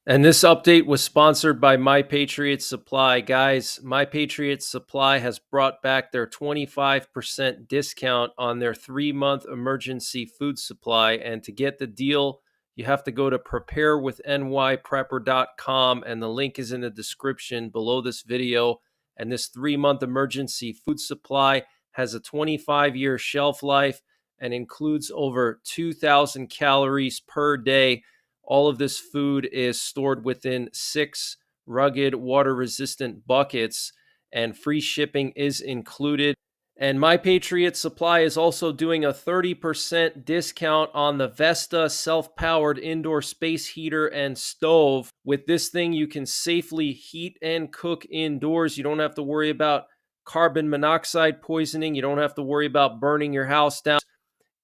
And this update was sponsored by My Patriot Supply. Guys, My Patriot Supply has brought back their 25% discount on their 3-month emergency food supply. And to get the deal, you have to go to preparewithnyprepper.com, and the link is in the description below this video. And this 3-month emergency food supply has a 25-year shelf life and includes over 2,000 calories per day. All of this food is stored within 6 rugged, water-resistant buckets, and free shipping is included. And My Patriot Supply is also doing a 30% discount on the Vesta self-powered indoor space heater and stove. With this thing, you can safely heat and cook indoors. You don't have to worry about carbon monoxide poisoning. You don't have to worry about burning your house down.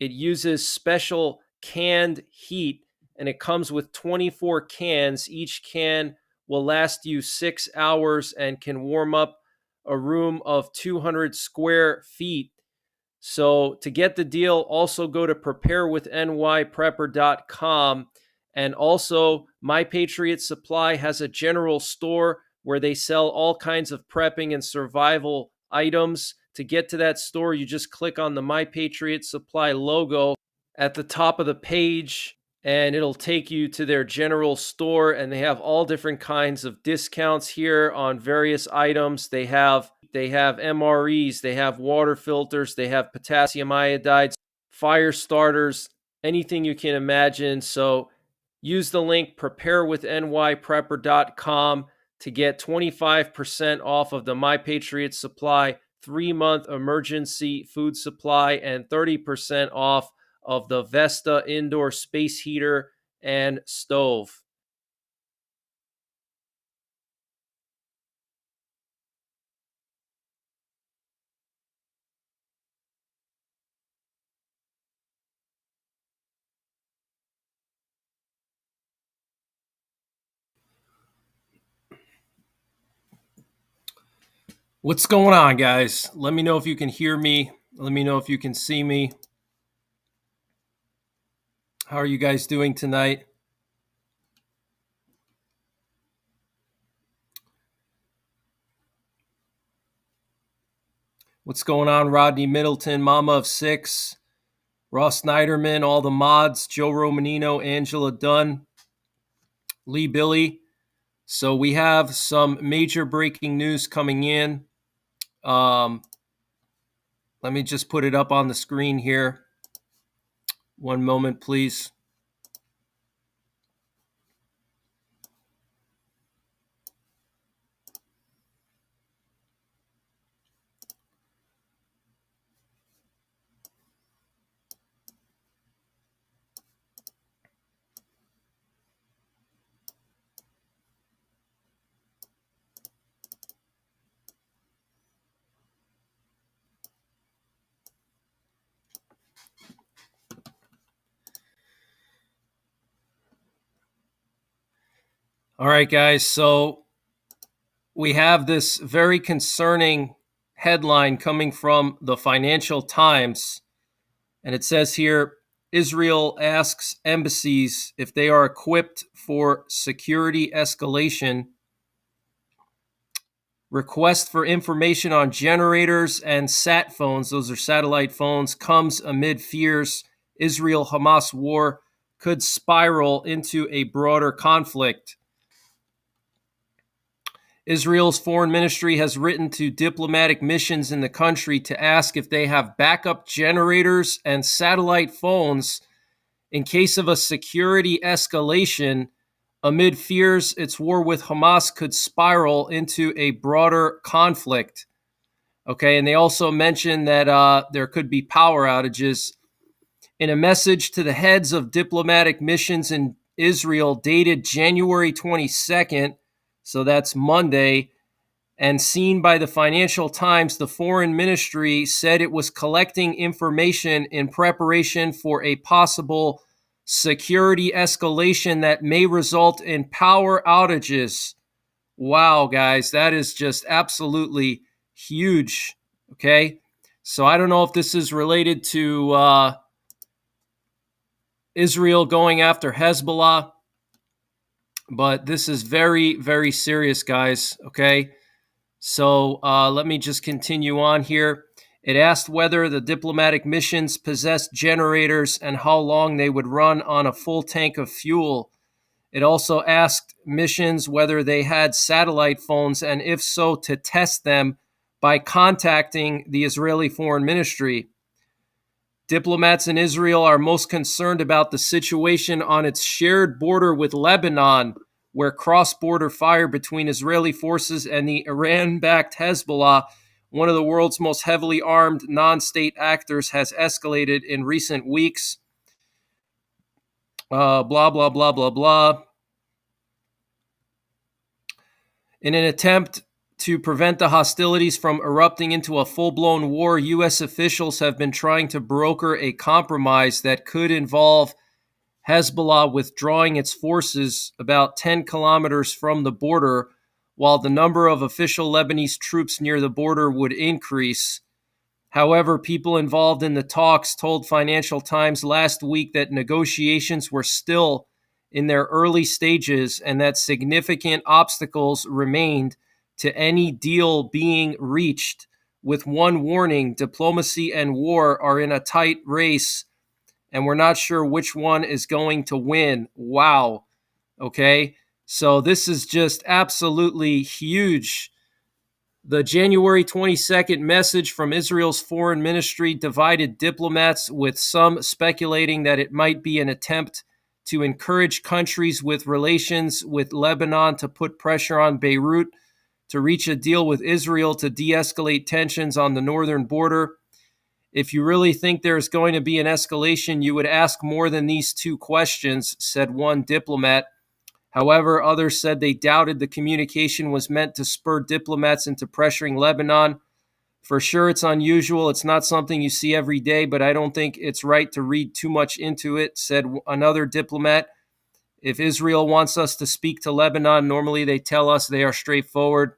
It uses special canned heat, and it comes with 24 cans. Each can will last you 6 hours and can warm up a room of 200 square feet. So to get the deal, also go to preparewithnyprepper.com. And also, My Patriot Supply has a general store where they sell all kinds of prepping and survival items. To get to that store, you just click on the My Patriot Supply logo at the top of the page, and it'll take you to their general store. And they have all different kinds of discounts here on various items. They have MREs, they have water filters, they have potassium iodides, fire starters, anything you can imagine. So use the link preparewithnyprepper.com to get 25% off of the My Patriot Supply 3-month emergency food supply and 30% off of the Vesta indoor space heater and stove. What's going on, guys? Let me know if you can hear me. Let me know if you can see me. How are you guys doing tonight? What's going on, Rodney Middleton, Mama of 6, Ross Snyderman, all the mods, Joe Romanino, Angela Dunn, Lee Billy. So we have some major breaking news coming in. Let me just put it up on the screen here. One moment, please. All right, guys. So we have this very concerning headline coming from the Financial Times. And it says here, Israel asks embassies if they are equipped for security escalation. Request for information on generators and sat phones, those are satellite phones, comes amid fears Israel-Hamas war could spiral into a broader conflict. Israel's foreign ministry has written to diplomatic missions in the country to ask if they have backup generators and satellite phones in case of a security escalation amid fears its war with Hamas could spiral into a broader conflict. Okay, and they also mentioned that there could be power outages. In a message to the heads of diplomatic missions in Israel dated January 22nd, so that's Monday, and seen by the Financial Times, the foreign ministry said it was collecting information in preparation for a possible security escalation that may result in power outages. Wow, guys, that is just absolutely huge. Okay, so I don't know if this is related to Israel going after Hezbollah. But this is very, very serious, guys. Okay. So let me just continue on here. It asked whether the diplomatic missions possessed generators and how long they would run on a full tank of fuel. It also asked missions whether they had satellite phones, and if so, to test them by contacting the Israeli Foreign Ministry. Diplomats in Israel are most concerned about the situation on its shared border with Lebanon, where cross-border fire between Israeli forces and the Iran-backed Hezbollah, one of the world's most heavily armed non-state actors, has escalated in recent weeks. Blah, blah, blah, blah, blah. In an attempt to prevent the hostilities from erupting into a full-blown war, U.S. officials have been trying to broker a compromise that could involve Hezbollah withdrawing its forces about 10 kilometers from the border, while the number of official Lebanese troops near the border would increase. However, people involved in the talks told Financial Times last week that negotiations were still in their early stages and that significant obstacles remained to any deal being reached. With one warning, diplomacy and war are in a tight race, and we're not sure which one is going to win. Wow. Okay. So this is just absolutely huge. The January 22nd message from Israel's foreign ministry divided diplomats, with some speculating that it might be an attempt to encourage countries with relations with Lebanon to put pressure on Beirut to reach a deal with Israel to de-escalate tensions on the northern border. If you really think there's going to be an escalation, you would ask more than these two questions, said one diplomat. However, others said they doubted the communication was meant to spur diplomats into pressuring Lebanon. For sure, it's unusual. It's not something you see every day, but I don't think it's right to read too much into it, said another diplomat. If Israel wants us to speak to Lebanon, normally they tell us. They are straightforward.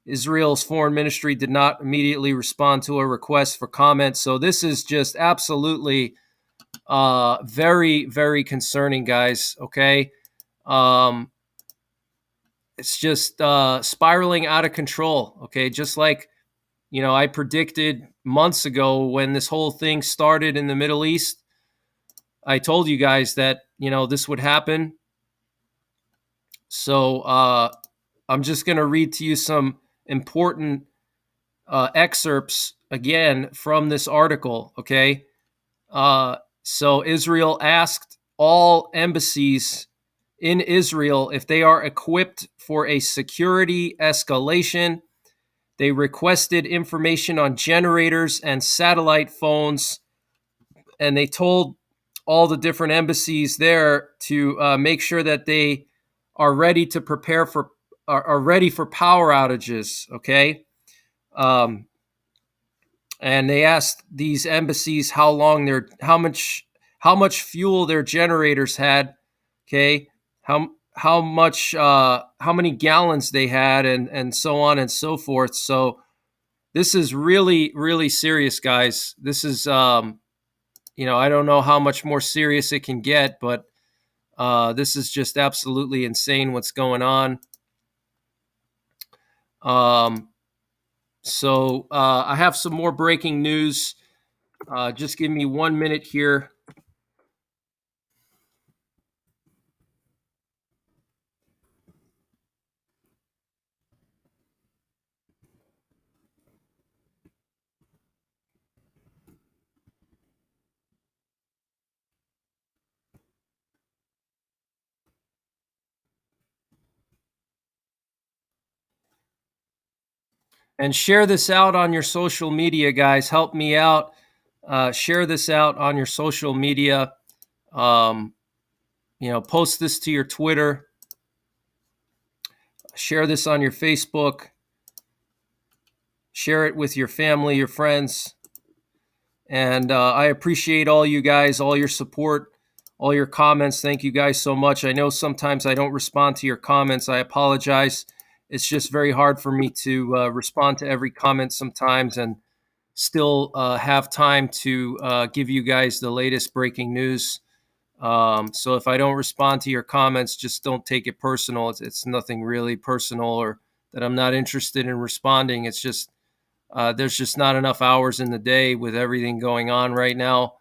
Israel's foreign ministry did not immediately respond to a request for comment. So this is just absolutely very, very concerning, guys. Okay. It's just spiraling out of control. Okay. Just like, I predicted months ago when this whole thing started in the Middle East. I told you guys that, this would happen. So I'm just going to read to you some important excerpts again from this article. Okay. So Israel asked all embassies in Israel if they are equipped for a security escalation. They requested information on generators and satellite phones, and they told all the different embassies there to make sure that they are ready to prepare for are ready for power outages. Okay. And they asked these embassies how much fuel their generators had. Okay. How many gallons they had, and so on and so forth. So this is really, really serious, guys. This is, I don't know how much more serious it can get, but this is just absolutely insane what's going on. So I have some more breaking news. Just give me 1 minute here. And share this out on your social media, guys. Help me out. Share this out on your social media. Post this to your Twitter. Share this on your Facebook. Share it with your family, your friends. And I appreciate all you guys, all your support, all your comments. Thank you guys so much. I know sometimes I don't respond to your comments. I apologize. It's just very hard for me to respond to every comment sometimes and still have time to give you guys the latest breaking news. So if I don't respond to your comments, just don't take it personal. It's nothing really personal or that I'm not interested in responding. It's just there's just not enough hours in the day with everything going on right now.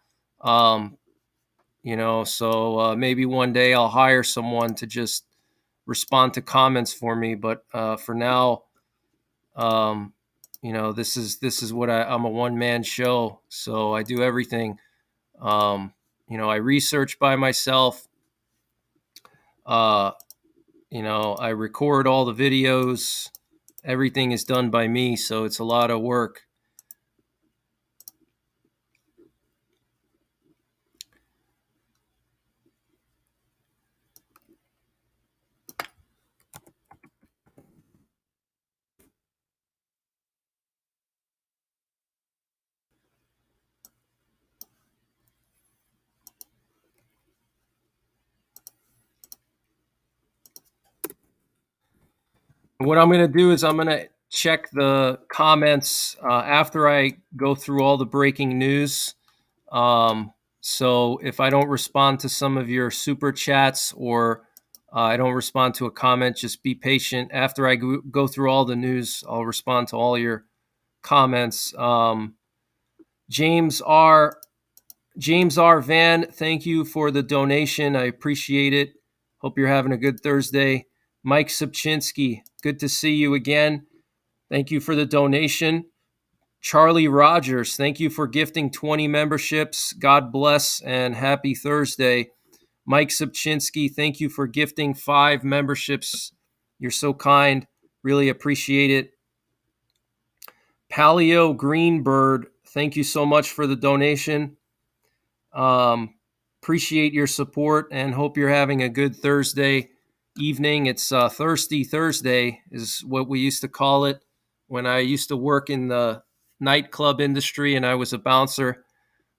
So maybe one day I'll hire someone to just respond to comments for me. But for now, this is what I'm a one-man show. So I do everything. I research by myself. I record all the videos. Everything is done by me, so it's a lot of work. What I'm going to do is I'm going to check the comments after I go through all the breaking news. So if I don't respond to some of your super chats or I don't respond to a comment, just be patient. After I go through all the news, I'll respond to all your comments. James R. Van, thank you for the donation. I appreciate it. Hope you're having a good Thursday. Mike Subchinsky, good to see you again. Thank you for the donation. Charlie Rogers, thank you for gifting 20 memberships. God bless and happy Thursday. Mike Subchinsky, thank you for gifting 5 memberships. You're so kind. Really appreciate it. Paleo Greenbird, thank you so much for the donation. Appreciate your support and hope you're having a good Thursday evening. It's Thirsty Thursday is what we used to call it when I used to work in the nightclub industry and I was a bouncer.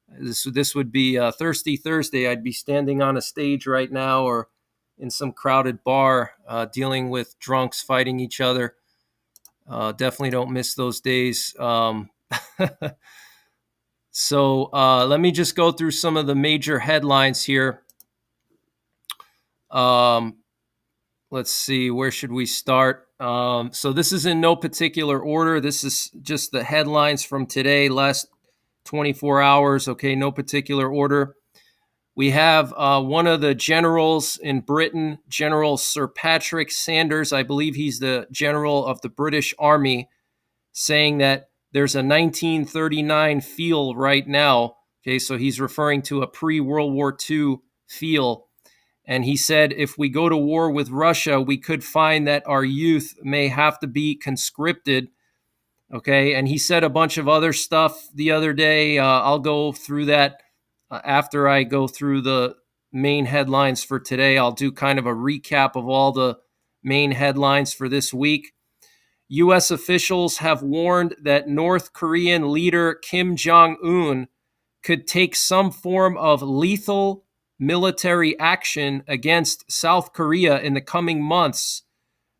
This would be Thirsty Thursday. I'd be standing on a stage right now or in some crowded bar dealing with drunks fighting each other. Definitely don't miss those days. So let me just go through some of the major headlines here. Let's see, where should we start? So this is in no particular order. This is just the headlines from today, last 24 hours. Okay, no particular order. We have one of the generals in Britain, General Sir Patrick Sanders. I believe he's the general of the British Army, saying that there's a 1939 feel right now. Okay, so he's referring to a pre-World War II feel. And he said, if we go to war with Russia, we could find that our youth may have to be conscripted. Okay, and he said a bunch of other stuff the other day. I'll go through that after I go through the main headlines for today. I'll do kind of a recap of all the main headlines for this week. U.S. officials have warned that North Korean leader Kim Jong-un could take some form of lethal military action against South Korea in the coming months.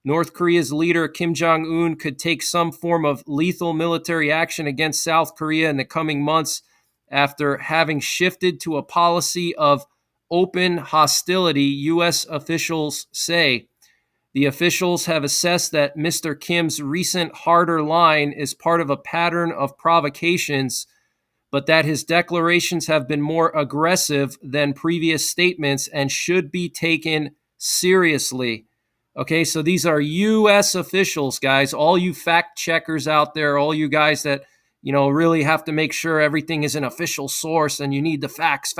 North Korea's leader Kim Jong-un could take some form of lethal military action against South Korea in the coming months after having shifted to a policy of open hostility, U.S. officials say. The officials have assessed that Mr. Kim's recent harder line is part of a pattern of provocations, but that his declarations have been more aggressive than previous statements and should be taken seriously. Okay, so these are U.S. officials, guys, all you fact checkers out there, all you guys that, really have to make sure everything is an official source and you need the facts,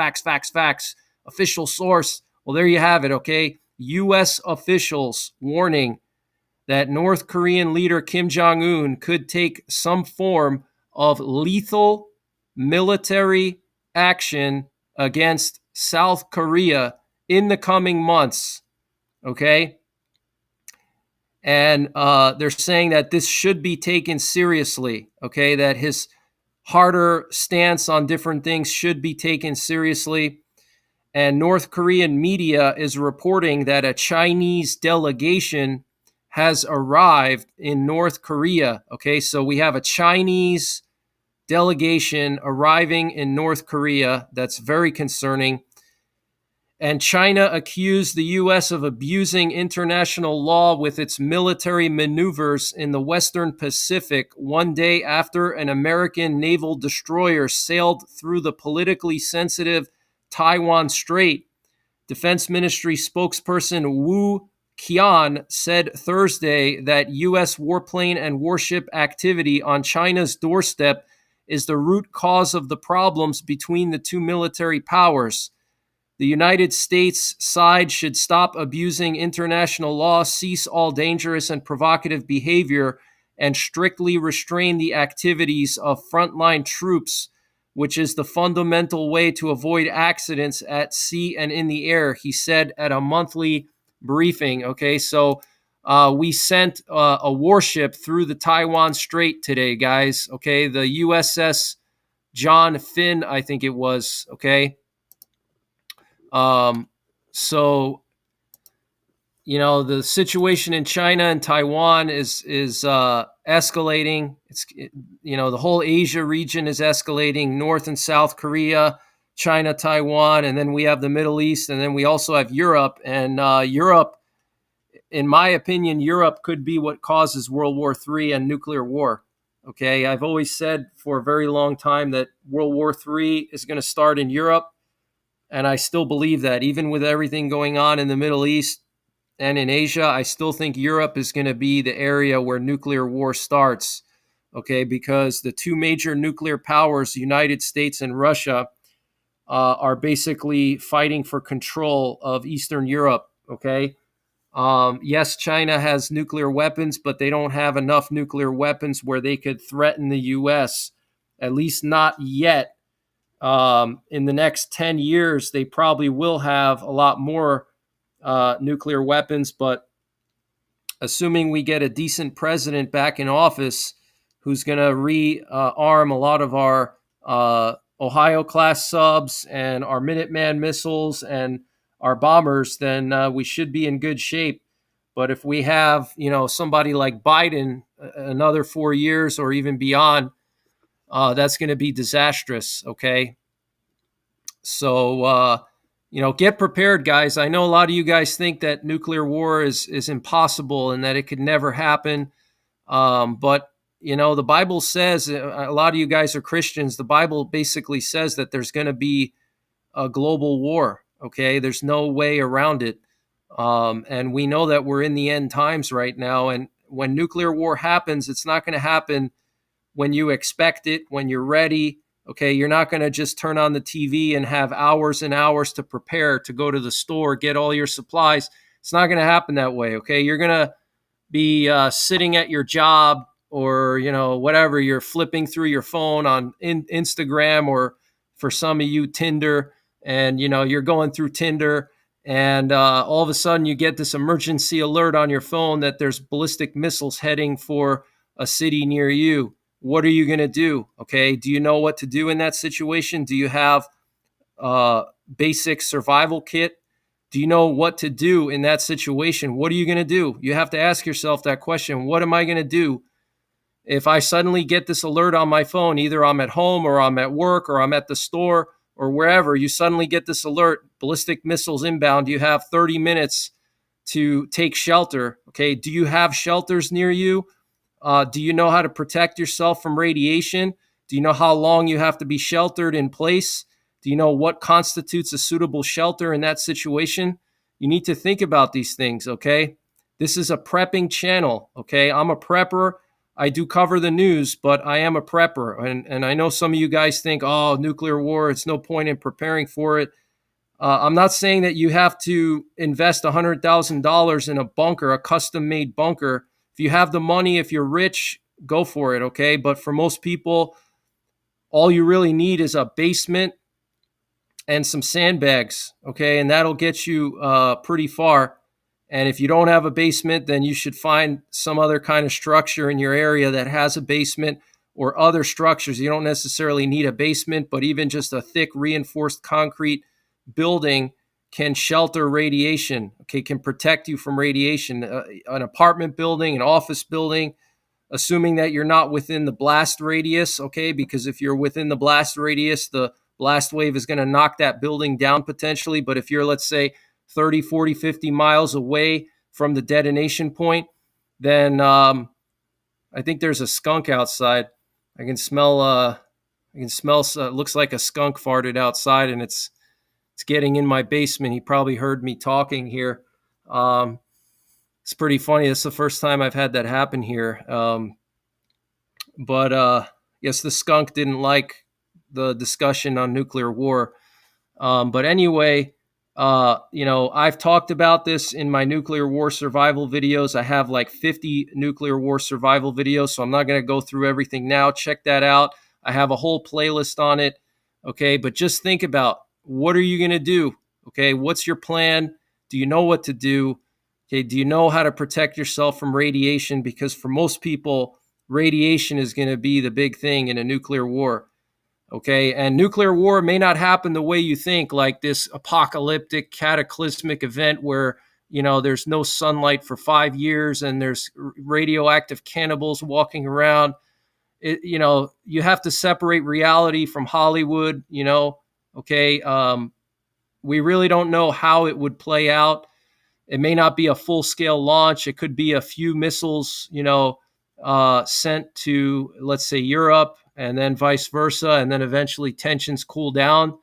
official source. Well, there you have it, okay? U.S. officials warning that North Korean leader Kim Jong-un could take some form of lethal military action against South Korea in the coming months, okay? And they're saying that this should be taken seriously, okay? That his harder stance on different things should be taken seriously. And North Korean media is reporting that a Chinese delegation has arrived in North Korea. Okay, so we have a Chinese delegation arriving in North Korea. That's very concerning. And China accused the U.S. of abusing international law with its military maneuvers in the Western Pacific one day after an American naval destroyer sailed through the politically sensitive Taiwan Strait. Defense Ministry spokesperson Wu Qian said Thursday that U.S. warplane and warship activity on China's doorstep is the root cause of the problems between the two military powers. The United States side should stop abusing international law, cease all dangerous and provocative behavior, and strictly restrain the activities of frontline troops, which is the fundamental way to avoid accidents at sea and in the air, he said at a monthly briefing. Okay, so we sent a warship through the Taiwan Strait today, guys. Okay, the USS John Finn, I think it was. Okay. So, the situation in China and Taiwan is escalating. The whole Asia region is escalating, North and South Korea, China, Taiwan, and then we have the Middle East, and then we also have Europe. And Europe, in my opinion, Europe could be what causes World War III and nuclear war. Okay, I've always said for a very long time that World War III is going to start in Europe. And I still believe that, even with everything going on in the Middle East and in Asia, I still think Europe is going to be the area where nuclear war starts, okay? Because the two major nuclear powers, the United States and Russia, are basically fighting for control of Eastern Europe, okay? Yes, China has nuclear weapons, but they don't have enough nuclear weapons where they could threaten the U.S., at least not yet. In the next 10 years, they probably will have a lot more nuclear weapons. But assuming we get a decent president back in office who's going to rearm a lot of our Ohio-class subs and our Minuteman missiles and our bombers, then we should be in good shape. But if we have, somebody like Biden another 4 years or even beyond, that's going to be disastrous, okay? So, get prepared, guys. I know a lot of you guys think that nuclear war is impossible and that it could never happen. But, the Bible says, a lot of you guys are Christians, the Bible basically says that there's going to be a global war, okay? There's no way around it. And we know that we're in the end times right now. And when nuclear war happens, it's not going to happen when you expect it, when you're ready. Okay, you're not going to just turn on the TV and have hours and hours to prepare to go to the store, get all your supplies. It's not going to happen that way, okay? You're going to be sitting at your job or, whatever. You're flipping through your phone on Instagram or for some of you, Tinder. And, you're going through Tinder and all of a sudden you get this emergency alert on your phone that there's ballistic missiles heading for a city near you. What are you going to do? Okay. Do you know what to do in that situation? Do you have a basic survival kit? Do you know what to do in that situation? What are you going to do? You have to ask yourself that question. What am I going to do if I suddenly get this alert on my phone? Either I'm at home or I'm at work or I'm at the store or wherever. You suddenly get this alert, ballistic missiles inbound. You have 30 minutes to take shelter. Okay. Do you have shelters near you? Do you know how to protect yourself from radiation? Do you know how long you have to be sheltered in place? Do you know what constitutes a suitable shelter in that situation? You need to think about these things, okay? This is a prepping channel, okay? I'm a prepper. I do cover the news, but I am a prepper. And I know some of you guys think, oh, nuclear war, it's no point in preparing for it. I'm not saying that you have to invest $100,000 in a bunker, a custom-made bunker. If you have the money, if you're rich, go for it, okay? But for most people, all you really need is a basement and some sandbags, okay? And that'll get you pretty far. And if you don't have a basement, then you should find some other kind of structure in your area that has a basement or other structures. You don't necessarily need a basement, but even just a thick reinforced concrete building can shelter radiation, okay, can protect you from radiation. An apartment building, an office building, assuming that you're not within the blast radius, okay, because if you're within the blast radius, the blast wave is going to knock that building down potentially. But if you're, let's say, 30, 40, 50 miles away from the detonation point, then I think there's a skunk outside. I can smell. It looks like a skunk farted outside, and it's getting in my basement. He probably heard me talking here. It's pretty funny. This is the first time I've had that happen here. But I guess the skunk didn't like the discussion on nuclear war. But anyway, I've talked about this in my nuclear war survival videos. I have like 50 nuclear war survival videos, so I'm not going to go through everything now. Check that out. I have a whole playlist on it. Okay, but just think about, what are you going to do? Okay, what's your plan? Do you know what to do? Okay, do you know how to protect yourself from radiation? Because for most people, radiation is going to be the big thing in a nuclear war. Okay, and nuclear war may not happen the way you think, like this apocalyptic, cataclysmic event where, there's no sunlight for 5 years and there's radioactive cannibals walking around. You have to separate reality from Hollywood, okay? We really don't know how it would play out. It may not be a full-scale launch. It could be a few missiles, sent to, let's say, Europe, and then vice versa, and then eventually tensions cool down,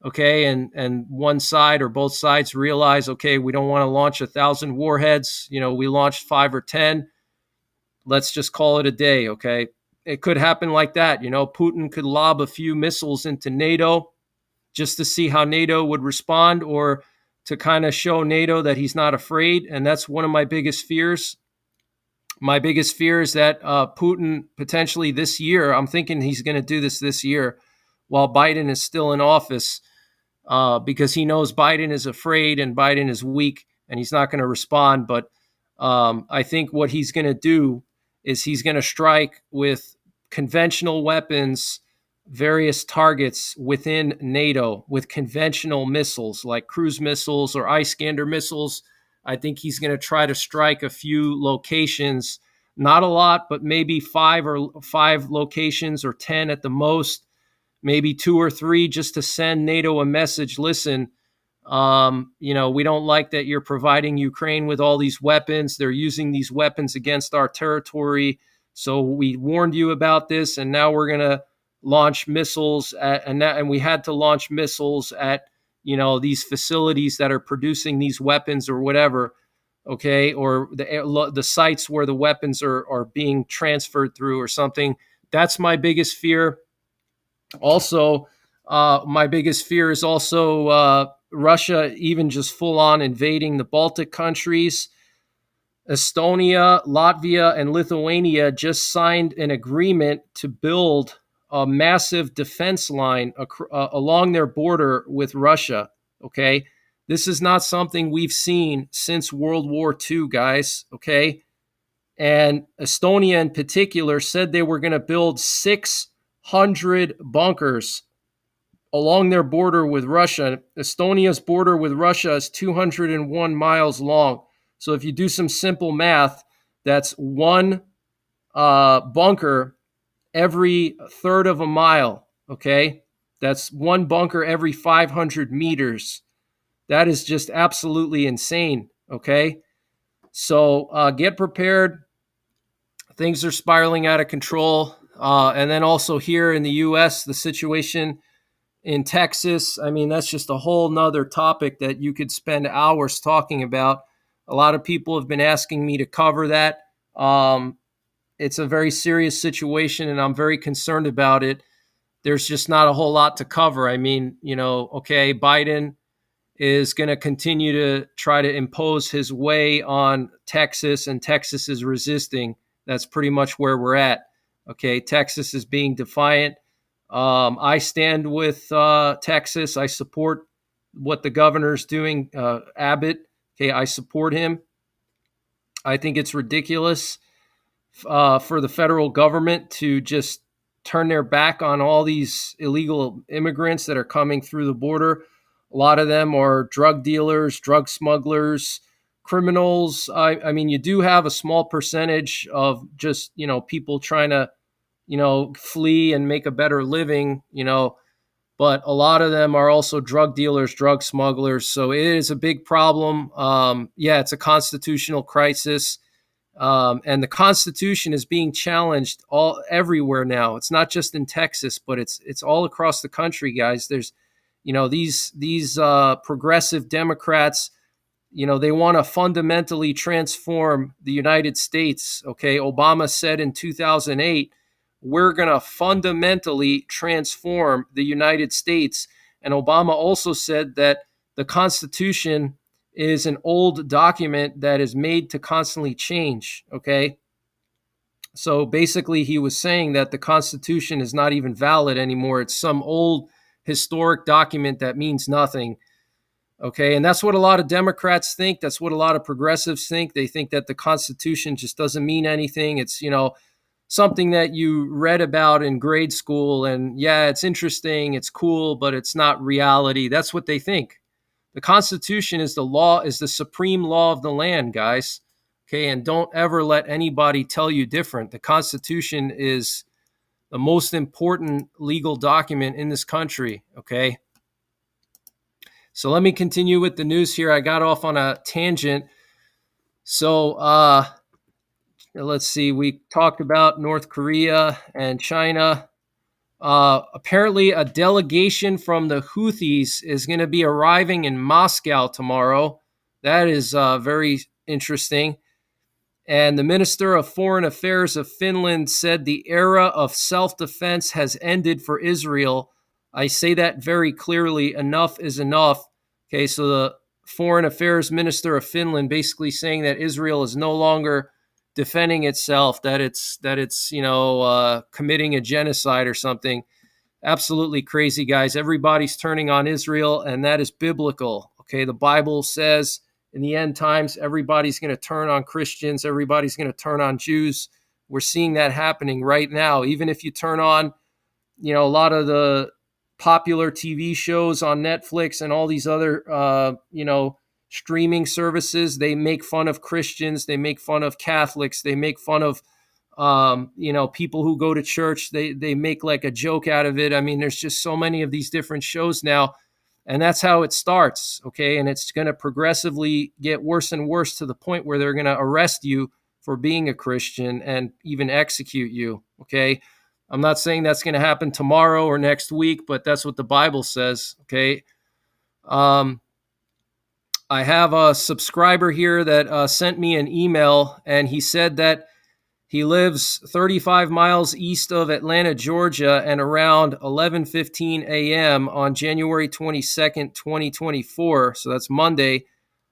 okay? And one side or both sides realize, okay, we don't want to launch 1,000 warheads. We launched 5 or 10. Let's just call it a day, okay? It could happen like that. Putin could lob a few missiles into NATO just to see how NATO would respond, or to kind of show NATO that he's not afraid. And that's one of my biggest fears. My biggest fear is that Putin potentially this year, I'm thinking he's going to do this year while Biden is still in office, because he knows Biden is afraid and Biden is weak and he's not going to respond. But I think what he's going to do is he's going to strike with conventional weapons, various targets within NATO with conventional missiles like cruise missiles or Iskander missiles. I think he's going to try to strike a few locations, not a lot, but maybe 5 locations, or 10 at the most, maybe 2 or 3, just to send NATO a message. Listen, we don't like that you're providing Ukraine with all these weapons. They're using these weapons against our territory. So we warned you about this, and now we're going to launch missiles and we had to launch missiles at these facilities that are producing these weapons or whatever, okay, or the sites where the weapons are being transferred through or something. That's my biggest fear. Also, my biggest fear is also Russia even just full on invading the Baltic countries. Estonia, Latvia, and Lithuania just signed an agreement to build a massive defense line along their border with Russia, okay? This is not something we've seen since World War II, guys, okay? And Estonia in particular said they were going to build 600 bunkers along their border with Russia. Estonia's border with Russia is 201 miles long. So if you do some simple math, that's one bunker every third of a mile, okay? That's one bunker every 500 meters. That is just absolutely insane, okay? So get prepared. Things are spiraling out of control. And then also here in the U.S., the situation in Texas, I mean, that's just a whole nother topic that you could spend hours talking about. A lot of people have been asking me to cover that. It's a very serious situation, and I'm very concerned about it. There's just not a whole lot to cover. I mean, okay, Biden is going to continue to try to impose his way on Texas, and Texas is resisting. That's pretty much where we're at. Okay, Texas is being defiant. I stand with Texas. I support what the governor's doing, Abbott. Okay, I support him. I think it's ridiculous for the federal government to just turn their back on all these illegal immigrants that are coming through the border. A lot of them are drug dealers, drug smugglers, criminals. I mean, you do have a small percentage of just, people trying to, flee and make a better living, but a lot of them are also drug dealers, drug smugglers. So it is a big problem. Yeah, it's a constitutional crisis. And the Constitution is being challenged all everywhere now. It's not just in Texas, but it's all across the country, guys. There's, these progressive Democrats. They want to fundamentally transform the United States. Okay, Obama said in 2008, we're going to fundamentally transform the United States. And Obama also said that the Constitution is an old document that is made to constantly change. Okay. So basically, he was saying that the Constitution is not even valid anymore. It's some old historic document that means nothing. Okay. And that's what a lot of Democrats think. That's what a lot of progressives think. They think that the Constitution just doesn't mean anything. It's, something that you read about in grade school. And yeah, it's interesting. It's cool, but it's not reality. That's what they think. The Constitution is the law, is the supreme law of the land, guys. Okay. And don't ever let anybody tell you different. The Constitution is the most important legal document in this country. Okay. So let me continue with the news here. I got off on a tangent. So let's see. We talked about North Korea and China. Apparently, a delegation from the Houthis is going to be arriving in Moscow tomorrow. That is very interesting. And the Minister of Foreign Affairs of Finland said the era of self-defense has ended for Israel. I say that very clearly. Enough is enough. Okay, so the Foreign Affairs Minister of Finland basically saying that Israel is no longer defending itself, that it's committing a genocide or something. Absolutely crazy, guys. Everybody's turning on Israel, and that is biblical. Okay, the Bible says in the end times, everybody's going to turn on Christians. Everybody's going to turn on Jews. We're seeing that happening right now. Even if you turn on, a lot of the popular TV shows on Netflix and all these other, streaming services, they make fun of Christians. They make fun of Catholics. They make fun of, people who go to church. They make like a joke out of it. I mean, there's just so many of these different shows now. And that's how it starts, okay? And it's going to progressively get worse and worse to the point where they're going to arrest you for being a Christian and even execute you, okay? I'm not saying that's going to happen tomorrow or next week, but that's what the Bible says, okay? I have a subscriber here that sent me an email, and he said that he lives 35 miles east of Atlanta, Georgia, and around 11:15 a.m. on January 22nd, 2024, so that's Monday,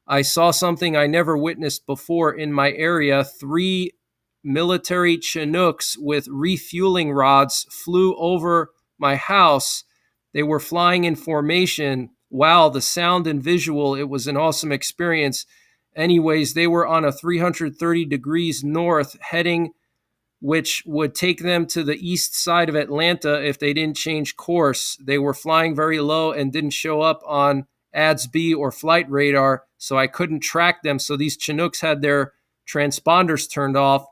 I saw something I never witnessed before in my area. 3 military Chinooks with refueling rods flew over my house. They were flying in formation. Wow, the sound and visual, it was an awesome experience. Anyways, they were on a 330 degrees north heading, which would take them to the east side of Atlanta if they didn't change course. They were flying very low and didn't show up on ADS-B or flight radar, so I couldn't track them. So these Chinooks had their transponders turned off.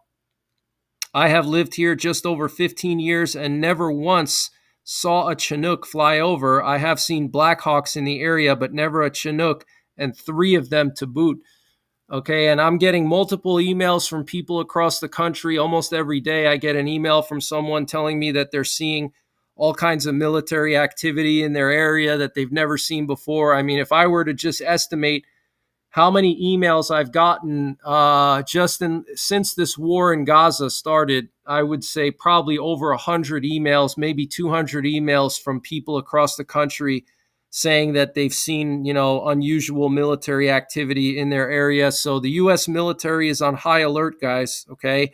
I have lived here just over 15 years and never once saw a Chinook fly over. I have seen Blackhawks in the area, but never a Chinook, and 3 of them to boot. Okay, and I'm getting multiple emails from people across the country. Almost every day I get an email from someone telling me that they're seeing all kinds of military activity in their area that they've never seen before. I mean, if I were to just estimate how many emails I've gotten since this war in Gaza started, I would say probably over 100 emails, maybe 200 emails from people across the country saying that they've seen, unusual military activity in their area. So the U.S. military is on high alert, guys, okay?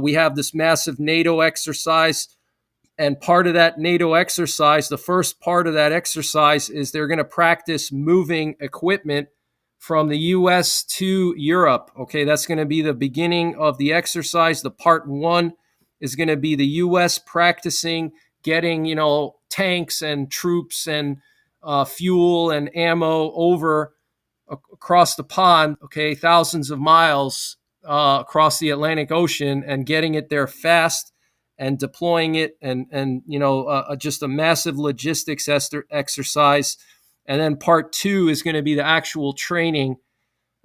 We have this massive NATO exercise, and part of that NATO exercise, the first part of that exercise is they're going to practice moving equipment from the U.S. to Europe, okay? That's going to be the beginning of the exercise. The part 1 is going to be the U.S. practicing getting, tanks and troops and fuel and ammo over across the pond, okay, thousands of miles across the Atlantic Ocean, and getting it there fast and deploying it, and just a massive logistics exercise. And then part 2 is going to be the actual training.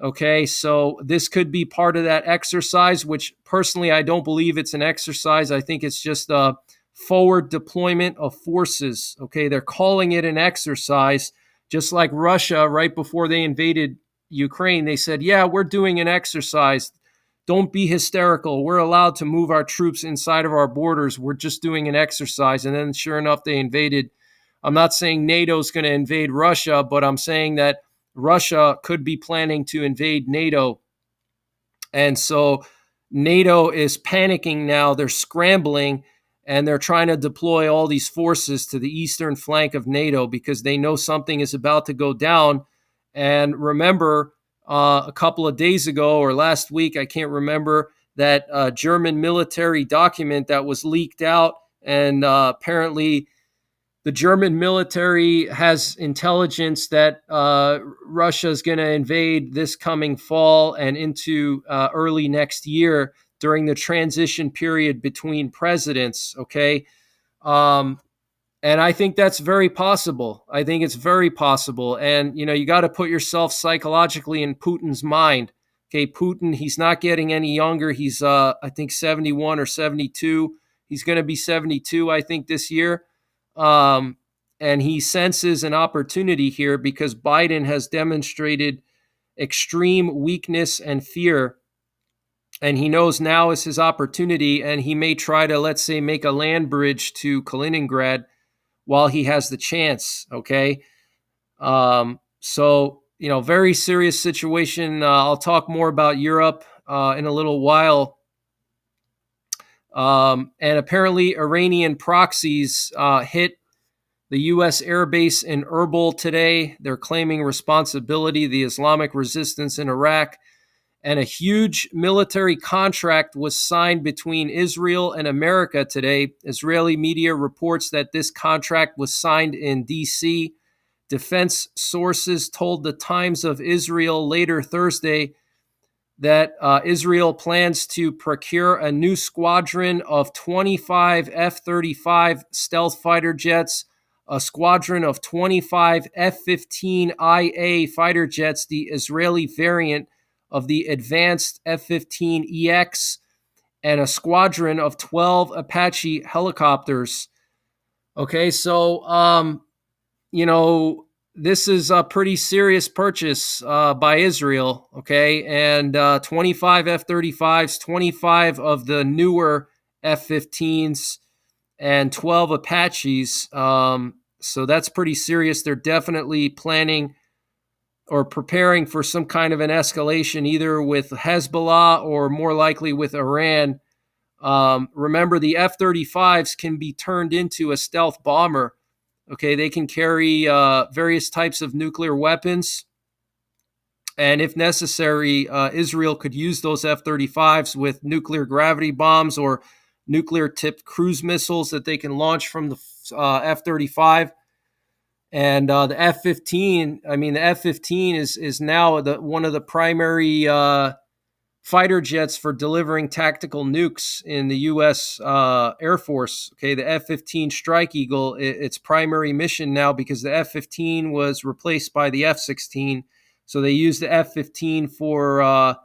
Okay, so this could be part of that exercise, which personally I don't believe it's an exercise. I think it's just a forward deployment of forces. Okay, they're calling it an exercise, just like Russia right before they invaded Ukraine. They said, yeah, we're doing an exercise. Don't be hysterical. We're allowed to move our troops inside of our borders. We're just doing an exercise. And then sure enough, they invaded. I'm not saying NATO's going to invade Russia, but I'm saying that Russia could be planning to invade NATO. And so NATO is panicking now. They're scrambling, and they're trying to deploy all these forces to the eastern flank of NATO because they know something is about to go down. And remember, a couple of days ago or last week, I can't remember, that German military document that was leaked out, and apparently the German military has intelligence that Russia is going to invade this coming fall and into early next year during the transition period between presidents. Okay. And I think that's very possible. I think it's very possible. And, you got to put yourself psychologically in Putin's mind. Okay. Putin, he's not getting any younger. He's, I think, 71 or 72. He's going to be 72, I think, this year. And he senses an opportunity here because Biden has demonstrated extreme weakness and fear. And he knows now is his opportunity, and he may try to, let's say, make a land bridge to Kaliningrad while he has the chance. Okay. So, very serious situation. I'll talk more about Europe in a little while. And apparently Iranian proxies hit the U.S. airbase in Erbil today. They're claiming responsibility, the Islamic resistance in Iraq. And a huge military contract was signed between Israel and America today. Israeli media reports that this contract was signed in D.C. Defense sources told the Times of Israel later Thursday that Israel plans to procure a new squadron of 25 F-35 stealth fighter jets, a squadron of 25 F-15IA fighter jets, the Israeli variant of the advanced F-15EX, and a squadron of 12 Apache helicopters. Okay, so, this is a pretty serious purchase by Israel, okay? And 25 F-35s, 25 of the newer F-15s, and 12 Apaches. So that's pretty serious. They're definitely planning or preparing for some kind of an escalation, either with Hezbollah or more likely with Iran. Remember, the F-35s can be turned into a stealth bomber. Okay, they can carry various types of nuclear weapons. And if necessary, Israel could use those F-35s with nuclear gravity bombs or nuclear-tipped cruise missiles that they can launch from the F-35. And the F-15, the F-15 is now one of the primary fighter jets for delivering tactical nukes in the U.S. Air Force. Okay, the F-15 Strike Eagle, its primary mission now, because the F-15 was replaced by the F-16. So they use the F-15 for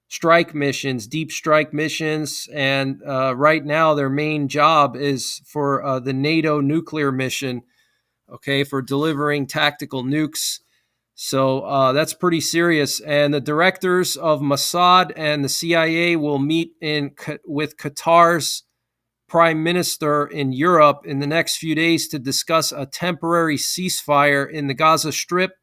strike missions, deep strike missions. And right now their main job is for the NATO nuclear mission, okay, for delivering tactical nukes. So that's pretty serious. And the directors of Mossad and the CIA will meet with Qatar's prime minister in Europe in the next few days to discuss a temporary ceasefire in the Gaza Strip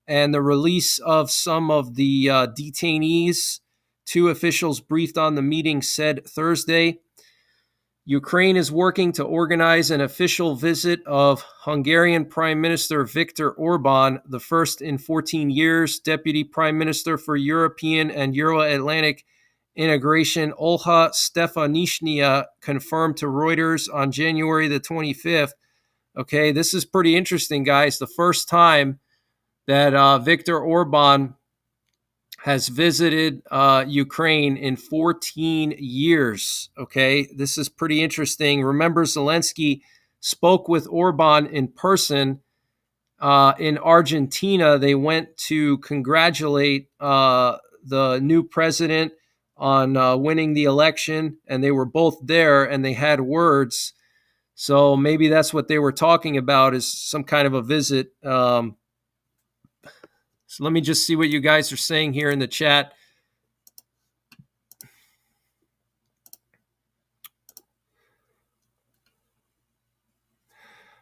and the release of some of the detainees. Two officials briefed on the meeting said Thursday. Ukraine is working to organize an official visit of Hungarian Prime Minister Viktor Orban, the first in 14 years. Deputy Prime Minister for European and Euro-Atlantic Integration Olha Stefanishyna confirmed to Reuters on January the 25th. Okay, this is pretty interesting, guys. The first time that Viktor Orban has visited Ukraine in 14 years. Okay, this is pretty interesting. Remember, Zelensky spoke with Orban in person in Argentina. They went to congratulate the new president on winning the election, and they were both there and they had words. So maybe that's what they were talking about, is some kind of a visit. So let me just see what you guys are saying here in the chat.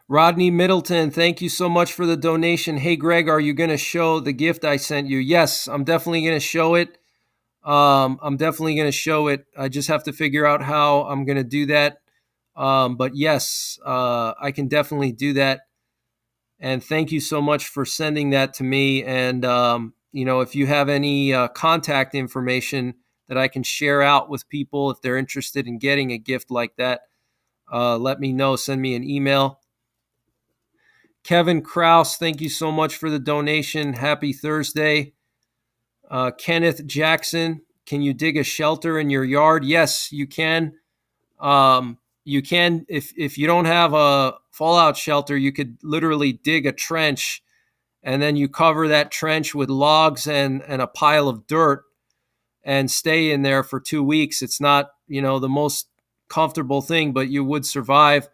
Rodney Middleton, thank you so much for the donation. Hey, Greg, are you going to show the gift I sent you? Yes, I'm definitely going to show it. I just have to figure out how I'm going to do that. But yes, I can definitely do that. And thank you so much for sending that to me. And, if you have any contact information that I can share out with people if they're interested in getting a gift like that, let me know. Send me an email. Kevin Kraus, thank you so much for the donation. Happy Thursday. Kenneth Jackson, can you dig a shelter in your yard? Yes, you can. You can, if you don't have a fallout shelter, you could literally dig a trench, and then you cover that trench with logs and a pile of dirt and stay in there for 2 weeks. It's not, the most comfortable thing, but you would survive.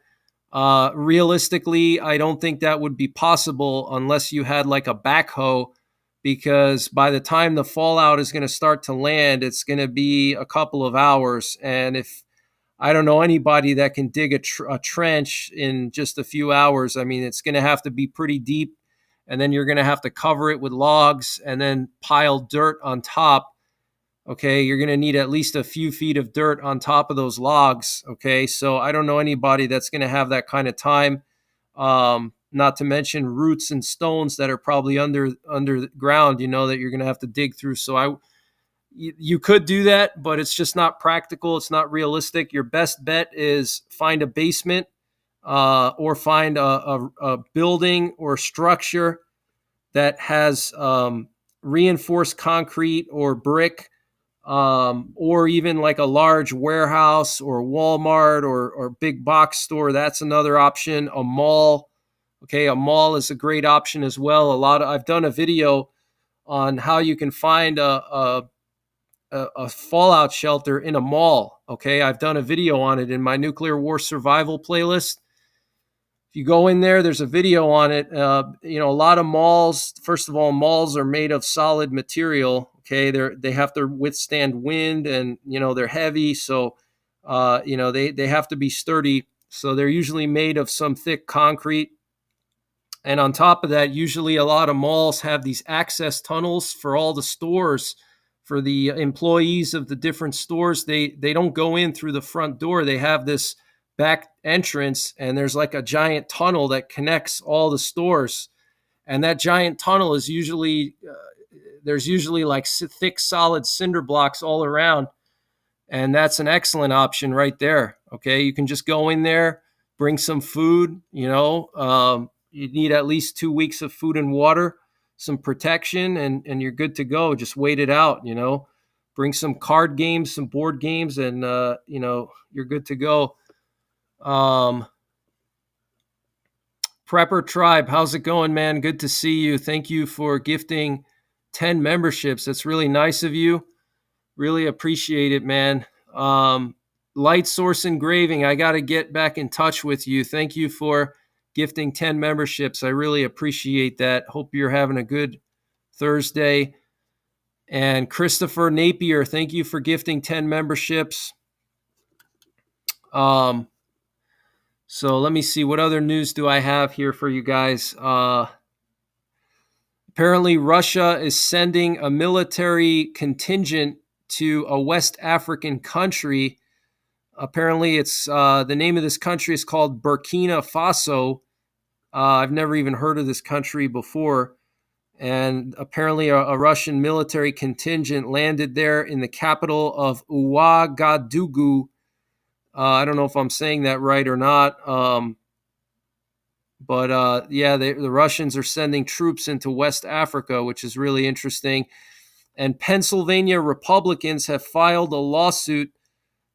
Realistically, I don't think that would be possible unless you had like a backhoe, because by the time the fallout is going to start to land, it's going to be a couple of hours. And if I don't know anybody that can dig a trench in just a few hours, I mean, it's going to have to be pretty deep. And then you're going to have to cover it with logs and then pile dirt on top. Okay, you're going to need at least a few feet of dirt on top of those logs. Okay, so I don't know anybody that's going to have that kind of time. Not to mention roots and stones that are probably under the ground, that you're going to have to dig through. So you could do that, but it's just not practical. It's not realistic. Your best bet is find a basement or find a building or structure that has reinforced concrete or brick, or even like a large warehouse or Walmart or big box store. That's another option. A mall. Okay, a mall is a great option as well. I've done a video on how you can find a fallout shelter in a mall. Okay, I've done a video on it in my nuclear war survival playlist. If you go in there, there's a video on it. A lot of malls, first of all, malls are made of solid material. Okay, they have to withstand wind, and they're heavy, so they have to be sturdy. So they're usually made of some thick concrete. And on top of that, usually a lot of malls have these access tunnels for all the stores. For the employees of the different stores, they don't go in through the front door. They have this back entrance, and there's like a giant tunnel that connects all the stores. And that giant tunnel is usually there's usually like thick, solid cinder blocks all around. And that's an excellent option right there. Okay, you can just go in there, bring some food. You need at least 2 weeks of food and water, some protection, and you're good to go. Just wait it out. Bring some card games, some board games, and you're good to go. Prepper Tribe, how's it going, man? Good to see you. Thank you for gifting 10 memberships. That's really nice of you. Really appreciate it, man. Light Source Engraving, I got to get back in touch with you. Thank you for gifting 10 memberships. I really appreciate that. Hope you're having a good Thursday. And Christopher Napier, thank you for gifting 10 memberships. So let me see, what other news do I have here for you guys? Apparently, Russia is sending a military contingent to a West African country. Apparently, it's the name of this country is called Burkina Faso. I've never even heard of this country before. And apparently, a Russian military contingent landed there in the capital of Ouagadougou. I don't know if I'm saying that right or not. But the Russians are sending troops into West Africa, which is really interesting. And Pennsylvania Republicans have filed a lawsuit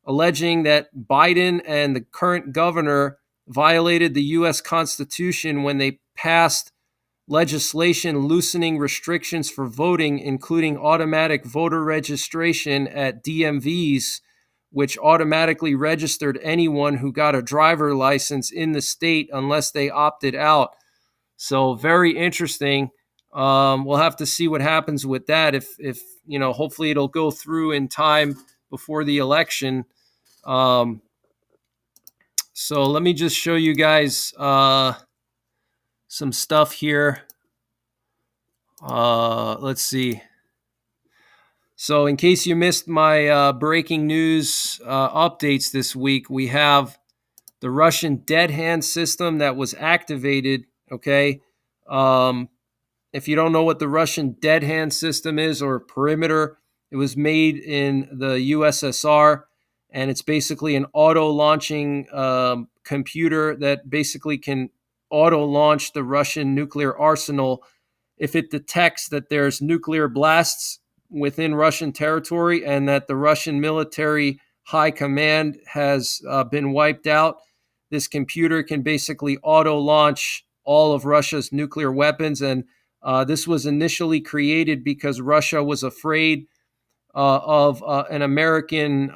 alleging that Biden and the current governor violated the U.S. Constitution when they passed legislation loosening restrictions for voting, including automatic voter registration at DMVs, which automatically registered anyone who got a driver license in the state unless they opted out. So very interesting. We'll have to see what happens with that. If hopefully it'll go through in time before the election. So let me just show you guys some stuff here. Let's see. So in case you missed my breaking news updates this week, we have the Russian dead hand system that was activated. Okay. If you don't know what the Russian dead hand system is, or perimeter, it was made in the USSR, and it's basically an auto-launching computer that basically can auto-launch the Russian nuclear arsenal if it detects that there's nuclear blasts within Russian territory and that the Russian military high command has been wiped out. This computer can basically auto-launch all of Russia's nuclear weapons, and this was initially created because Russia was afraid of an American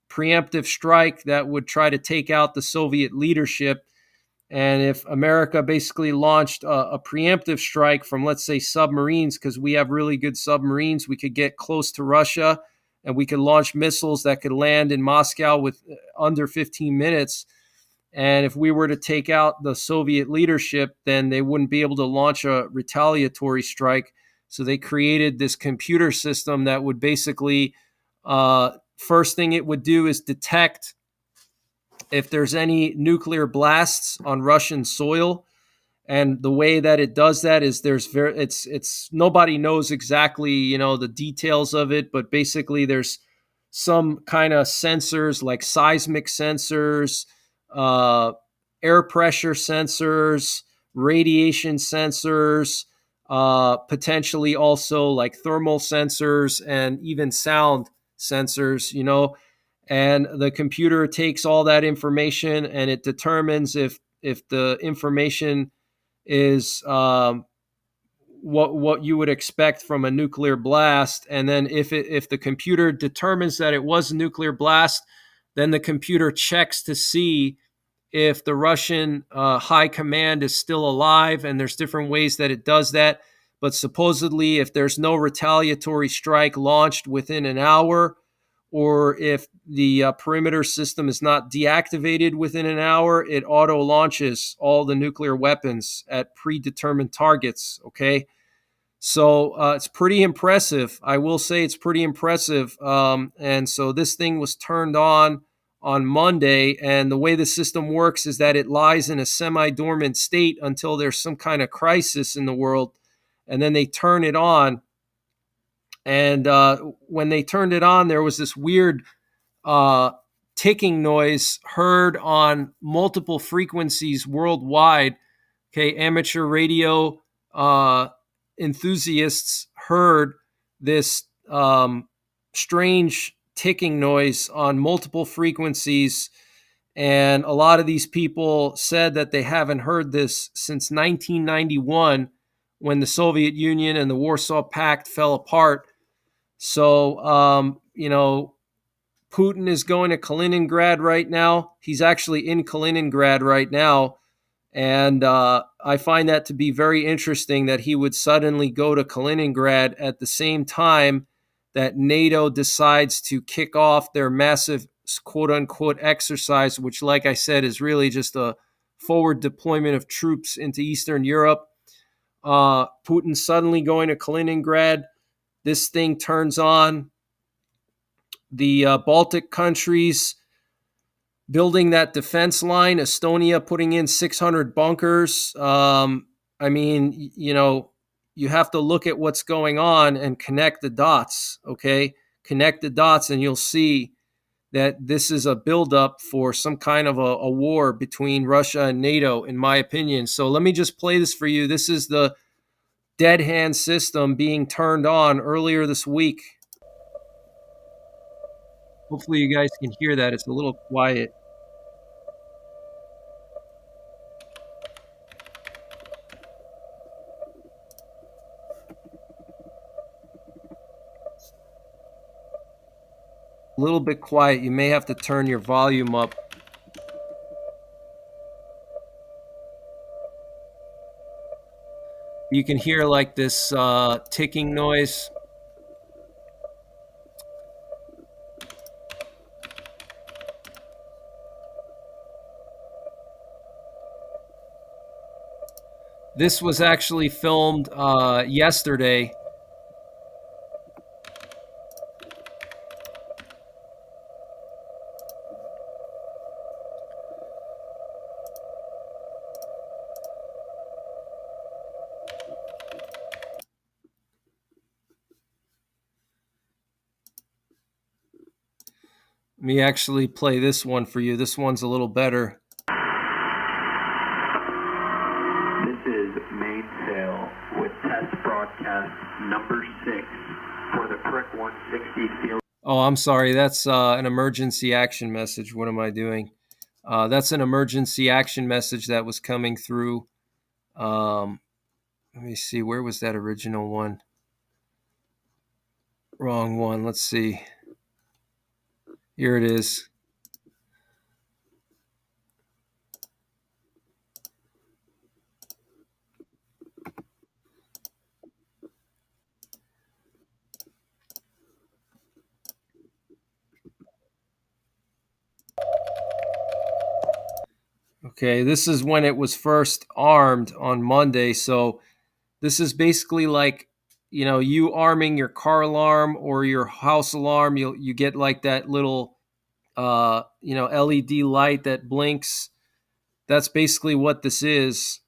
preemptive strike that would try to take out the Soviet leadership. And if America basically launched a preemptive strike from, let's say, submarines, because we have really good submarines, we could get close to Russia and we could launch missiles that could land in Moscow with under 15 minutes. And if we were to take out the Soviet leadership, then they wouldn't be able to launch a retaliatory strike. So they created this computer system that would basically, first thing it would do is detect if there's any nuclear blasts on Russian soil. And the way that it does that is it's nobody knows exactly, the details of it, but basically there's some kind of sensors like seismic sensors, air pressure sensors, radiation sensors, potentially also like thermal sensors and even sound sensors, and the computer takes all that information and it determines if the information is what you would expect from a nuclear blast. And then if the computer determines that it was a nuclear blast, then the computer checks to see if the Russian high command is still alive. And there's different ways that it does that. But supposedly, if there's no retaliatory strike launched within an hour, or if the perimeter system is not deactivated within an hour, it auto launches all the nuclear weapons at predetermined targets. Okay. So it's pretty impressive. I will say it's pretty impressive. And so this thing was turned on Monday. And the way the system works is that it lies in a semi-dormant state until there's some kind of crisis in the world. And then they turn it on. And when they turned it on, there was this weird ticking noise heard on multiple frequencies worldwide. Okay, amateur radio enthusiasts heard this strange ticking noise on multiple frequencies. And a lot of these people said that they haven't heard this since 1991, when the Soviet Union and the Warsaw Pact fell apart. So, Putin is going to Kaliningrad right now. He's actually in Kaliningrad right now. And I find that to be very interesting that he would suddenly go to Kaliningrad at the same time that NATO decides to kick off their massive quote unquote exercise, which, like I said, is really just a forward deployment of troops into Eastern Europe. Putin suddenly going to Kaliningrad. This thing turns on. The Baltic countries building that defense line, Estonia putting in 600 bunkers. You have to look at what's going on and connect the dots, okay? Connect the dots and you'll see that this is a buildup for some kind of a war between Russia and NATO, in my opinion. So let me just play this for you. This is the dead hand system being turned on earlier this week. Hopefully you guys can hear that. It's a little quiet. A little bit quiet. You may have to turn your volume up. You can hear like this ticking noise. This was actually filmed yesterday. Let me actually play this one for you. This one's a little better. This is mainsail with test broadcast number 6 for the Prick 160 field. Oh, I'm sorry. That's an emergency action message. What am I doing? That's an emergency action message that was coming through. Let me see. Where was that original one? Wrong one. Let's see. Here it is. Okay, this is when it was first armed on Monday. So this is basically like, you arming your car alarm or your house alarm. You get like that little, LED light that blinks. That's basically what this is.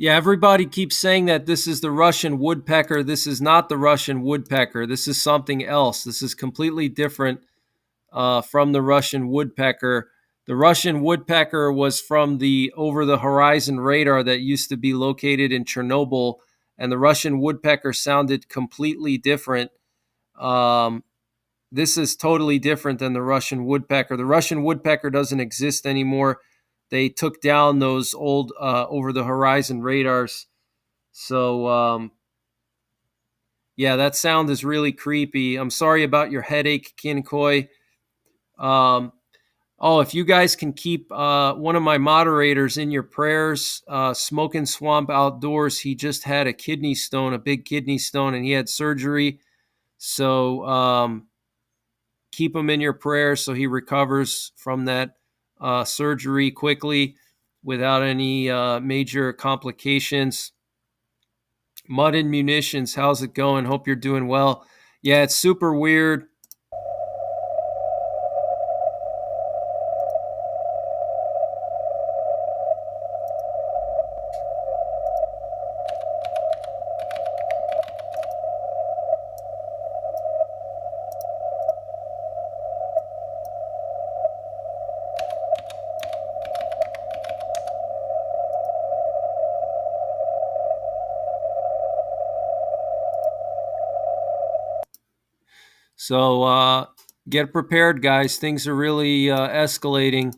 Yeah, everybody keeps saying that this is the Russian woodpecker. This is not the Russian woodpecker. This is something else. This is completely different from the Russian woodpecker. The Russian woodpecker was from the over the horizon radar that used to be located in Chernobyl, and the Russian woodpecker sounded completely different. This is totally different than the Russian woodpecker. The Russian woodpecker doesn't exist anymore. They took down those old over the horizon radars. So, yeah, that sound is really creepy. I'm sorry about your headache, Kinkoi. If you guys can keep one of my moderators in your prayers, Smoking Swamp Outdoors, he just had a kidney stone, a big kidney stone, and he had surgery. So keep him in your prayers so he recovers from that surgery quickly without any major complications. Mud and Munitions, how's it going? Hope you're doing well. Yeah, it's super weird. So get prepared, guys. Things are really escalating.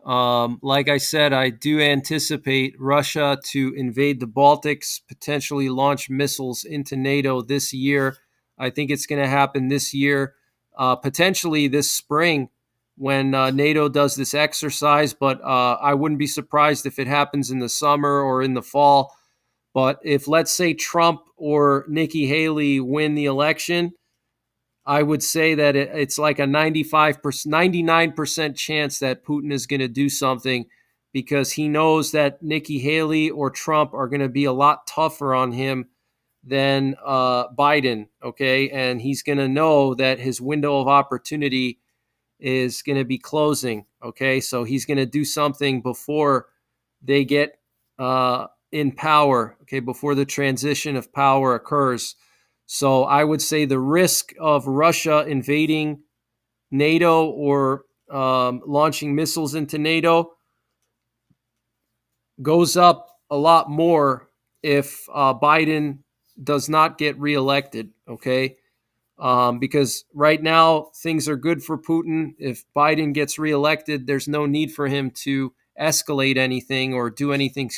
Like I said, I do anticipate Russia to invade the Baltics, potentially launch missiles into NATO this year. I think it's going to happen this year, potentially this spring when NATO does this exercise, but I wouldn't be surprised if it happens in the summer or in the fall. But if, let's say, Trump or Nikki Haley win the election, I would say that it's like a 95%, 99% chance that Putin is going to do something, because he knows that Nikki Haley or Trump are going to be a lot tougher on him than Biden. Okay. And he's going to know that his window of opportunity is going to be closing. Okay. So he's going to do something before they get in power. Okay. Before the transition of power occurs. So I would say the risk of Russia invading NATO or launching missiles into NATO goes up a lot more if Biden does not get reelected. Okay. Because right now things are good for Putin. If Biden gets reelected, there's no need for him to escalate anything or do anything,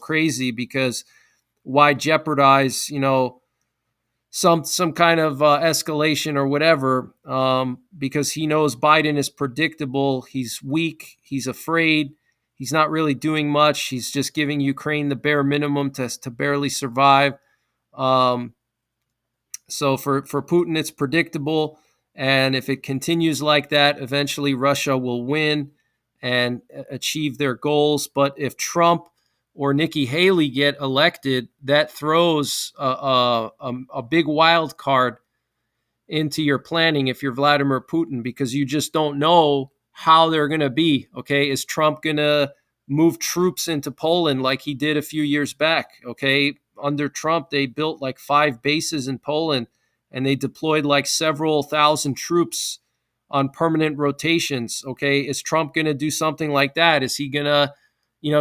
crazy, because why jeopardize, some kind of escalation or whatever, because he knows Biden is predictable. He's weak. He's afraid. He's not really doing much. He's just giving Ukraine the bare minimum to barely survive. So for Putin, it's predictable. And if it continues like that, eventually Russia will win and achieve their goals. But if Trump or Nikki Haley get elected, that throws a big wild card into your planning if you're Vladimir Putin, because you just don't know how they're going to be. Okay. Is Trump going to move troops into Poland like he did a few years back? Okay. Under Trump, they built like 5 bases in Poland and they deployed like several thousand troops on permanent rotations. Okay. Is Trump going to do something like that? Is he going to,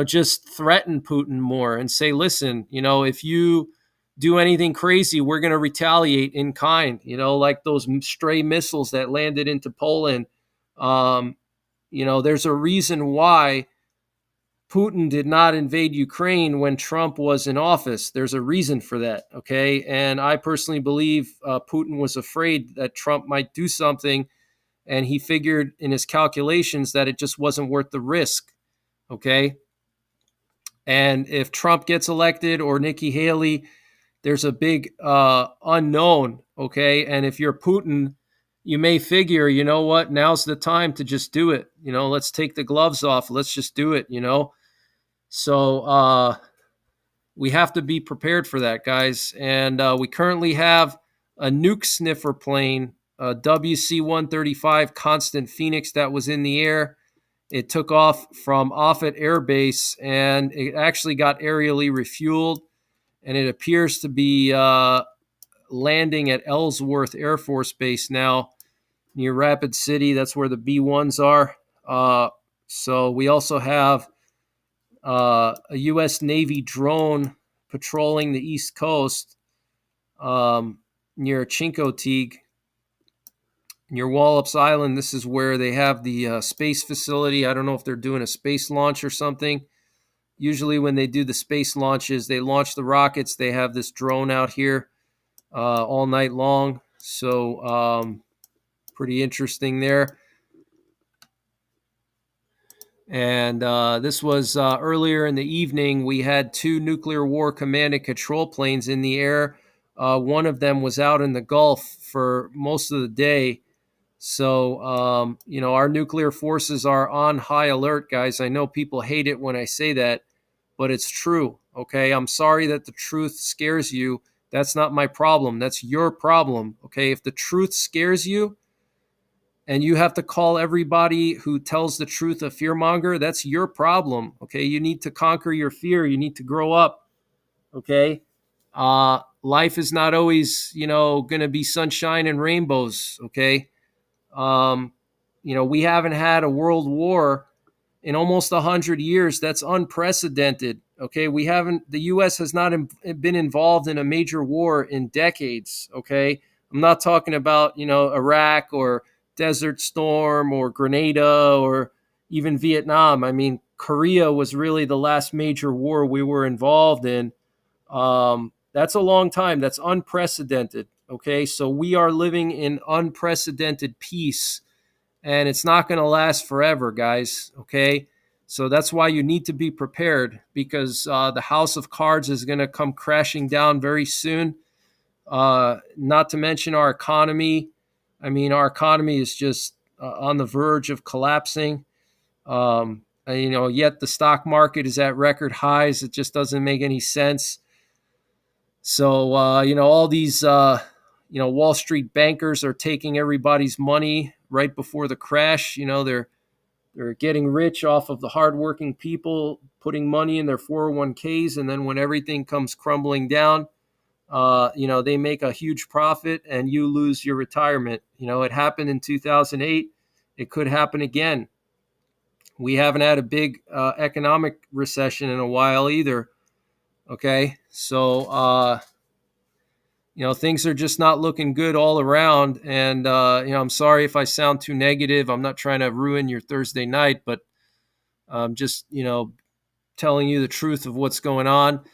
just threaten Putin more and say, listen, if you do anything crazy, we're going to retaliate in kind, like those stray missiles that landed into Poland. There's a reason why Putin did not invade Ukraine when Trump was in office. There's a reason for that. Okay. And I personally believe Putin was afraid that Trump might do something, and he figured in his calculations that it just wasn't worth the risk. Okay. And if Trump gets elected or Nikki Haley, there's a big unknown. Okay. And if you're Putin, you may figure, you know what, now's the time to just do it. Let's take the gloves off. Let's just do it, So we have to be prepared for that, guys. And we currently have a nuke sniffer plane, a WC-135 Constant Phoenix, that was in the air. It took off from Offutt Air Base, and it actually got aerially refueled. And it appears to be landing at Ellsworth Air Force Base now, near Rapid City. That's where the B-1s are. So we also have a U.S. Navy drone patrolling the East Coast near Chincoteague, near Wallops Island. This is where they have the space facility. I don't know if they're doing a space launch or something. Usually when they do the space launches, they launch the rockets. They have this drone out here all night long. So pretty interesting there. And this was earlier in the evening. We had 2 nuclear war command and control planes in the air. One of them was out in the Gulf for most of the day. So, our nuclear forces are on high alert, guys. I know people hate it when I say that, but it's true. Okay. I'm sorry that the truth scares you. That's not my problem. That's your problem. Okay. If the truth scares you, and you have to call everybody who tells the truth a fearmonger, that's your problem. Okay. You need to conquer your fear. You need to grow up. Okay. Life is not always, going to be sunshine and rainbows. Okay. We haven't had a world war in almost 100 years. That's unprecedented. Okay. The U.S. has not been involved in a major war in decades. Okay. I'm not talking about, Iraq or Desert Storm or Grenada or, even Vietnam. I mean, Korea was really the last major war we were involved in. That's a long time. That's unprecedented. Okay, so we are living in unprecedented peace, and it's not going to last forever, guys. Okay, so that's why you need to be prepared, because the house of cards is going to come crashing down very soon. Not to mention our economy. I mean, our economy is just on the verge of collapsing. Yet the stock market is at record highs. It just doesn't make any sense. So, all these, Wall Street bankers are taking everybody's money right before the crash. They're getting rich off of the hardworking people putting money in their 401ks, and then when everything comes crumbling down, they make a huge profit and you lose your retirement. It happened in 2008. It could happen again. We haven't had a big economic recession in a while either. Okay, so things are just not looking good all around. And I'm sorry if I sound too negative. I'm not trying to ruin your Thursday night, but I'm just telling you the truth of what's going on.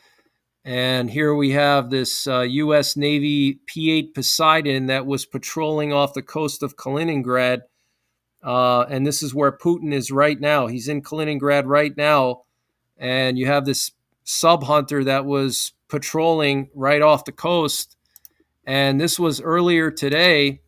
And here we have this U.S. Navy P-8 Poseidon that was patrolling off the coast of Kaliningrad. And this is where Putin is right now. He's in Kaliningrad right now. And you have this sub-hunter that was patrolling right off the coast. And this was earlier today.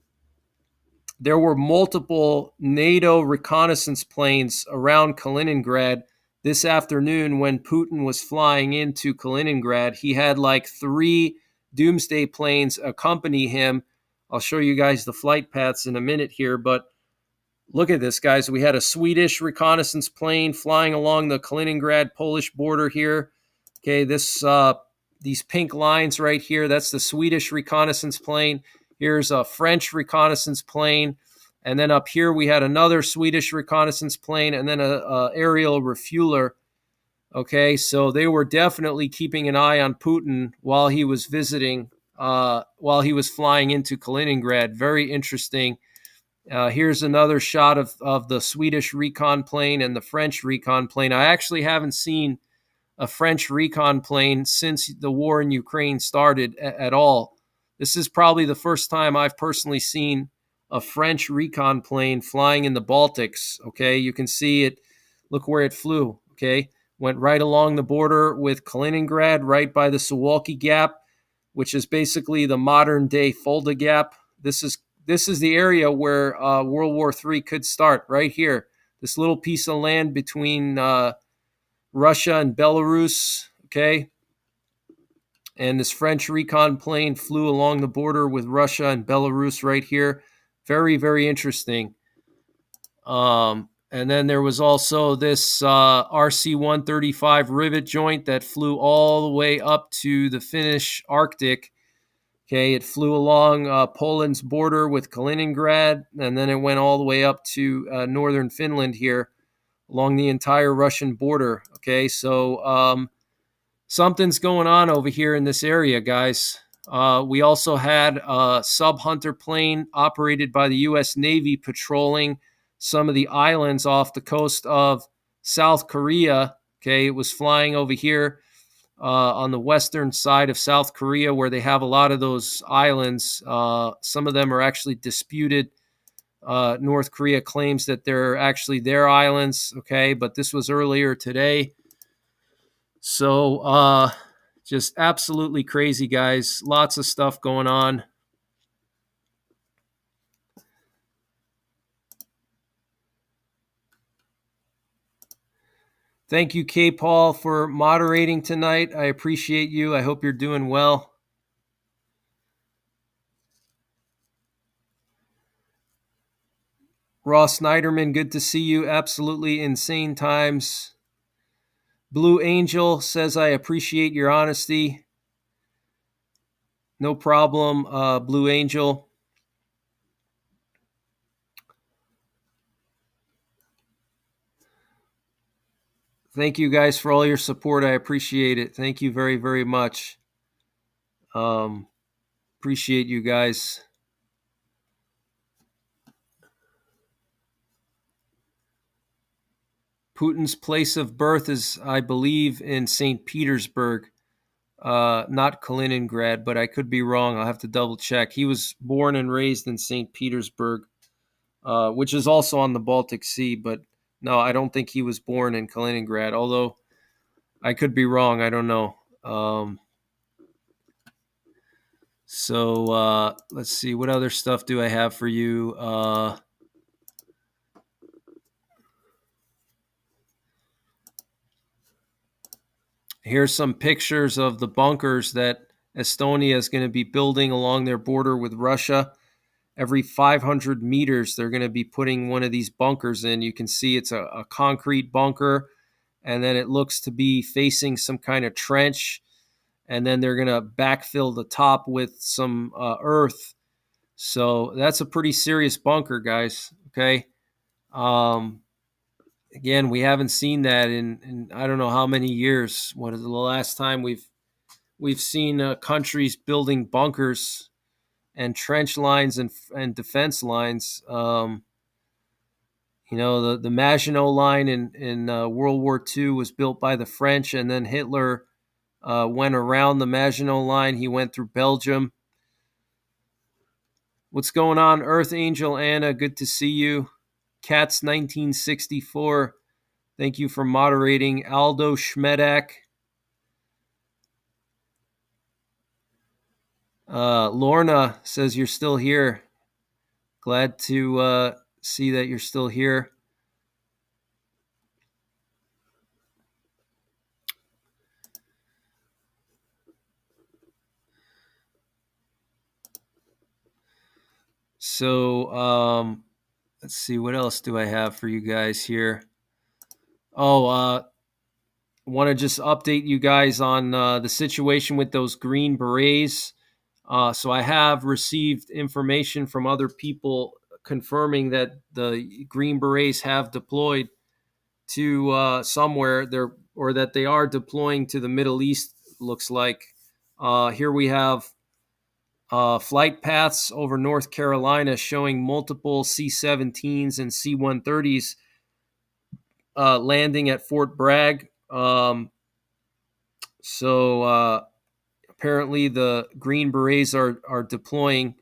There were multiple NATO reconnaissance planes around Kaliningrad this afternoon when Putin was flying into Kaliningrad. He had like 3 Doomsday planes accompany him. I'll show you guys the flight paths in a minute here, but look at this, guys. We had a Swedish reconnaissance plane flying along the Kaliningrad-Polish border here. Okay, these pink lines right here, that's the Swedish reconnaissance plane. Here's a French reconnaissance plane. And then up here we had another Swedish reconnaissance plane and then a aerial refueler. Okay, so they were definitely keeping an eye on Putin while he was visiting, while he was flying into Kaliningrad. Very interesting. Here's another shot of the Swedish recon plane and the French recon plane. I actually haven't seen a French recon plane since the war in Ukraine started at all. This is probably the first time I've personally seen a French recon plane flying in the Baltics. Okay, you can see it. Look where it flew. Okay, went right along the border with Kaliningrad, right by the Suwalki Gap, which is basically the modern day Fulda Gap. This is the area where World War III could start, right here. This little piece of land between Russia and Belarus, okay? And this French recon plane flew along the border with Russia and Belarus right here. Very, very interesting. And then there was also this RC-135 rivet joint that flew all the way up to the Finnish Arctic. Okay, it flew along Poland's border with Kaliningrad, and then it went all the way up to northern Finland here, along the entire Russian border. Okay, so something's going on over here in this area, guys. We also had a sub-hunter plane operated by the U.S. Navy patrolling some of the islands off the coast of South Korea. Okay, it was flying over here on the western side of South Korea, where they have a lot of those islands. Some of them are actually disputed. North Korea claims that they're actually their islands, okay, but this was earlier today. So just absolutely crazy, guys. Lots of stuff going on. Thank you, K. Paul, for moderating tonight. I appreciate you. I hope you're doing well. Ross Snyderman, good to see you. Absolutely insane times. Blue Angel says, I appreciate your honesty. No problem, Blue Angel. Thank you guys for all your support. I appreciate it. Thank you very, very much. Appreciate you guys. Putin's place of birth is, I believe, in St. Petersburg, not Kaliningrad, but I could be wrong. I'll have to double check. He was born and raised in St. Petersburg, which is also on the Baltic Sea, but no, I don't think he was born in Kaliningrad, although I could be wrong. I don't know. So let's see. What other stuff do I have for you? Here's some pictures of the bunkers that Estonia is going to be building along their border with Russia. Every 500 meters, they're going to be putting one of these bunkers in. You can see it's a concrete bunker, and then it looks to be facing some kind of trench, and then they're going to backfill the top with some earth. So that's a pretty serious bunker, guys. Okay. Again, we haven't seen that in I don't know how many years. What is the last time we've seen countries building bunkers and trench lines and defense lines? The Maginot Line in World War II was built by the French, and then Hitler went around the Maginot Line. He went through Belgium. What's going on, Earth Angel Anna? Good to see you. Cats 1964. Thank you for moderating. Aldo Schmedak. Lorna says you're still here. Glad to see that you're still here. So let's see, what else do I have for you guys here? I want to just update you guys on the situation with those Green Berets. So I have received information from other people confirming that the Green Berets have deployed to somewhere there, or that they are deploying to the Middle East. Looks like here we have flight paths over North Carolina showing multiple C-17s and C-130s landing at Fort Bragg. So apparently the Green Berets are deploying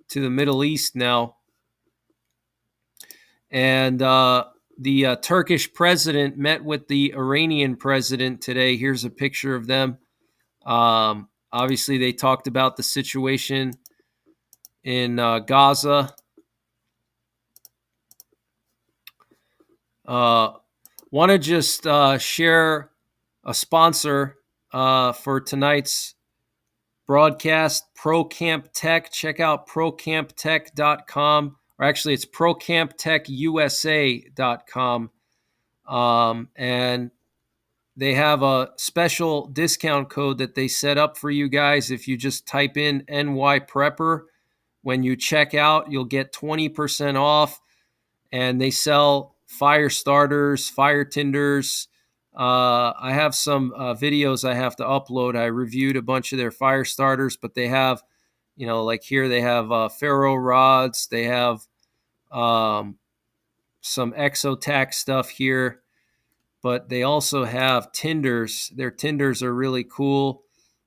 to the Middle East now. And the Turkish president met with the Iranian president today. Here's a picture of them. Obviously, they talked about the situation in Gaza. Want to just share a sponsor for tonight's broadcast, ProCamp Tech. Check out procamptech.com, or actually it's procamptechusa.com. And they have a special discount code that they set up for you guys. If you just type in NYPrepper, when you check out, you'll get 20% off. And they sell fire starters, fire tinders. I have some videos I have to upload. I reviewed a bunch of their fire starters, but they have, like here they have ferro rods. They have some Exotac stuff here, but they also have tinders. Their tinders are really cool.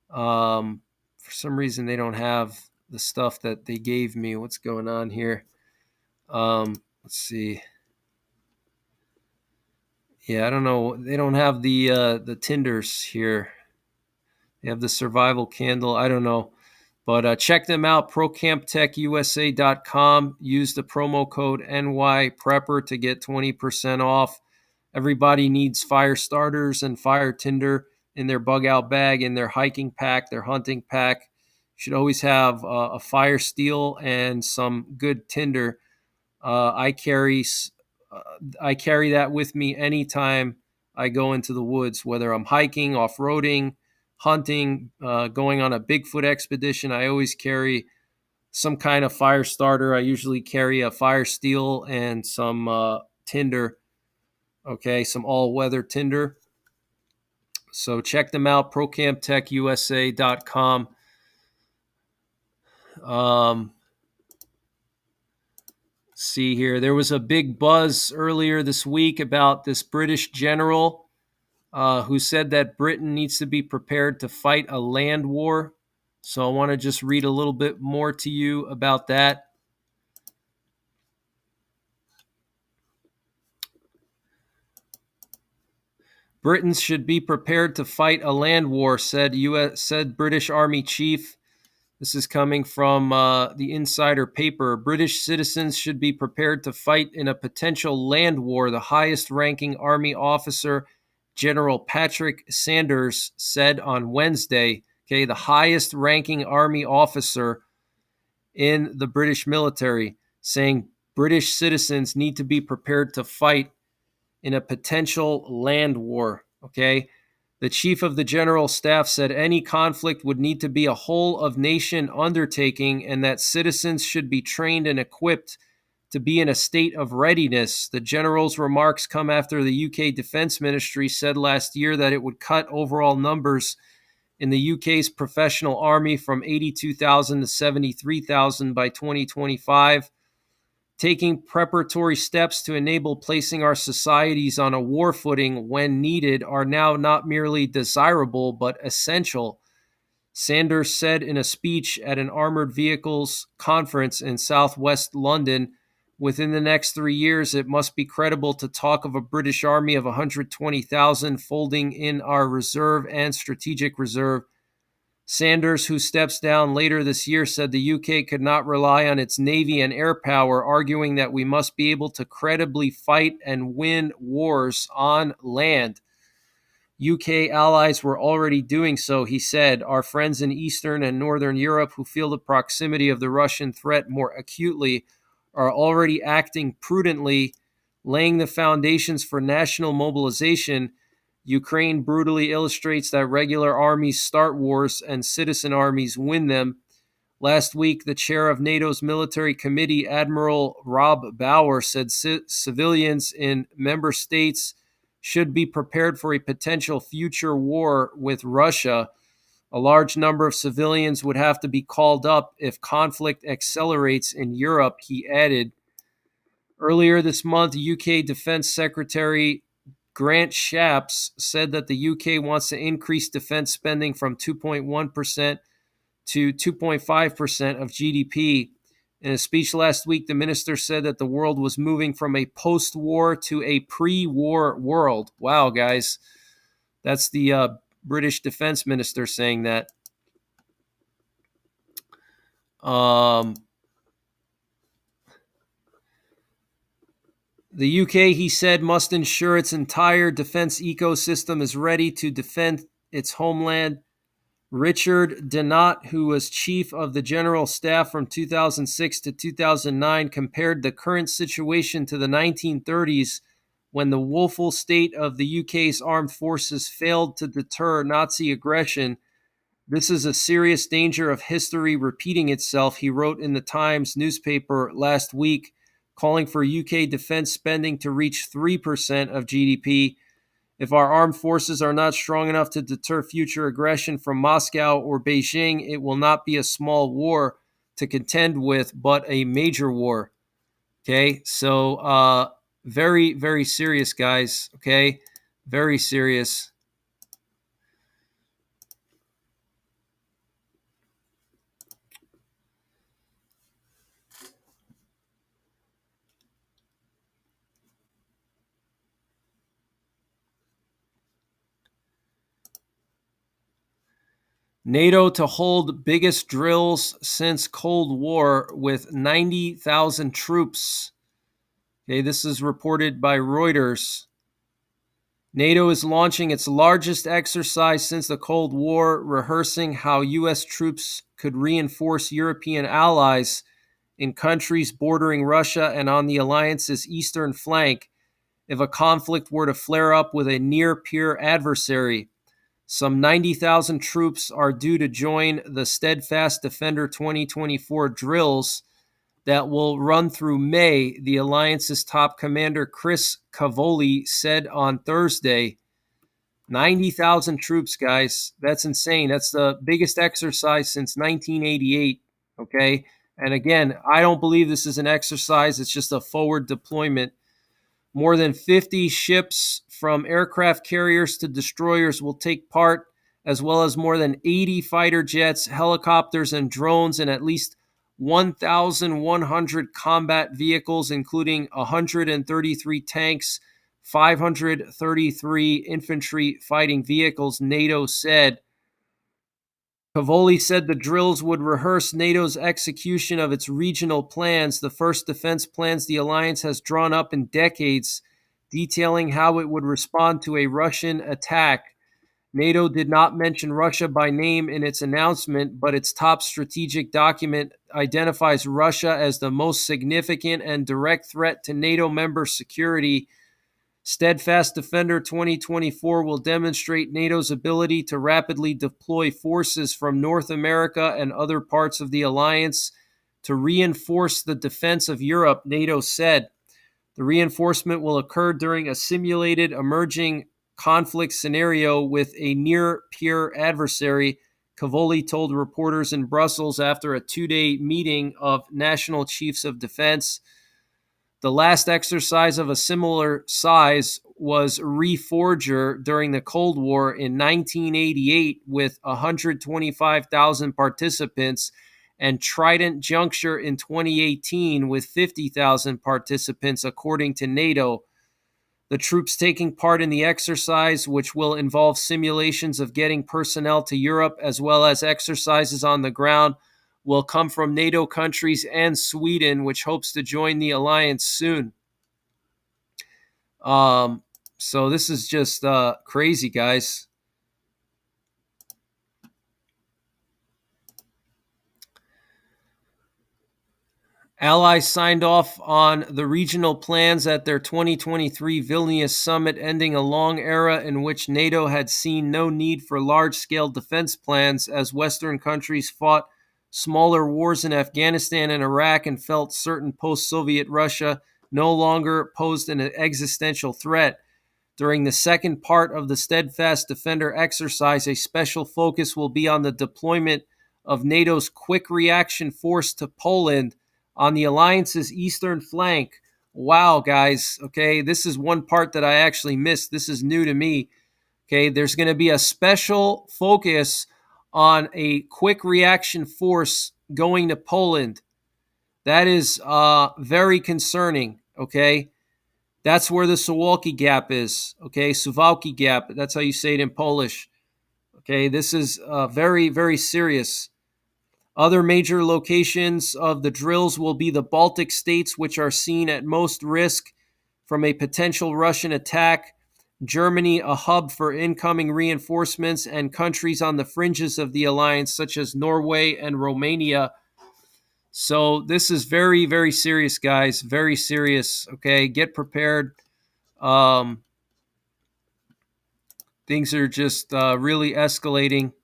For some reason, they don't have the stuff that they gave me. What's going on here? Let's see. Yeah, I don't know. They don't have the tinders here. They have the survival candle. I don't know. But check them out, procamptechusa.com. Use the promo code NYPrepper to get 20% off. Everybody needs fire starters and fire tinder in their bug out bag, in their hiking pack, their hunting pack. You should always have a fire steel and some good tinder. I carry that with me anytime I go into the woods, whether I'm hiking, off-roading, hunting, going on a Bigfoot expedition. I always carry some kind of fire starter. I usually carry a fire steel and some tinder. Okay, some all-weather tinder. So check them out, procamptechusa.com. see here. There was a big buzz earlier this week about this British general who said that Britain needs to be prepared to fight a land war. So I want to just read a little bit more to you about that. Britain should be prepared to fight a land war, said British Army Chief. This is coming from the Insider paper. British citizens should be prepared to fight in a potential land war, the highest-ranking Army officer, General Patrick Sanders, said on Wednesday. Okay, the highest-ranking Army officer in the British military, saying British citizens need to be prepared to fight in a potential land war. Okay, the chief of the general staff said any conflict would need to be a whole-of-nation undertaking and that citizens should be trained and equipped to be in a state of readiness. The general's remarks come after the UK Defence Ministry said last year that it would cut overall numbers in the UK's professional army from 82,000 to 73,000 by 2025. Taking preparatory steps to enable placing our societies on a war footing when needed are now not merely desirable but essential, Sanders said in a speech at an armored vehicles conference in southwest London. Within the next 3 years, it must be credible to talk of a British army of 120,000 folding in our reserve and strategic reserve. Sanders, who steps down later this year, said the UK could not rely on its navy and air power, arguing that we must be able to credibly fight and win wars on land. UK allies were already doing so, he said. Our friends in Eastern and Northern Europe who feel the proximity of the Russian threat more acutely are already acting prudently, laying the foundations for national mobilization. Ukraine brutally illustrates that regular armies start wars and citizen armies win them. Last week, the chair of NATO's military committee, Admiral Rob Bauer, said civilians in member states should be prepared for a potential future war with Russia. A large number of civilians would have to be called up if conflict accelerates in Europe, he added. Earlier this month, UK Defense Secretary Grant Shapps said that the UK wants to increase defense spending from 2.1% to 2.5% of GDP. In a speech last week, the minister said that the world was moving from a post-war to a pre-war world. Wow, guys. That's the British defense minister saying that. The UK, he said, must ensure its entire defense ecosystem is ready to defend its homeland. Richard Denott, who was chief of the general staff from 2006 to 2009, compared the current situation to the 1930s when the woeful state of the UK's armed forces failed to deter Nazi aggression. This is a serious danger of history repeating itself, he wrote in the Times newspaper last week, calling for UK defense spending to reach 3% of GDP. If our armed forces are not strong enough to deter future aggression from Moscow or Beijing, it will not be a small war to contend with, but a major war. Okay, so very, very serious, guys. Okay, very serious. NATO to hold biggest drills since Cold War with 90,000 troops. Okay, this is reported by Reuters. NATO is launching its largest exercise since the Cold War, rehearsing how U.S. troops could reinforce European allies in countries bordering Russia and on the alliance's eastern flank if a conflict were to flare up with a near-peer adversary. Some 90,000 troops are due to join the Steadfast Defender 2024 drills that will run through May, the alliance's top commander Chris Cavoli said on Thursday. 90,000 troops, guys. That's insane. That's the biggest exercise since 1988, okay? And again, I don't believe this is an exercise. It's just a forward deployment. More than 50 ships from aircraft carriers to destroyers will take part, as well as more than 80 fighter jets, helicopters, and drones, and at least 1,100 combat vehicles, including 133 tanks, 533 infantry fighting vehicles, NATO said. Cavoli said the drills would rehearse NATO's execution of its regional plans, the first defense plans the alliance has drawn up in decades, detailing how it would respond to a Russian attack. NATO did not mention Russia by name in its announcement, but its top strategic document identifies Russia as the most significant and direct threat to NATO member security. Steadfast Defender 2024 will demonstrate NATO's ability to rapidly deploy forces from North America and other parts of the alliance to reinforce the defense of Europe, NATO said. The reinforcement will occur during a simulated emerging conflict scenario with a near-peer adversary, Cavoli told reporters in Brussels after a 2-day meeting of national chiefs of defense. The last exercise of a similar size was Reforger during the Cold War in 1988 with 125,000 participants, and Trident Juncture in 2018 with 50,000 participants, according to NATO. The troops taking part in the exercise, which will involve simulations of getting personnel to Europe as well as exercises on the ground, will come from NATO countries and Sweden, which hopes to join the alliance soon. So this is just crazy, guys. Allies signed off on the regional plans at their 2023 Vilnius summit, ending a long era in which NATO had seen no need for large-scale defense plans as Western countries fought smaller wars in Afghanistan and Iraq and felt certain post-Soviet Russia no longer posed an existential threat. During the second part of the Steadfast Defender exercise, a special focus will be on the deployment of NATO's Quick Reaction Force to Poland on the alliance's eastern flank. Wow, guys. Okay, this is one part that I actually missed. This is new to me. Okay, there's going to be a special focus on a quick reaction force going to Poland. That is very concerning. Okay, that's where the Suwalki Gap is. Okay, Suwalki Gap. That's how you say it in Polish. Okay, this is very, very serious. Other major locations of the drills will be the Baltic states, which are seen at most risk from a potential Russian attack, Germany, a hub for incoming reinforcements, and countries on the fringes of the alliance, such as Norway and Romania. So this is very, very serious, guys. Very serious. Okay, get prepared. Things are just really escalating.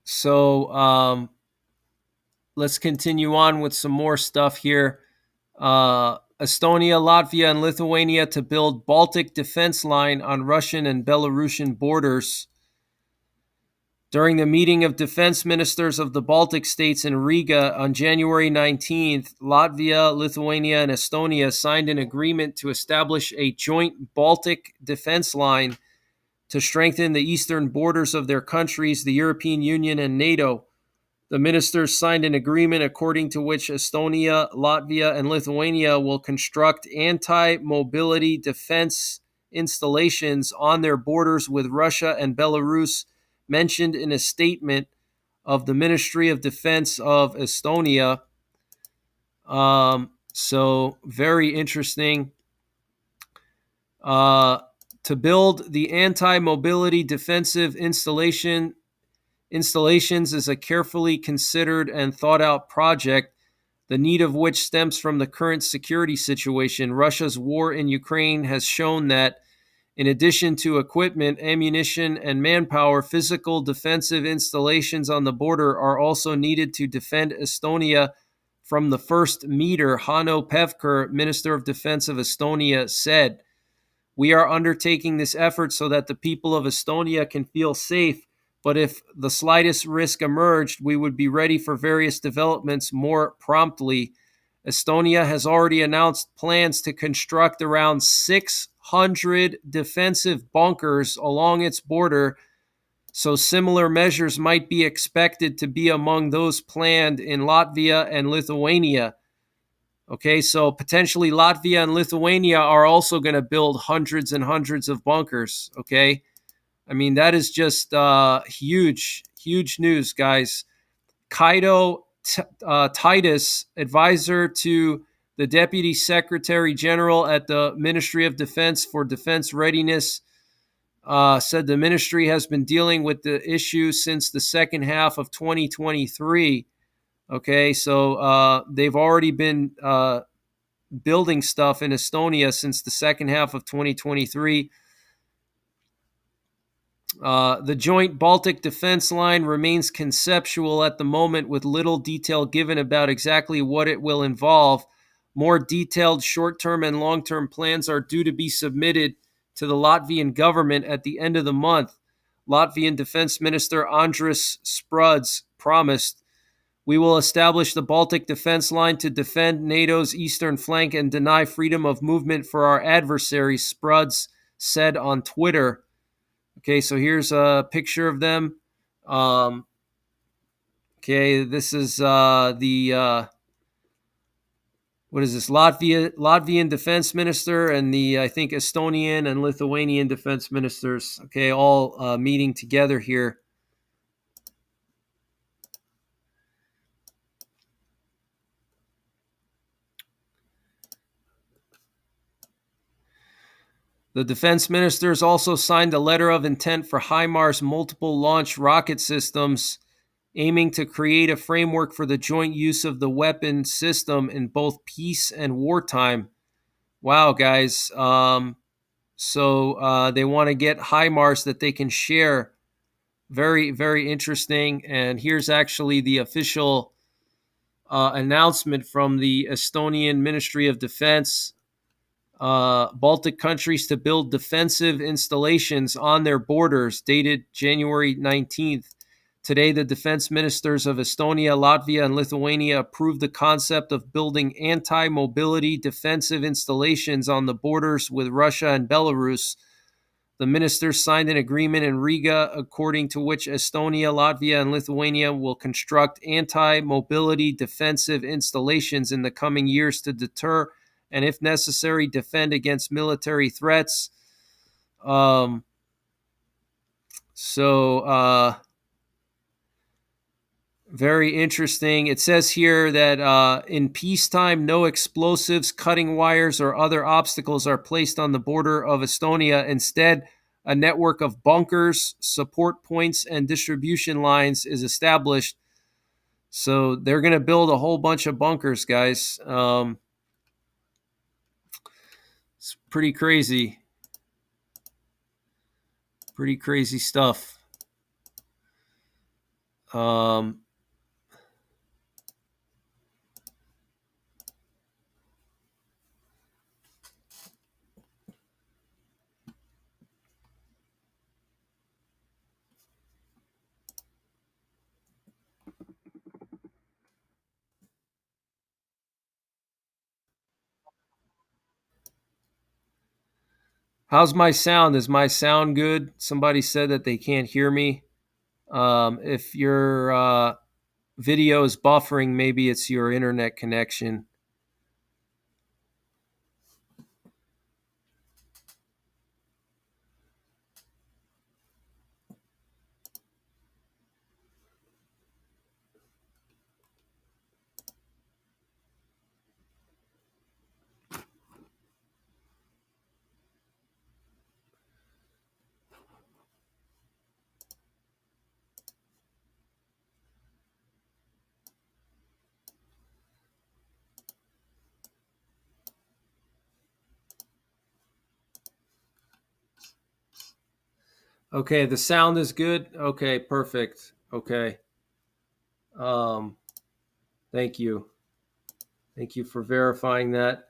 So let's continue on with some more stuff here. Estonia, Latvia, and Lithuania to build Baltic defense line on Russian and Belarusian borders. During the meeting of defense ministers of the Baltic states in Riga on January 19th, Latvia, Lithuania, and Estonia signed an agreement to establish a joint Baltic defense line to strengthen the eastern borders of their countries, the European Union, and NATO. The ministers signed an agreement according to which Estonia, Latvia, and Lithuania will construct anti-mobility defense installations on their borders with Russia and Belarus, mentioned in a statement of the Ministry of Defense of Estonia. So very interesting. To build the anti-mobility defensive installations is a carefully considered and thought out project. the need of which stems from the current security situation. Russia's war in Ukraine has shown that, in addition to equipment, ammunition, and manpower, physical defensive installations on the border are also needed to defend Estonia from the first meter. Hanno Pevkur, Minister of Defense of Estonia, said, "We are undertaking this effort so that the people of Estonia can feel safe, but if the slightest risk emerged, we would be ready for various developments more promptly." Estonia has already announced plans to construct around 600 defensive bunkers along its border, so similar measures might be expected to be among those planned in Latvia and Lithuania. Okay, so potentially Latvia and Lithuania are also going to build hundreds and hundreds of bunkers. Okay, I mean, that is just huge, huge news, guys. Kaido Titus, advisor to the Deputy Secretary General at the Ministry of Defense for Defense Readiness, said the ministry has been dealing with the issue since the second half of 2023. Okay, so they've already been building stuff in Estonia since the second half of 2023. The joint Baltic defense line remains conceptual at the moment, with little detail given about exactly what it will involve. More detailed short-term and long-term plans are due to be submitted to the Latvian government at the end of the month. Latvian Defense Minister Andris Spruds promised, "We will establish the Baltic defense line to defend NATO's eastern flank and deny freedom of movement for our adversaries," Spruds said on Twitter. Okay, so here's a picture of them. Okay, this is the what is this? Latvian defense minister and the, I think, Estonian and Lithuanian defense ministers. Okay, all meeting together here. The defense ministers also signed a letter of intent for HIMARS multiple launch rocket systems, aiming to create a framework for the joint use of the weapon system in both peace and wartime. Wow, guys. So they want to get HIMARS that they can share. Very, very interesting. And here's actually the official announcement from the Estonian Ministry of Defense. Baltic countries to build defensive installations on their borders, dated January 19th. Today, the defense ministers of Estonia, Latvia, and Lithuania approved the concept of building anti-mobility defensive installations on the borders with Russia and Belarus. The ministers signed an agreement in Riga, according to which Estonia, Latvia, and Lithuania will construct anti-mobility defensive installations in the coming years to deter and, if necessary, defend against military threats. Very interesting. It says here that in peacetime, no explosives, cutting wires, or other obstacles are placed on the border of Estonia. Instead, a network of bunkers, support points, and distribution lines is established. So they're going to build a whole bunch of bunkers, guys. It's pretty crazy. Pretty crazy stuff. How's my sound? Is my sound good? Somebody said that they can't hear me. If your video is buffering, maybe it's your internet connection. Okay, the sound is good. Okay, perfect. Okay. Um, thank you. Thank you for verifying that.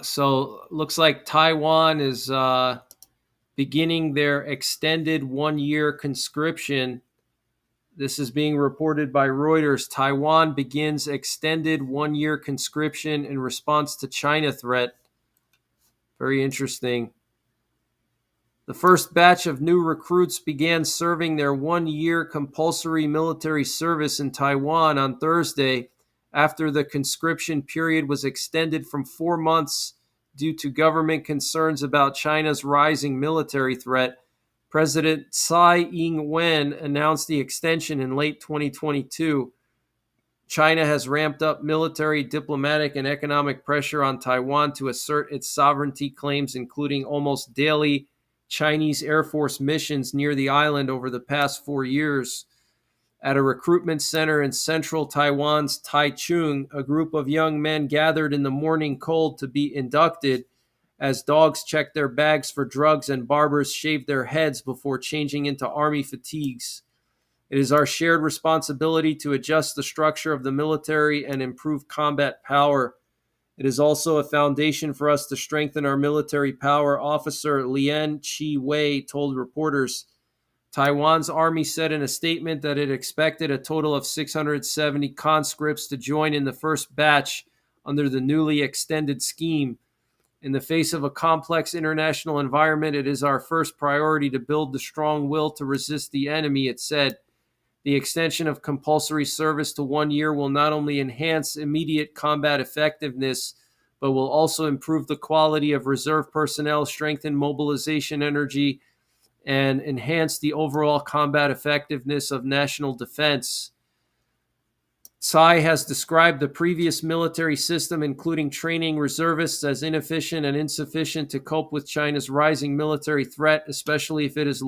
So looks like Taiwan is beginning their extended 1-year conscription. This is being reported by Reuters. Taiwan begins extended 1-year conscription in response to China threat. Very interesting. The first batch of new recruits began serving their 1-year compulsory military service in Taiwan on Thursday after the conscription period was extended from 4 months due to government concerns about China's rising military threat. President Tsai Ing-wen announced the extension in late 2022. China has ramped up military, diplomatic, and economic pressure on Taiwan to assert its sovereignty claims, including almost daily Chinese Air Force missions near the island over the past 4 years. At a recruitment center in central Taiwan's Taichung, a group of young men gathered in the morning cold to be inducted as dogs checked their bags for drugs and barbers shaved their heads before changing into army fatigues. It is our shared responsibility to adjust the structure of the military and improve combat power. It is also a foundation for us to strengthen our military power, Officer Lien Chi-wei told reporters. Taiwan's army said in a statement that it expected a total of 670 conscripts to join in the first batch under the newly extended scheme. In the face of a complex international environment, it is our first priority to build the strong will to resist the enemy, it said. The extension of compulsory service to 1 year will not only enhance immediate combat effectiveness, but will also improve the quality of reserve personnel, strengthen mobilization energy, and enhance the overall combat effectiveness of national defense. Tsai has described the previous military system, including training reservists, as inefficient and insufficient to cope with China's rising military threat, especially if it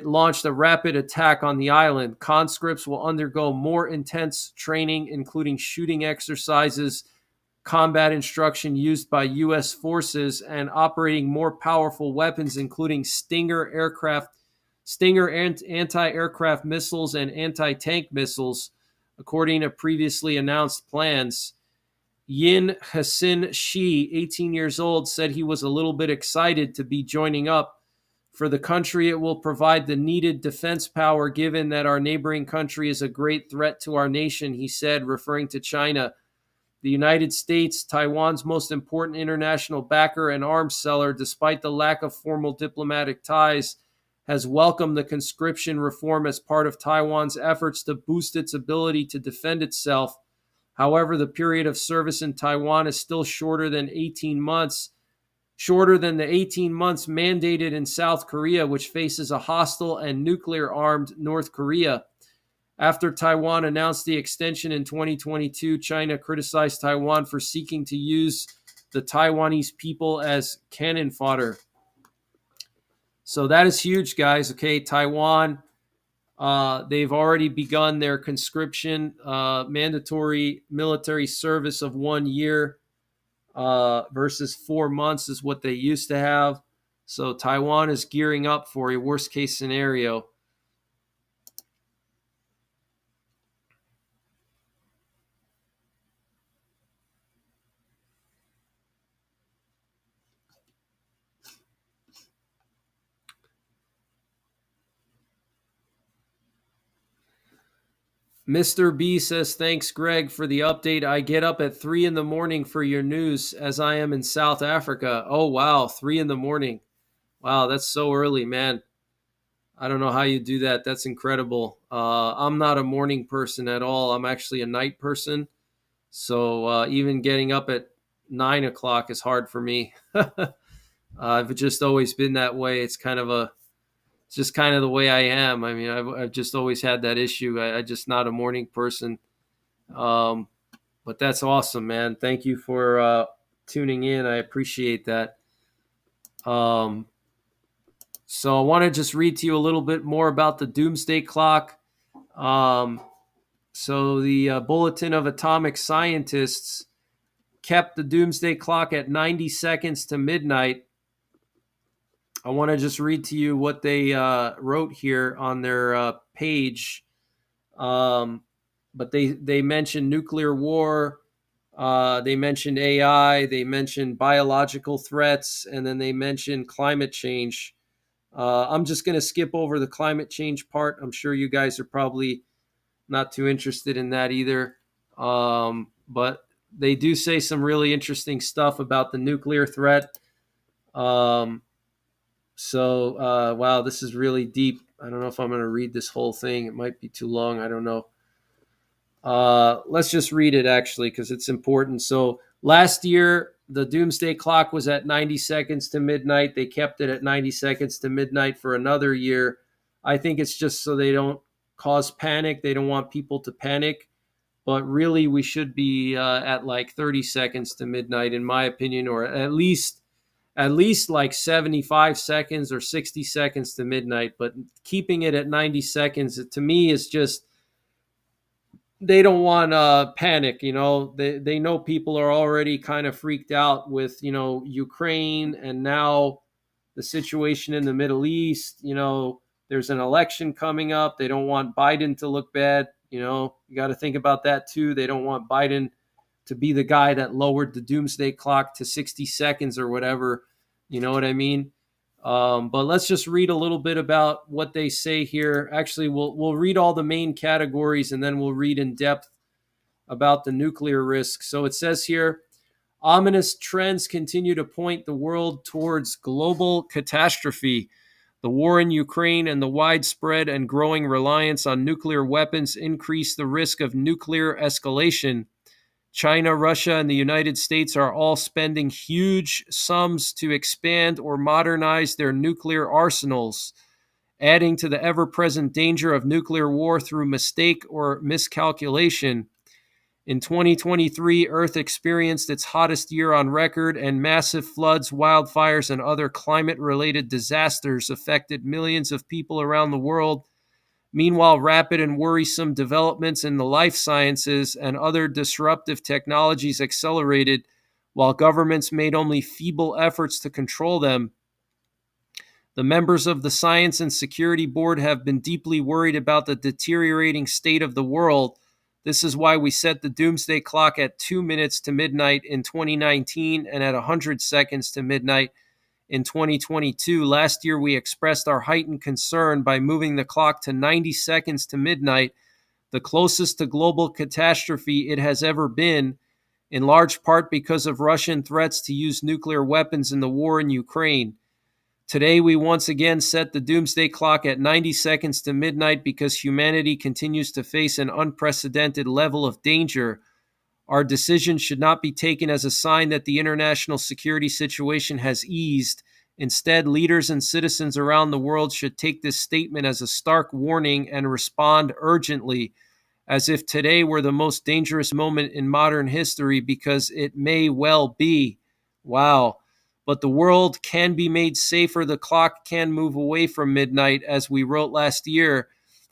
launched a rapid attack on the island. Conscripts will undergo more intense training, including shooting exercises, combat instruction used by U.S. forces, and operating more powerful weapons, including Stinger anti-aircraft missiles and anti-tank missiles, according to previously announced plans. Yin Hassin Shi, 18 years old, said he was a little bit excited to be joining up. For the country, it will provide the needed defense power given that our neighboring country is a great threat to our nation, he said, referring to China. The United States, Taiwan's most important international backer and arms seller, despite the lack of formal diplomatic ties, has welcomed the conscription reform as part of Taiwan's efforts to boost its ability to defend itself. However, the period of service in Taiwan is still shorter than the 18 months mandated in South Korea, which faces a hostile and nuclear-armed North Korea. After Taiwan announced the extension in 2022, China criticized Taiwan for seeking to use the Taiwanese people as cannon fodder. So that is huge, guys. Okay, Taiwan, they've already begun their conscription, mandatory military service of 1 year. Versus 4 months is what they used to have. So Taiwan is gearing up for a worst case scenario. Mr. B says, thanks, Greg, for the update. I get up at 3 in the morning for your news as I am in South Africa. Oh, wow. 3 in the morning. Wow, that's so early, man. I don't know how you do that. That's incredible. I'm not a morning person at all. I'm actually a night person. So even getting up at 9 o'clock is hard for me. I've just always been that way. It's just kind of the way I am. I mean, I've just always had that issue. I'm just not a morning person. But that's awesome, man. Thank you for tuning in. I appreciate that. So I want to just read to you a little bit more about the Doomsday Clock. So the Bulletin of Atomic Scientists kept the doomsday clock at 90 seconds to midnight. I want to just read to you what they wrote here on their page. But they mentioned nuclear war, they mentioned AI, they mentioned biological threats, and then they mentioned climate change. I'm just going to skip over the climate change part. I'm sure you guys are probably not too interested in that either. But they do say some really interesting stuff about the nuclear threat. Wow, this is really deep. I don't know if I'm going to read this whole thing. It might be too long. I don't know. Let's just read it actually, because it's important. So last year, the doomsday clock was at 90 seconds to midnight. They kept it at 90 seconds to midnight for another year. I think it's just so they don't cause panic. They don't want people to panic. But really, we should be at like 30 seconds to midnight, in my opinion, or at least like 75 seconds or 60 seconds to midnight. But keeping it at 90 seconds, to me, is just, they don't want panic. They know people are already kind of freaked out with, Ukraine, and now the situation in the Middle East. There's an election coming up. They don't want Biden to look bad. You got to think about that too. They don't want Biden to be the guy that lowered the doomsday clock to 60 seconds or whatever. You know what I mean? But let's just read a little bit about what they say here. Actually, we'll read all the main categories, and then we'll read in depth about the nuclear risk. So it says here, ominous trends continue to point the world towards global catastrophe. The war in Ukraine and the widespread and growing reliance on nuclear weapons increase the risk of nuclear escalation. China, Russia, and the United States are all spending huge sums to expand or modernize their nuclear arsenals, adding to the ever-present danger of nuclear war through mistake or miscalculation. In 2023, Earth experienced its hottest year on record, and massive floods, wildfires, and other climate-related disasters affected millions of people around the world. Meanwhile, rapid and worrisome developments in the life sciences and other disruptive technologies accelerated, while governments made only feeble efforts to control them. The members of the Science and Security Board have been deeply worried about the deteriorating state of the world. This is why we set the doomsday clock at 2 minutes to midnight in 2019 and at 100 seconds to midnight in 2022. Last year, we expressed our heightened concern by moving the clock to 90 seconds to midnight, the closest to global catastrophe it has ever been, in large part because of Russian threats to use nuclear weapons in the war in Ukraine. Today, we once again set the doomsday clock at 90 seconds to midnight because humanity continues to face an unprecedented level of danger. Our decision should not be taken as a sign that the international security situation has eased. Instead, leaders and citizens around the world should take this statement as a stark warning and respond urgently, as if today were the most dangerous moment in modern history, because it may well be. Wow. But the world can be made safer. The clock can move away from midnight, as we wrote last year.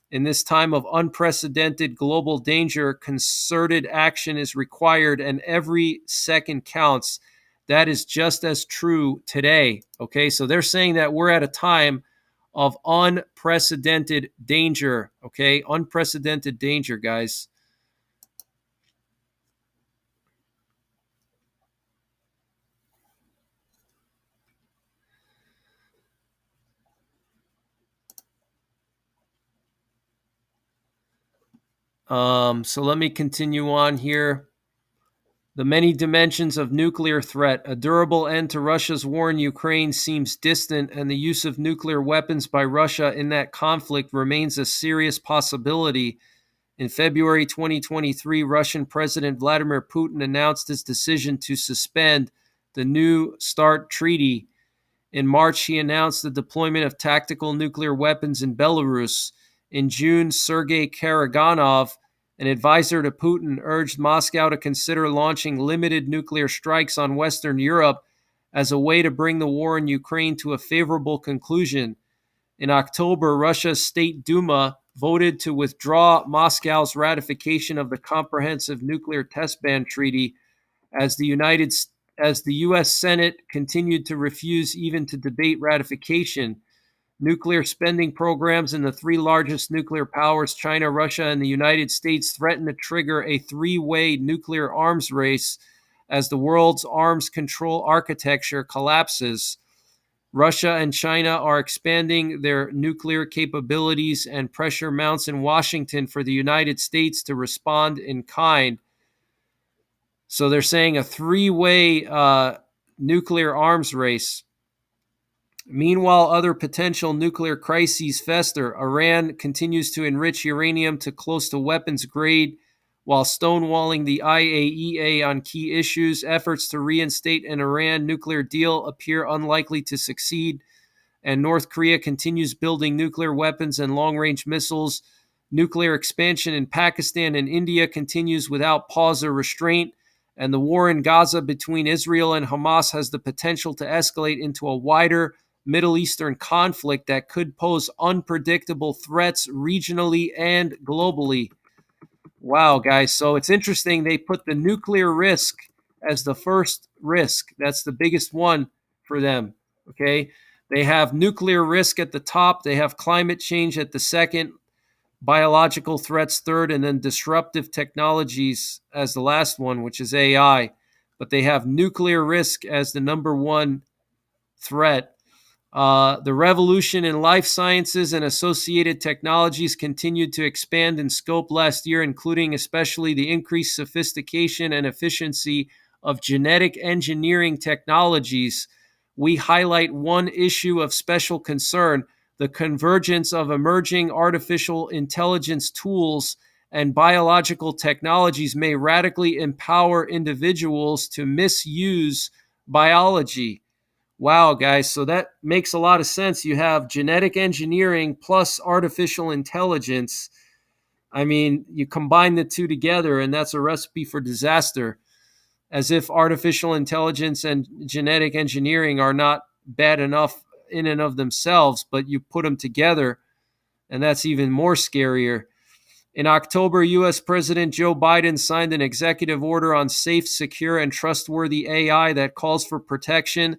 In this time of unprecedented global danger, concerted action is required, and every second counts. That is just as true today. Okay, so they're saying that we're at a time of unprecedented danger. Okay, unprecedented danger, guys. So let me continue on here. The many dimensions of nuclear threat. A durable end to Russia's war in Ukraine seems distant, and the use of nuclear weapons by Russia in that conflict remains a serious possibility. In February 2023, Russian President Vladimir Putin announced his decision to suspend the New START treaty. In March, he announced the deployment of tactical nuclear weapons in Belarus. In June, Sergei Karaganov, an advisor to Putin, urged Moscow to consider launching limited nuclear strikes on Western Europe as a way to bring the war in Ukraine to a favorable conclusion. In October, Russia's State Duma voted to withdraw Moscow's ratification of the Comprehensive Nuclear Test Ban Treaty as the U.S. Senate continued to refuse even to debate ratification. Nuclear spending programs in the three largest nuclear powers, China, Russia, and the United States, threaten to trigger a three-way nuclear arms race as the world's arms control architecture collapses. Russia and China are expanding their nuclear capabilities, and pressure mounts in Washington for the United States to respond in kind. So they're saying a three-way nuclear arms race. Meanwhile, other potential nuclear crises fester. Iran continues to enrich uranium to close to weapons grade while stonewalling the IAEA on key issues. Efforts to reinstate an Iran nuclear deal appear unlikely to succeed, and North Korea continues building nuclear weapons and long-range missiles. Nuclear expansion in Pakistan and India continues without pause or restraint, and the war in Gaza between Israel and Hamas has the potential to escalate into a wider Middle Eastern conflict that could pose unpredictable threats regionally and globally. Wow, guys. So it's interesting. They put the nuclear risk as the first risk. That's the biggest one for them. Okay. They have nuclear risk at the top, they have climate change at the second, biological threats third, and then disruptive technologies as the last one, which is AI. But they have nuclear risk as the number one threat. The revolution in life sciences and associated technologies continued to expand in scope last year, including especially the increased sophistication and efficiency of genetic engineering technologies. We highlight one issue of special concern: the convergence of emerging artificial intelligence tools and biological technologies may radically empower individuals to misuse biology. Wow, guys. So that makes a lot of sense. You have genetic engineering plus artificial intelligence. I mean, you combine the two together, and that's a recipe for disaster. As if artificial intelligence and genetic engineering are not bad enough in and of themselves, but you put them together, and that's even more scarier. In October, U.S. President Joe Biden signed an executive order on safe, secure, and trustworthy AI that calls for protection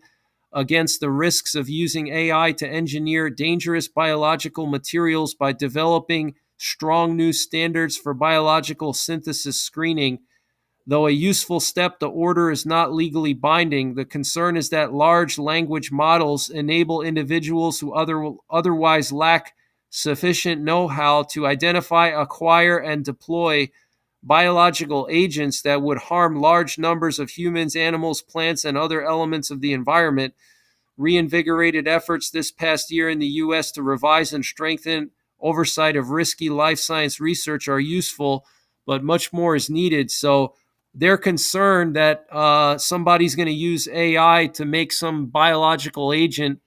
against the risks of using AI to engineer dangerous biological materials by developing strong new standards for biological synthesis screening. Though a useful step, the order is not legally binding. The concern is that large language models enable individuals who otherwise lack sufficient know-how to identify, acquire, and deploy biological agents that would harm large numbers of humans, animals, plants, and other elements of the environment. Reinvigorated efforts this past year in the U.S. to revise and strengthen oversight of risky life science research are useful, but much more is needed. So they're concerned that somebody's going to use AI to make some biological agent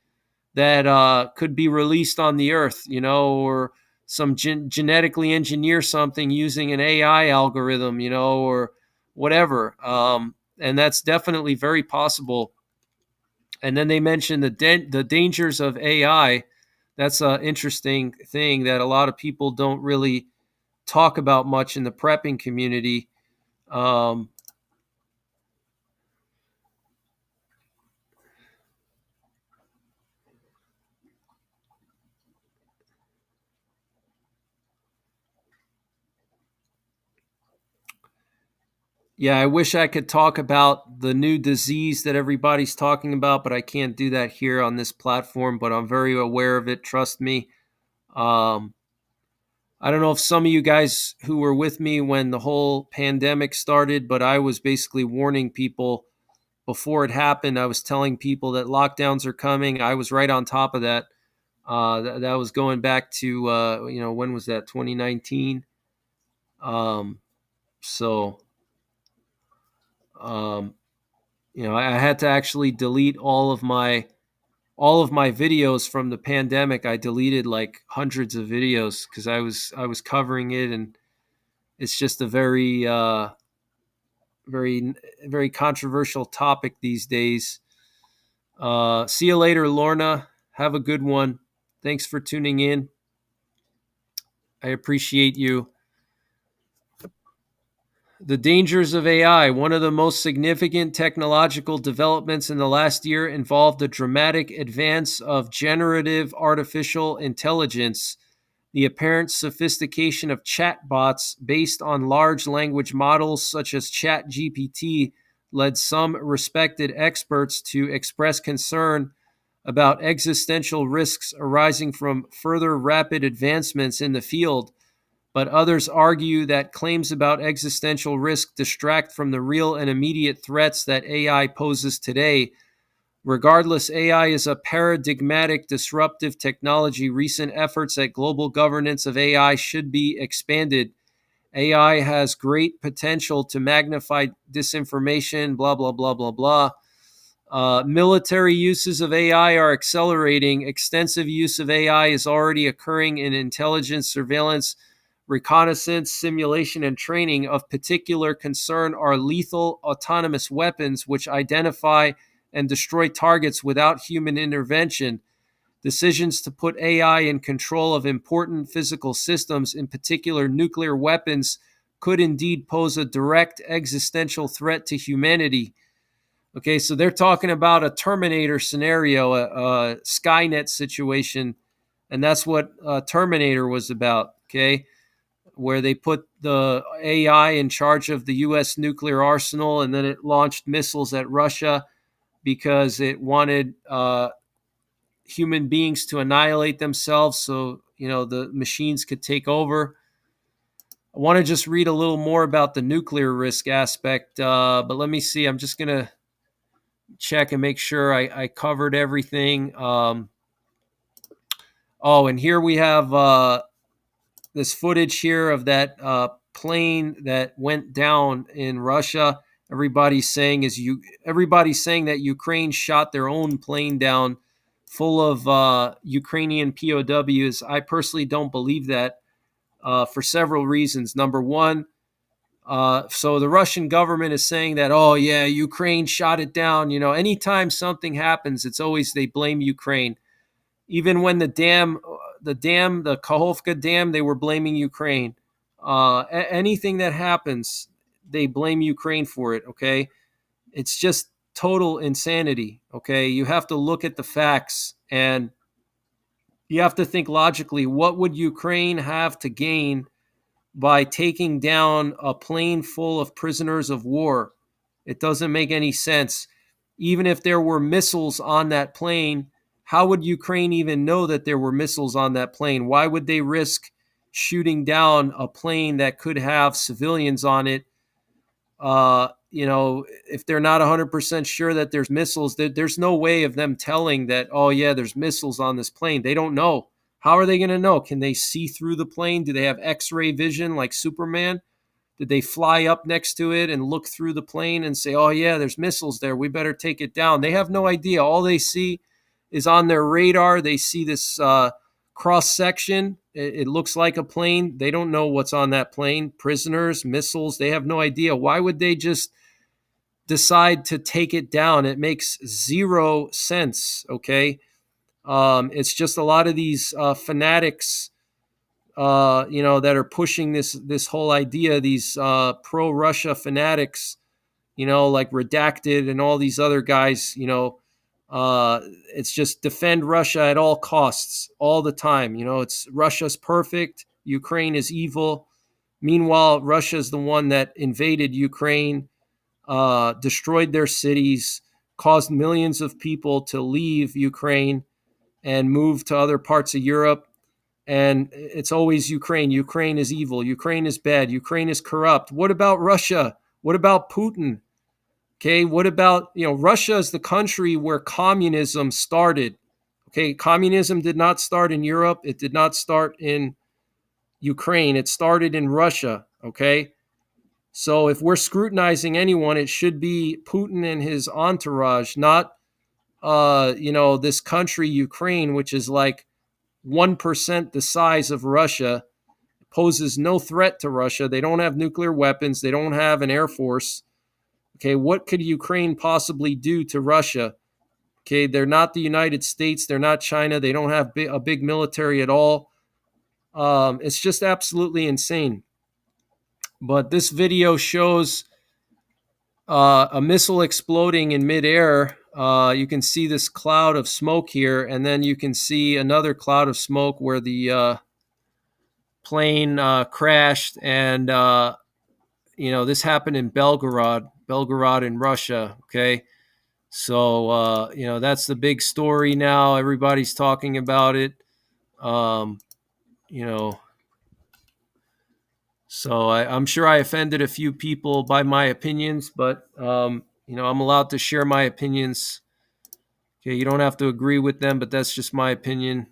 that could be released on the earth, or some genetically engineer something using an AI algorithm, or whatever. And that's definitely very possible. And then they mentioned the dangers of AI. That's an interesting thing that a lot of people don't really talk about much in the prepping community. Yeah, I wish I could talk about the new disease that everybody's talking about, but I can't do that here on this platform. But I'm very aware of it. Trust me. Um, I don't know if some of you guys who were with me when the whole pandemic started, but I was basically warning people before it happened. I was telling people that lockdowns are coming. I was right on top of that. That was going back to, when was that? 2019. So, um, I had to actually delete all of my videos from the pandemic. I deleted like hundreds of videos because I was covering it, and it's just a very very controversial topic these days. See you later, Lorna. Have a good one. Thanks for tuning in. I appreciate you. The dangers of AI. One of the most significant technological developments in the last year involved the dramatic advance of generative artificial intelligence. The apparent sophistication of chatbots based on large language models such as ChatGPT led some respected experts to express concern about existential risks arising from further rapid advancements in the field, but others argue that claims about existential risk distract from the real and immediate threats that AI poses today. Regardless, AI is a paradigmatic disruptive technology. Recent efforts at global governance of AI should be expanded. AI has great potential to magnify disinformation, blah, blah, blah, blah, blah. Military uses of AI are accelerating. Extensive use of AI is already occurring in intelligence, surveillance, reconnaissance, simulation, and training. Of particular concern are lethal autonomous weapons which identify and destroy targets without human intervention. Decisions to put AI in control of important physical systems, in particular nuclear weapons, could indeed pose a direct existential threat to humanity. Okay, so they're talking about a Terminator scenario, a Skynet situation, and that's what Terminator was about, okay, where they put the AI in charge of the U.S. nuclear arsenal, and then it launched missiles at Russia because it wanted human beings to annihilate themselves so, the machines could take over. I want to just read a little more about the nuclear risk aspect, but let me see. I'm just going to check and make sure I covered everything. And here we have this footage here of that plane that went down in Russia. Everybody's saying that Ukraine shot their own plane down full of Ukrainian POWs. I personally don't believe that for several reasons. Number one, so the Russian government is saying that, oh yeah, Ukraine shot it down. Anytime something happens, it's always they blame Ukraine. Even when the Kakhovka Dam, they were blaming Ukraine. Anything that happens, they blame Ukraine for it. Okay, it's just total insanity. Okay, you have to look at the facts and you have to think logically. What would Ukraine have to gain by taking down a plane full of prisoners of war? It doesn't make any sense. Even if there were missiles on that plane, how would Ukraine even know that there were missiles on that plane? Why would they risk shooting down a plane that could have civilians on it? If they're not 100% sure that there's missiles, there's no way of them telling that, oh yeah, there's missiles on this plane. They don't know. How are they going to know? Can they see through the plane? Do they have X-ray vision like Superman? Did they fly up next to it and look through the plane and say, oh yeah, there's missiles there, we better take it down? They have no idea. All they see is on their radar. They see this cross section. It looks like a plane. They don't know what's on that plane. Prisoners, missiles, they have no idea. Why would they just decide to take it down? It makes zero sense, okay? It's just a lot of these fanatics, that are pushing this whole idea, these pro-Russia fanatics, like Redacted and all these other guys, it's just defend Russia at all costs, all the time. It's Russia's perfect, Ukraine is evil. Meanwhile, Russia is the one that invaded Ukraine, destroyed their cities, caused millions of people to leave Ukraine and move to other parts of Europe. And it's always Ukraine. Ukraine is evil. Ukraine is bad. Ukraine is corrupt. What about Russia? What about Putin? Okay, what about, Russia is the country where communism started. Okay, communism did not start in Europe. It did not start in Ukraine. It started in Russia. Okay, so if we're scrutinizing anyone, it should be Putin and his entourage, not, this country, Ukraine, which is like 1% the size of Russia, poses no threat to Russia. They don't have nuclear weapons. They don't have an air force. Okay, what could Ukraine possibly do to Russia? Okay, they're not the United States. They're not China. They don't have a big military at all. It's just absolutely insane. But this video shows a missile exploding in midair. You can see this cloud of smoke here, and then you can see another cloud of smoke where the plane crashed. And this happened in Belgorod in Russia. Okay, so that's the big story now. Everybody's talking about it. Um, you know, so I'm sure I offended a few people by my opinions, but I'm allowed to share my opinions. Okay, you don't have to agree with them, but that's just my opinion.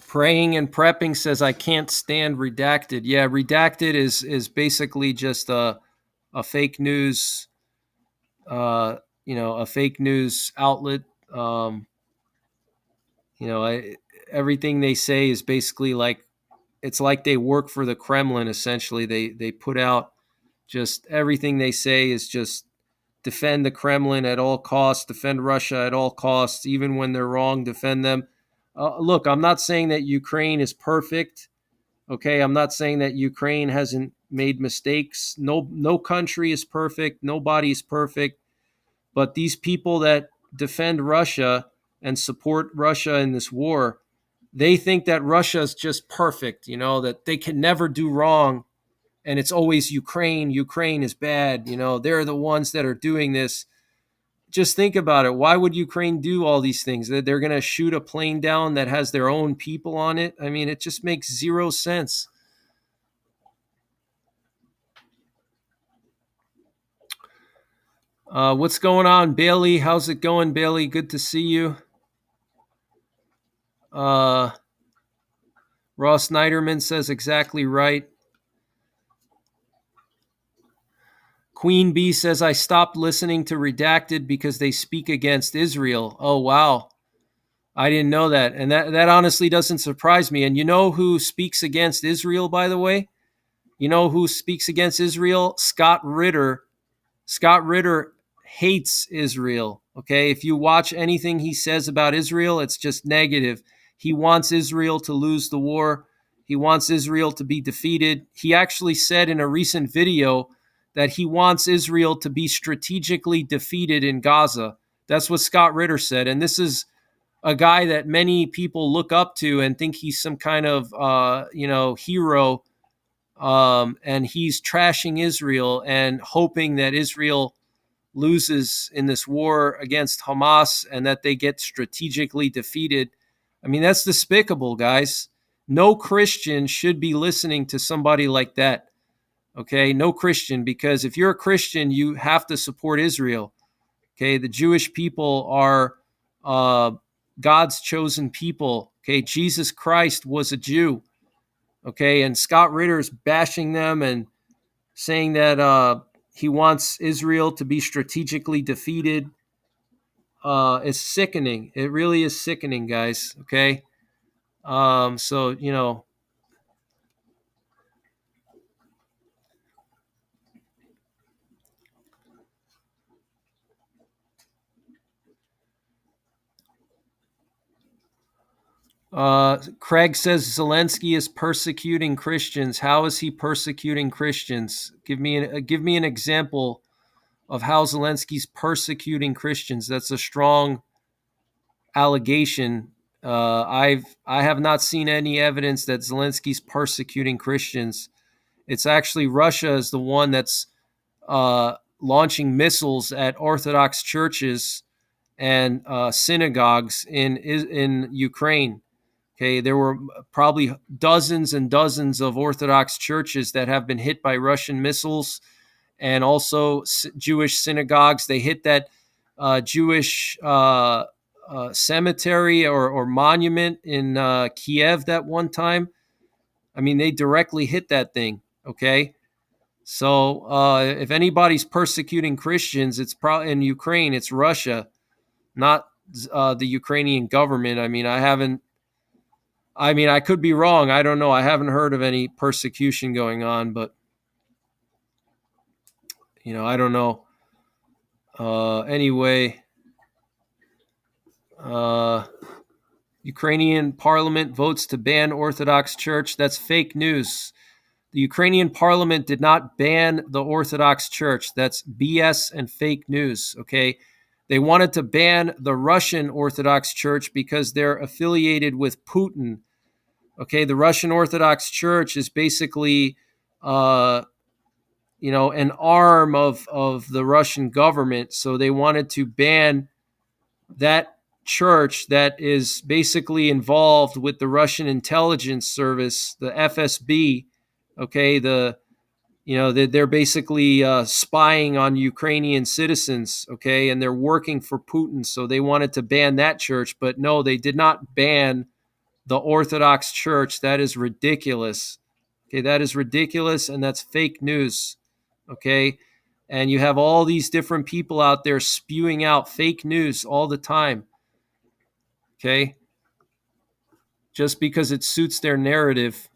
Praying and prepping says I can't stand redacted. Yeah, redacted is basically just a fake news, a fake news outlet. Everything they say is basically like it's like they work for the Kremlin. Essentially, they put out just everything they say is just defend the Kremlin at all costs, defend Russia at all costs, even when they're wrong, defend them. Look, I'm not saying that Ukraine is perfect. Okay, I'm not saying that Ukraine hasn't made mistakes. No country is perfect. Nobody is perfect. But these people that defend Russia and support Russia in this war, they think that Russia is just perfect, that they can never do wrong. And it's always Ukraine. Ukraine is bad. They're the ones that are doing this. Just think about it. Why would Ukraine do all these things? They're going to shoot a plane down that has their own people on it. I mean, it just makes zero sense. What's going on, Bailey? How's it going, Bailey? Good to see you. Ross Snyderman says exactly right. Queen Bee says, I stopped listening to Redacted because they speak against Israel. Oh, wow. I didn't know that. And that honestly doesn't surprise me. And you know who speaks against Israel, by the way? You know who speaks against Israel? Scott Ritter. Scott Ritter hates Israel. Okay, if you watch anything he says about Israel, it's just negative. He wants Israel to lose the war. He wants Israel to be defeated. He actually said in a recent video that he wants Israel to be strategically defeated in Gaza. That's what Scott Ritter said. And this is a guy that many people look up to and think he's some kind of hero. And he's trashing Israel and hoping that Israel loses in this war against Hamas and that they get strategically defeated. I mean, that's despicable, guys. No Christian should be listening to somebody like that. Okay, no Christian, because if you're a Christian, you have to support Israel. Okay, the Jewish people are God's chosen people. Okay, Jesus Christ was a Jew. Okay, and Scott Ritter's bashing them and saying that he wants Israel to be strategically defeated. It's sickening. It really is sickening, guys. Okay, so Craig says Zelensky is persecuting Christians. How is he persecuting Christians? Give me an example of how Zelensky's persecuting Christians. That's a strong allegation. I have not seen any evidence that Zelensky's persecuting Christians. It's actually Russia is the one that's launching missiles at Orthodox churches and synagogues in Ukraine. Okay, there were probably dozens and dozens of Orthodox churches that have been hit by Russian missiles, and also Jewish synagogues. They hit that Jewish cemetery or monument in Kiev that one time. I mean, they directly hit that thing. Okay, so if anybody's persecuting Christians, it's probably in Ukraine. It's Russia, not the Ukrainian government. I mean, I haven't I mean, I could be wrong. I don't know. I haven't heard of any persecution going on, but I don't know. Anyway, Ukrainian parliament votes to ban Orthodox Church. That's fake news. The Ukrainian parliament did not ban the Orthodox Church. That's BS and fake news, okay? They wanted to ban the Russian Orthodox Church because they're affiliated with Putin. Okay, the Russian Orthodox Church is basically, an arm of the Russian government. So they wanted to ban that church that is basically involved with the Russian intelligence service, the FSB. Okay, they're basically spying on Ukrainian citizens. Okay, and they're working for Putin. So they wanted to ban that church, but no, they did not ban the Orthodox Church. That is ridiculous. Okay, that is ridiculous, and that's fake news. Okay, and you have all these different people out there spewing out fake news all the time. Okay, just because it suits their narrative.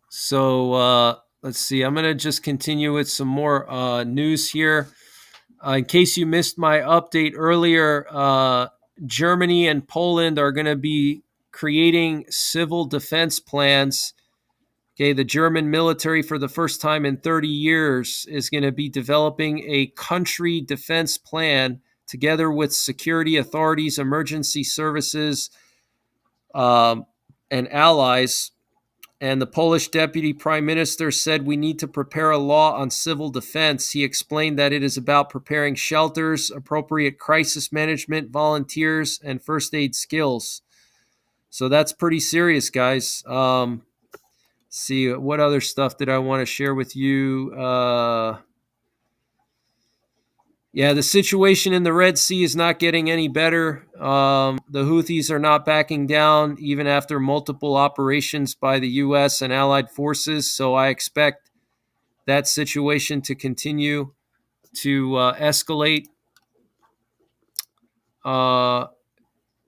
So let's see. I'm going to just continue with some more news here. In case you missed my update earlier, Germany and Poland are going to be creating civil defense plans. Okay, the German military, for the first time in 30 years, is going to be developing a country defense plan together with security authorities, emergency services, and allies. And the Polish deputy prime minister said we need to prepare a law on civil defense. He explained that it is about preparing shelters, appropriate crisis management, volunteers, and first aid skills. So that's pretty serious, guys. See, what other stuff did I want to share with you? The situation in the Red Sea is not getting any better. The Houthis are not backing down even after multiple operations by the U.S. and allied forces. So I expect that situation to continue to escalate.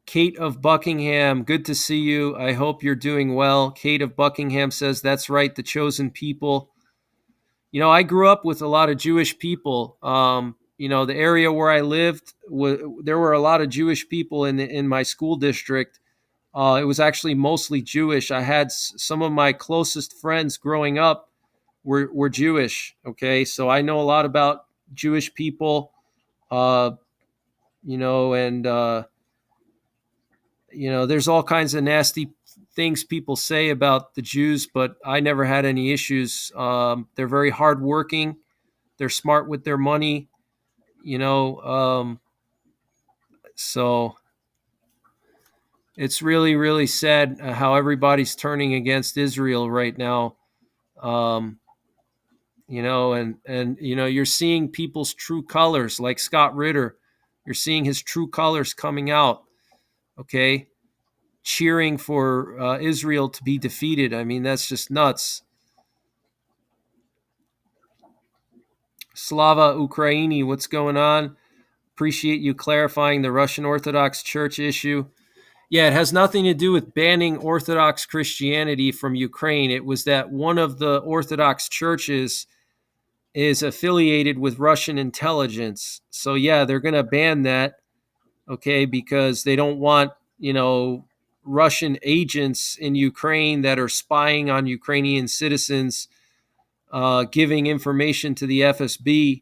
Kate of Buckingham, good to see you. I hope you're doing well. Kate of Buckingham says, that's right, the chosen people. I grew up with a lot of Jewish people. The area where I lived, there were a lot of Jewish people in my school district. It was actually mostly Jewish. I had some of my closest friends growing up were Jewish. Okay, so I know a lot about Jewish people. There's all kinds of nasty things people say about the Jews, but I never had any issues. They're very hardworking. They're smart with their money. So it's really, really sad how everybody's turning against Israel right now. And you're seeing people's true colors, like Scott Ritter. You're seeing his true colors coming out. Okay, cheering for Israel to be defeated. I mean, that's just nuts. Slava Ukraini, what's going on? Appreciate you clarifying the Russian Orthodox Church issue. Yeah, it has nothing to do with banning Orthodox Christianity from Ukraine. It was that one of the Orthodox churches is affiliated with Russian intelligence. So yeah, they're going to ban that, okay, because they don't want, Russian agents in Ukraine that are spying on Ukrainian citizens, giving information to the FSB.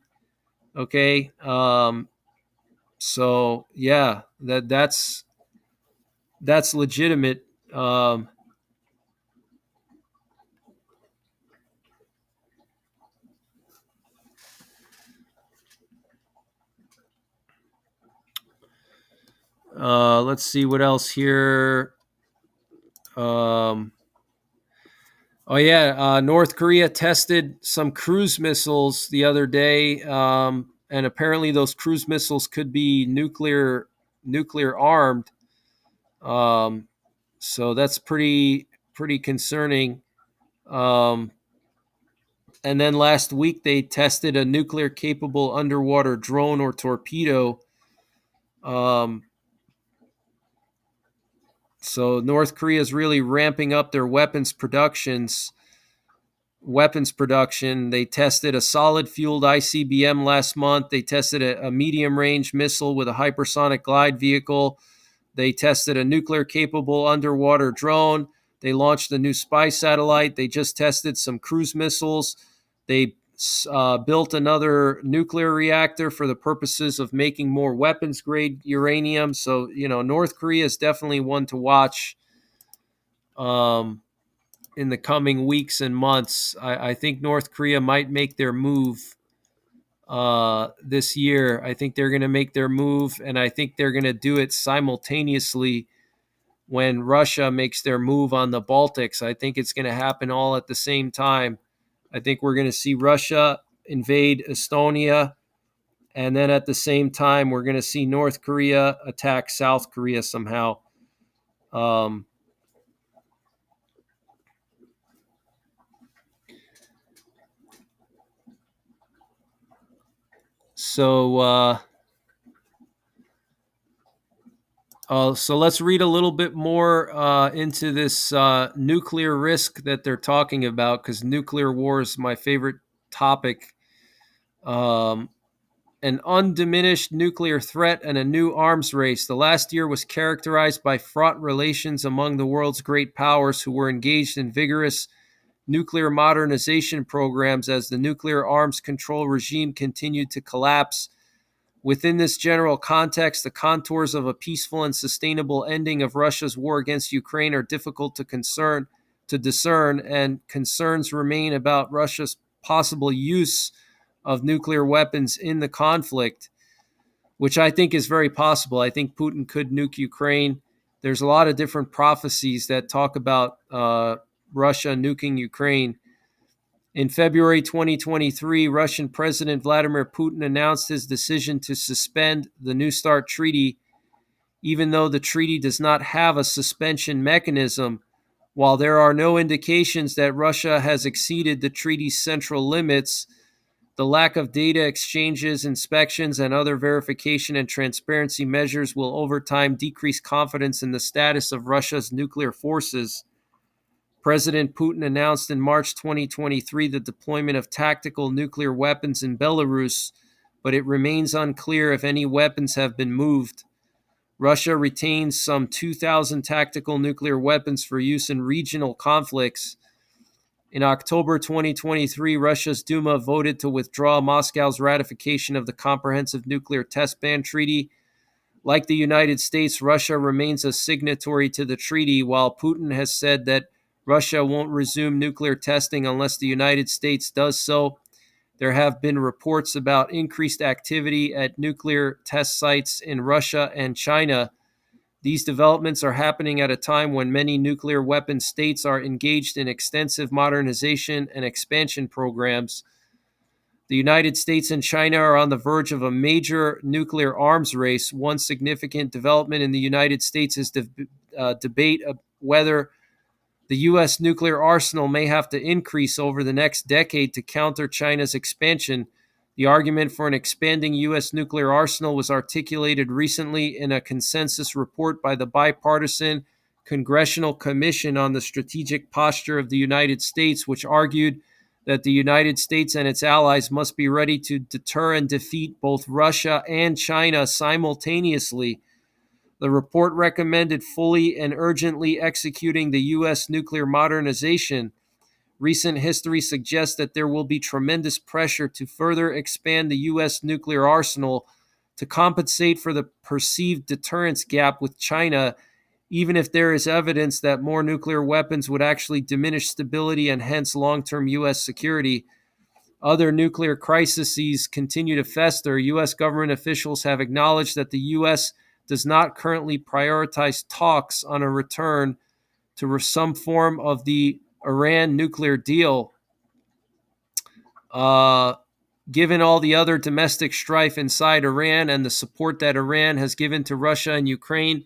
Okay, so yeah, that's legitimate. Let's see what else here. North Korea tested some cruise missiles the other day, and apparently those cruise missiles could be nuclear armed. So that's pretty concerning. And then last week, they tested a nuclear-capable underwater drone or torpedo. So North Korea is really ramping up their weapons production. They tested a solid-fueled ICBM last month. They tested a medium-range missile with a hypersonic glide vehicle. They tested a nuclear-capable underwater drone. They launched a new spy satellite. They just tested some cruise missiles. They built another nuclear reactor for the purposes of making more weapons-grade uranium. So, North Korea is definitely one to watch in the coming weeks and months. I think North Korea might make their move this year. I think they're going to make their move, and I think they're going to do it simultaneously when Russia makes their move on the Baltics. I think it's going to happen all at the same time. I think we're going to see Russia invade Estonia, and then at the same time, we're going to see North Korea attack South Korea somehow. So let's read a little bit more into this nuclear risk that they're talking about, because nuclear war is my favorite topic. An undiminished nuclear threat and a new arms race. The last year was characterized by fraught relations among the world's great powers who were engaged in vigorous nuclear modernization programs as the nuclear arms control regime continued to collapse. Within this general context, the contours of a peaceful and sustainable ending of Russia's war against Ukraine are difficult to discern, and concerns remain about Russia's possible use of nuclear weapons in the conflict, which I think is very possible. I think Putin could nuke Ukraine. There's a lot of different prophecies that talk about Russia nuking Ukraine. In February 2023, Russian President Vladimir Putin announced his decision to suspend the New START treaty, even though the treaty does not have a suspension mechanism. While there are no indications that Russia has exceeded the treaty's central limits, the lack of data exchanges, inspections, and other verification and transparency measures will over time decrease confidence in the status of Russia's nuclear forces. President Putin announced in March 2023 the deployment of tactical nuclear weapons in Belarus, but it remains unclear if any weapons have been moved. Russia retains some 2,000 tactical nuclear weapons for use in regional conflicts. In October 2023, Russia's Duma voted to withdraw Moscow's ratification of the Comprehensive Nuclear Test Ban Treaty. Like the United States, Russia remains a signatory to the treaty, while Putin has said that Russia won't resume nuclear testing unless the United States does so. There have been reports about increased activity at nuclear test sites in Russia and China. These developments are happening at a time when many nuclear weapon states are engaged in extensive modernization and expansion programs. The United States and China are on the verge of a major nuclear arms race. One significant development in the United States is the debate of whether the U.S. nuclear arsenal may have to increase over the next decade to counter China's expansion. The argument for an expanding U.S. nuclear arsenal was articulated recently in a consensus report by the bipartisan Congressional Commission on the Strategic Posture of the United States, which argued that the United States and its allies must be ready to deter and defeat both Russia and China simultaneously. The report recommended fully and urgently executing the U.S. nuclear modernization. Recent history suggests that there will be tremendous pressure to further expand the U.S. nuclear arsenal to compensate for the perceived deterrence gap with China, even if there is evidence that more nuclear weapons would actually diminish stability and hence long-term U.S. security. Other nuclear crises continue to fester. U.S. government officials have acknowledged that the U.S. does not currently prioritize talks on a return to some form of the Iran nuclear deal. Given all the other domestic strife inside Iran and the support that Iran has given to Russia and Ukraine,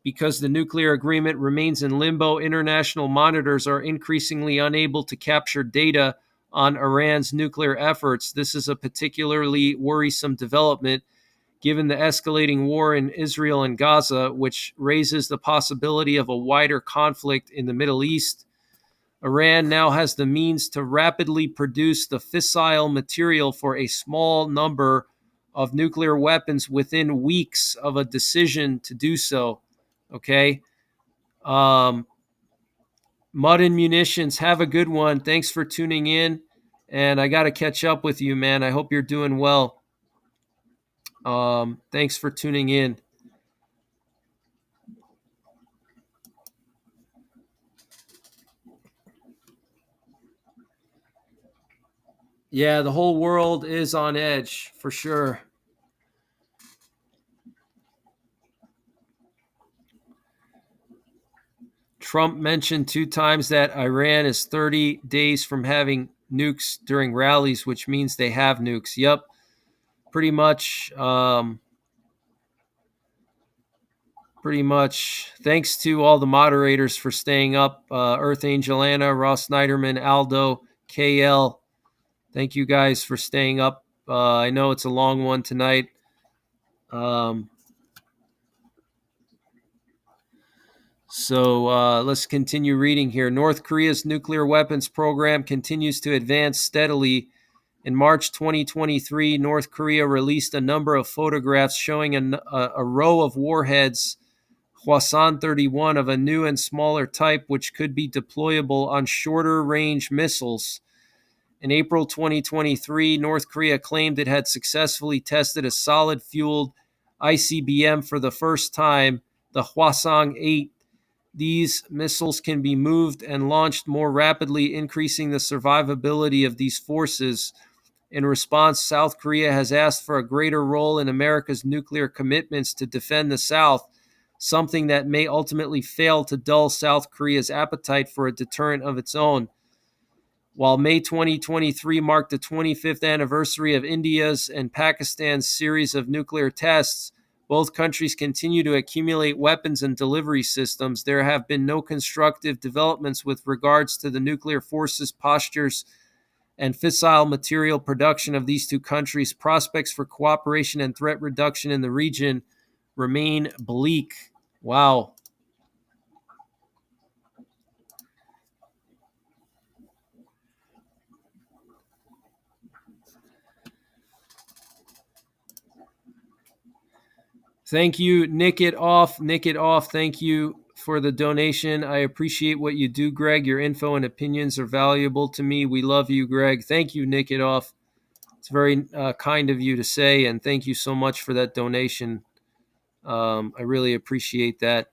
because the nuclear agreement remains in limbo, international monitors are increasingly unable to capture data on Iran's nuclear efforts. This is a particularly worrisome development given the escalating war in Israel and Gaza, which raises the possibility of a wider conflict in the Middle East. Iran now has the means to rapidly produce the fissile material for a small number of nuclear weapons within weeks of a decision to do so. Okay. Mud and Munitions, have a good one. Thanks for tuning in. And I got to catch up with you, man. I hope you're doing well. Thanks for tuning in. Yeah, the whole world is on edge for sure. Trump mentioned 2 times that Iran is 30 days from having nukes during rallies, which means they have nukes. Yep, pretty much. Thanks to all the moderators for staying up. Earth Angel Anna, Ross Snyderman, Aldo, KL. Thank you guys for staying up. I know it's a long one tonight. So let's continue reading here. North Korea's nuclear weapons program continues to advance steadily. In March 2023, North Korea released a number of photographs showing a row of warheads, Hwasan-31, of a new and smaller type, which could be deployable on shorter-range missiles. In April 2023, North Korea claimed it had successfully tested a solid-fueled ICBM for the first time, the Hwasong-8. These missiles can be moved and launched more rapidly, increasing the survivability of these forces. In response, South Korea has asked for a greater role in America's nuclear commitments to defend the South, something that may ultimately fail to dull South Korea's appetite for a deterrent of its own. While May 2023 marked the 25th anniversary of India's and Pakistan's series of nuclear tests, both countries continue to accumulate weapons and delivery systems. There have been no constructive developments with regards to the nuclear forces, postures, and fissile material production of these two countries. Prospects for cooperation and threat reduction in the region remain bleak. Wow. Thank you, Nick It Off. Nick It Off, thank you for the donation. I appreciate what you do, Greg. Your info and opinions are valuable to me. We love you, Greg. Thank you, Nick It Off. It's very kind of you to say, and thank you so much for that donation. I really appreciate that.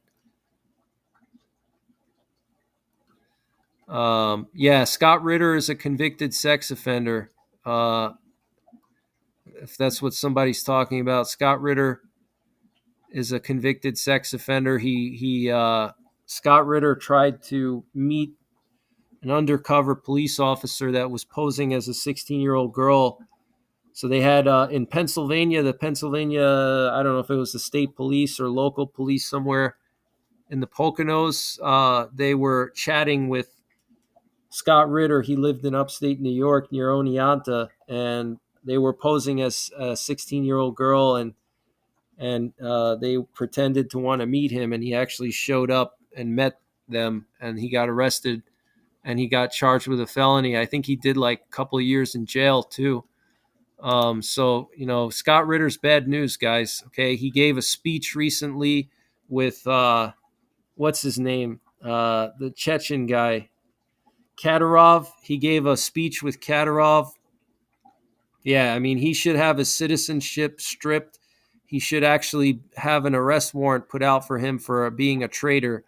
Yeah, Scott Ritter is a convicted sex offender. If that's what somebody's talking about, Scott Ritter is a convicted sex offender. Scott Ritter tried to meet an undercover police officer that was posing as a 16-year-old girl. So they had in Pennsylvania, I don't know if it was the state police or local police somewhere in the Poconos. They were chatting with Scott Ritter. He lived in upstate New York near Oneonta, and they were posing as a 16-year-old girl, and they pretended to want to meet him, and he actually showed up and met them, and he got arrested, and he got charged with a felony. I think he did like a couple of years in jail too. So, Scott Ritter's bad news, guys. Okay. He gave a speech recently with, what's his name? The Chechen guy, Kadyrov. He gave a speech with Kadyrov. Yeah. I mean, he should have his citizenship stripped. He should actually have an arrest warrant put out for him for being a traitor.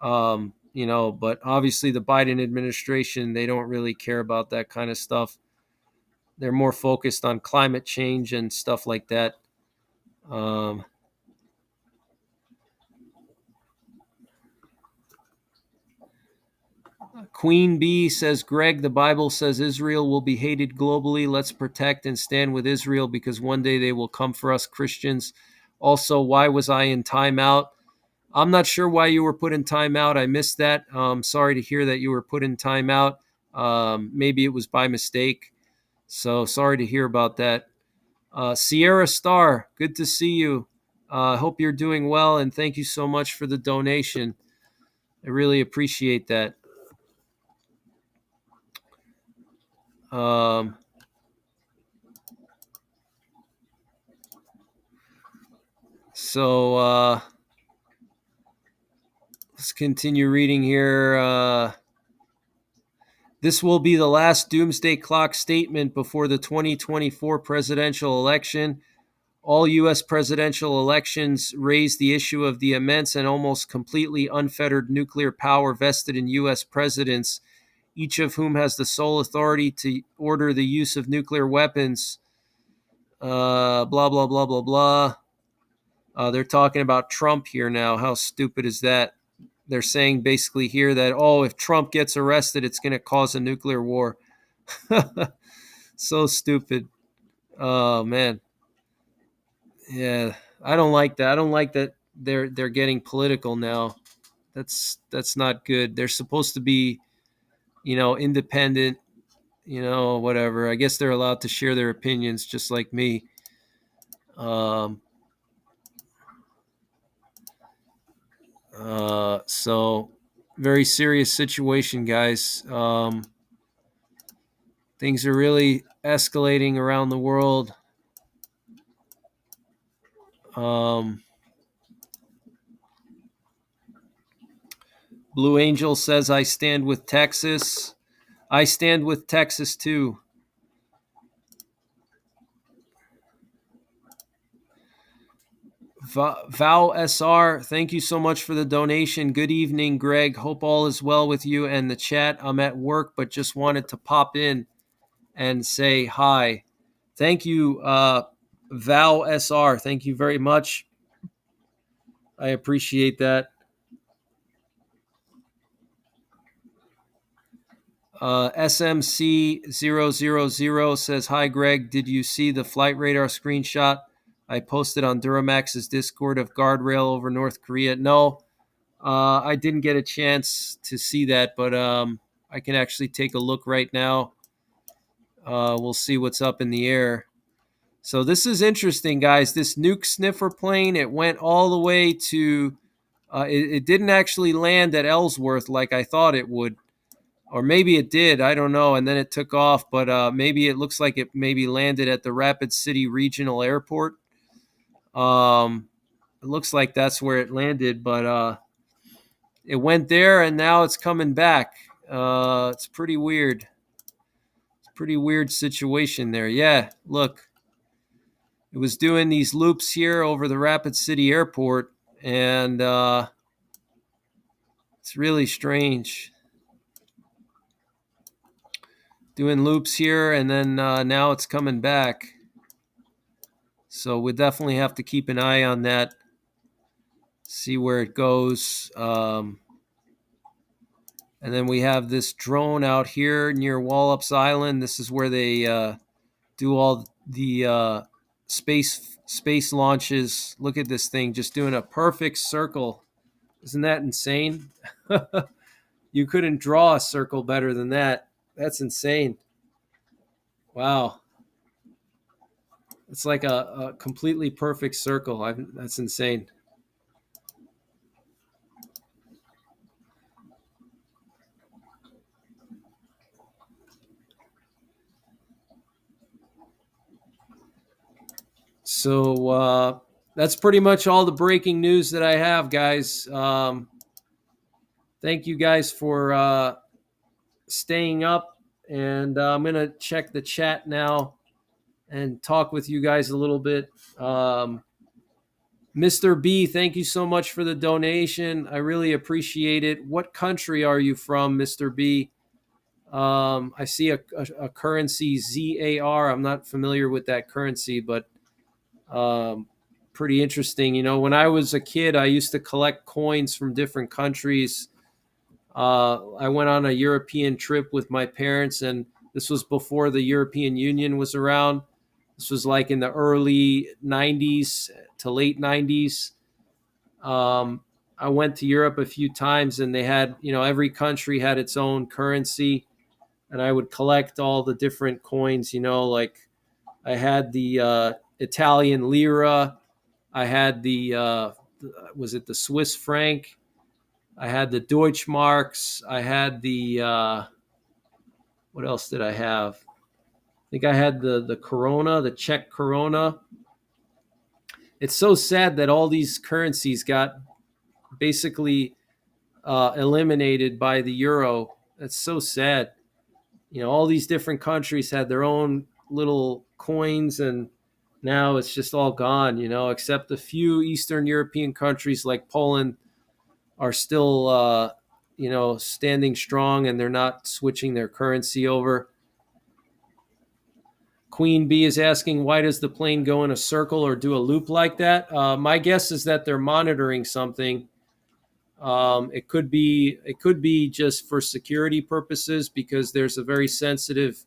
But obviously the Biden administration, they don't really care about that kind of stuff. They're more focused on climate change and stuff like that. Queen Bee says, Greg, the Bible says Israel will be hated globally. Let's protect and stand with Israel because one day they will come for us Christians. Also, why was I in timeout? I'm not sure why you were put in timeout. I missed that. Sorry to hear that you were put in timeout. Maybe it was by mistake. So sorry to hear about that. Sierra Star, good to see you. I hope you're doing well, and thank you so much for the donation. I really appreciate that. So let's continue reading here. This will be the last Doomsday Clock statement before the 2024 presidential election. All U.S. presidential elections raise the issue of the immense and almost completely unfettered nuclear power vested in U.S. presidents, each of whom has the sole authority to order the use of nuclear weapons. Blah, blah, blah, blah, blah. They're talking about Trump here now. How stupid is that? They're saying basically here that, if Trump gets arrested, it's going to cause a nuclear war. So stupid. Oh, man. Yeah, I don't like that. I don't like that they're getting political now. That's not good. They're supposed to be, independent, whatever. I guess they're allowed to share their opinions just like me. So very serious situation, guys. Things are really escalating around the world. Blue Angel says, I stand with Texas. I stand with Texas too. Val SR, thank you so much for the donation. Good evening, Greg. Hope all is well with you and the chat. I'm at work, but just wanted to pop in and say hi. Thank you, Val SR. Thank you very much. I appreciate that. SMC000 says, hi, Greg. Did you see the flight radar screenshot I posted on Duramax's Discord of guardrail over North Korea? No, I didn't get a chance to see that, but I can actually take a look right now. We'll see what's up in the air. So this is interesting, guys. This nuke sniffer plane, it went all the way to, it didn't actually land at Ellsworth like I thought it would. Or maybe it did, I don't know, and then it took off, but maybe it looks like it maybe landed at the Rapid City Regional Airport. It looks like that's where it landed, but it went there, and now it's coming back. It's pretty weird. It's a pretty weird situation there. Yeah, look. It was doing these loops here over the Rapid City Airport, and it's really strange. Doing loops here, and then now it's coming back. So we definitely have to keep an eye on that, see where it goes. And then we have this drone out here near Wallops Island. This is where they do all the space launches. Look at this thing, just doing a perfect circle. Isn't that insane? You couldn't draw a circle better than that. That's insane. Wow. It's like a completely perfect circle. That's insane. So that's pretty much all the breaking news that I have, guys. Thank you guys for staying up. And I'm going to check the chat now and talk with you guys a little bit. Mr. B, thank you so much for the donation. I really appreciate it. What country are you from, Mr. B? I see a currency, ZAR. I'm not familiar with that currency, but pretty interesting. When I was a kid, I used to collect coins from different countries. I went on a European trip with my parents, and this was before the European Union was around. This was like in the early 90s to late 90s. I went to Europe a few times, and they had, every country had its own currency. and I would collect all the different coins. Like I had the Italian lira, I had the was it the Swiss franc, I had the Deutschmarks, I had the what else did I have? I think I had the Corona, the Czech Corona. It's so sad that all these currencies got basically eliminated by the euro. That's so sad. All these different countries had their own little coins, and now it's just all gone. Except a few Eastern European countries like Poland are still, standing strong, and they're not switching their currency over. Queen B is asking, why does the plane go in a circle or do a loop like that? My guess is that they're monitoring something. It could be just for security purposes, because there's a very sensitive,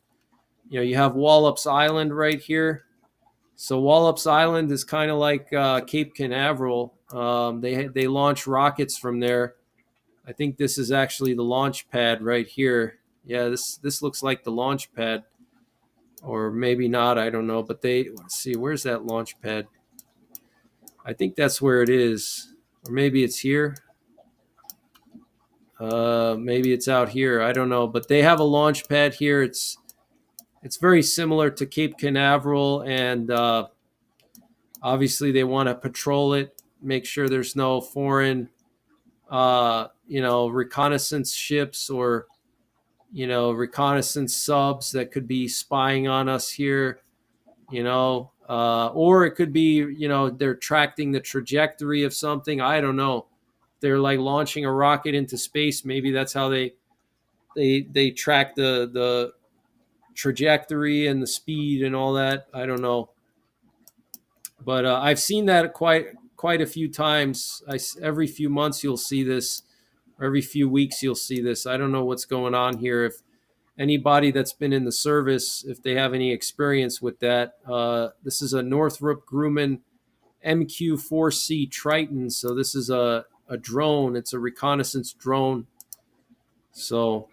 you have Wallops Island right here. So Wallops Island is kind of like Cape Canaveral. They launch rockets from there. I think this is actually the launch pad right here. Yeah, this looks like the launch pad, or maybe not. I don't know. But let's see, where's that launch pad? I think that's where it is, or maybe it's here. Maybe it's out here. I don't know. But they have a launch pad here. It's very similar to Cape Canaveral, and obviously they want to patrol it, make sure there's no foreign, reconnaissance ships or, reconnaissance subs that could be spying on us here, or it could be, they're tracking the trajectory of something. I don't know. They're like launching a rocket into space. Maybe that's how they track the trajectory and the speed and all that. I don't know. But I've seen that quite a few times. Every few months you'll see this, or every few weeks you'll see this. I don't know what's going on here. If anybody that's been in the service, if they have any experience with that, this is a Northrop Grumman MQ-4C Triton. So this is a drone. It's a reconnaissance drone. So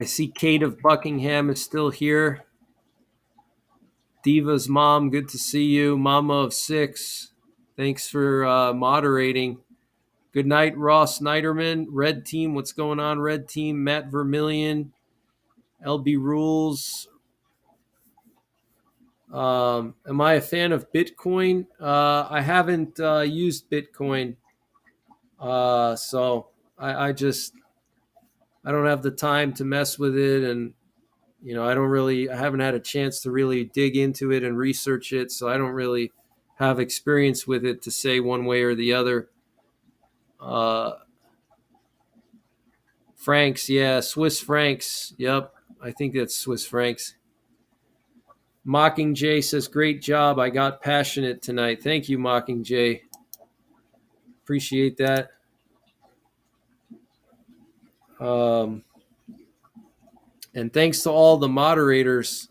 I see Kate of Buckingham is still here. Diva's mom, good to see you. Mama of 6, thanks for moderating. Good night, Ross Snyderman. Red Team, what's going on, Red Team? Matt Vermillion, LB Rules. Am I a fan of Bitcoin? I haven't used Bitcoin, so I don't have the time to mess with it, and I haven't had a chance to really dig into it and research it, so I don't really have experience with it to say one way or the other. Francs, yeah, Swiss francs. Yep, I think that's Swiss francs. Mockingjay says, great job. I got passionate tonight. Thank you, Mockingjay. Appreciate that. And thanks to all the moderators.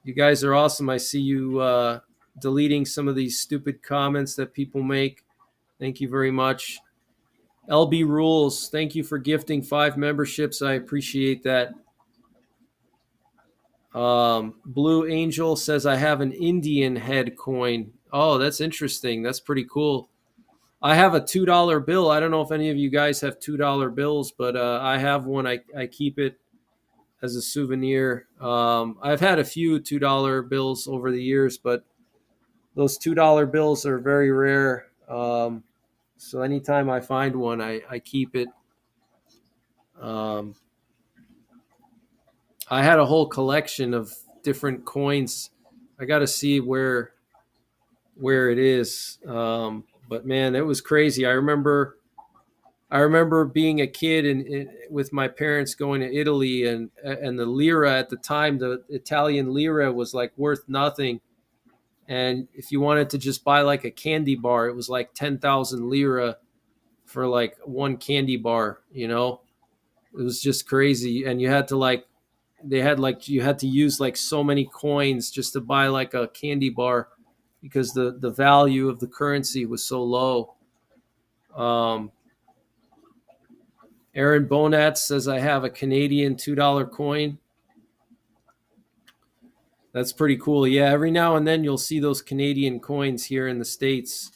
You guys are awesome. I see you deleting some of these stupid comments that people make. Thank you very much. LB Rules, thank you for gifting 5 memberships. I appreciate that. Blue Angel says, I have an Indian head coin. Oh, that's interesting. That's pretty cool. I have a $2 bill. I don't know if any of you guys have $2 bills, but I have one. I keep it as a souvenir. I've had a few $2 bills over the years, but those $2 bills are very rare. So anytime I find one, I keep it. I had a whole collection of different coins. I got to see where it is. But man, it was crazy. I remember being a kid and with my parents going to Italy, and the lira at the time, the Italian lira was like worth nothing. And if you wanted to just buy like a candy bar, it was like 10,000 lira for like one candy bar, It was just crazy. And you had to like they had like you had to use like so many coins just to buy like a candy bar because the value of the currency was so low. Um, Aaron Bonat says I have a Canadian $2 coin. That's pretty cool. Yeah, every now and then you'll see those Canadian coins here in the States.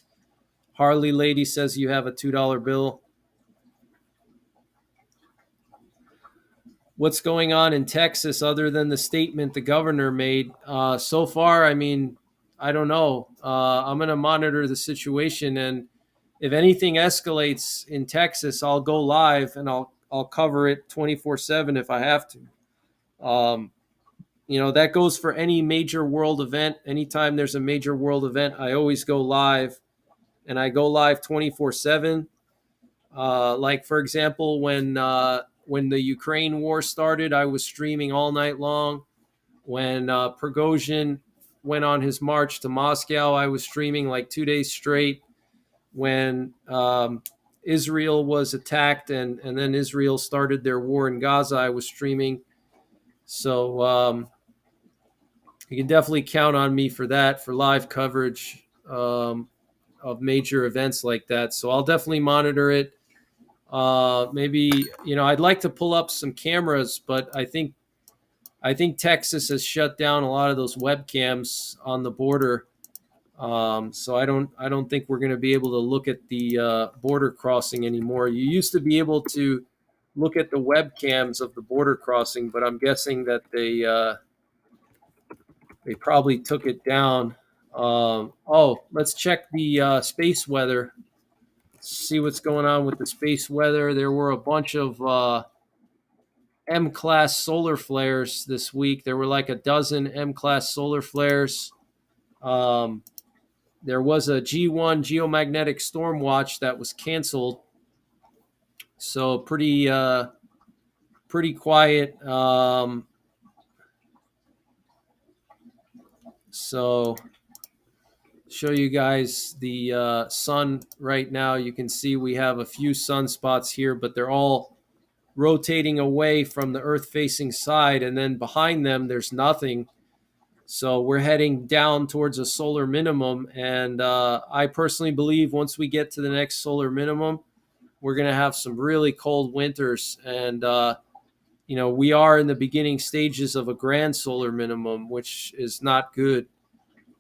Harley Lady says you have a $2 bill. What's going on in Texas other than the statement the governor made? So far, I mean, I don't know. I'm going to monitor the situation, and if anything escalates in Texas, I'll go live and I'll cover it 24/7 if I have to. That goes for any major world event. Anytime there's a major world event, I always go live, and I go live 24/7. Like for example, when the Ukraine war started, I was streaming all night long. When Prigozhin went on his march to Moscow, I was streaming like 2 days straight. When Israel was attacked and then Israel started their war in Gaza, I was streaming. So you can definitely count on me for that, for live coverage of major events like that. So I'll definitely monitor it. Maybe I'd like to pull up some cameras, but I think Texas has shut down a lot of those webcams on the border. So I don't think we're going to be able to look at the border crossing anymore. You used to be able to look at the webcams of the border crossing, but I'm guessing that they probably took it down. Let's check the space weather. See what's going on with the space weather. There were a bunch of M-class solar flares this week. There were like a dozen M-class solar flares. There was a G1 geomagnetic storm watch that was canceled. So pretty quiet. So show you guys the sun right now. You can see we have a few sunspots here, but they're all rotating away from the Earth-facing side, and then behind them there's nothing. So we're heading down towards a solar minimum, and I personally believe once we get to the next solar minimum, we're going to have some really cold winters, and we are in the beginning stages of a grand solar minimum, which is not good.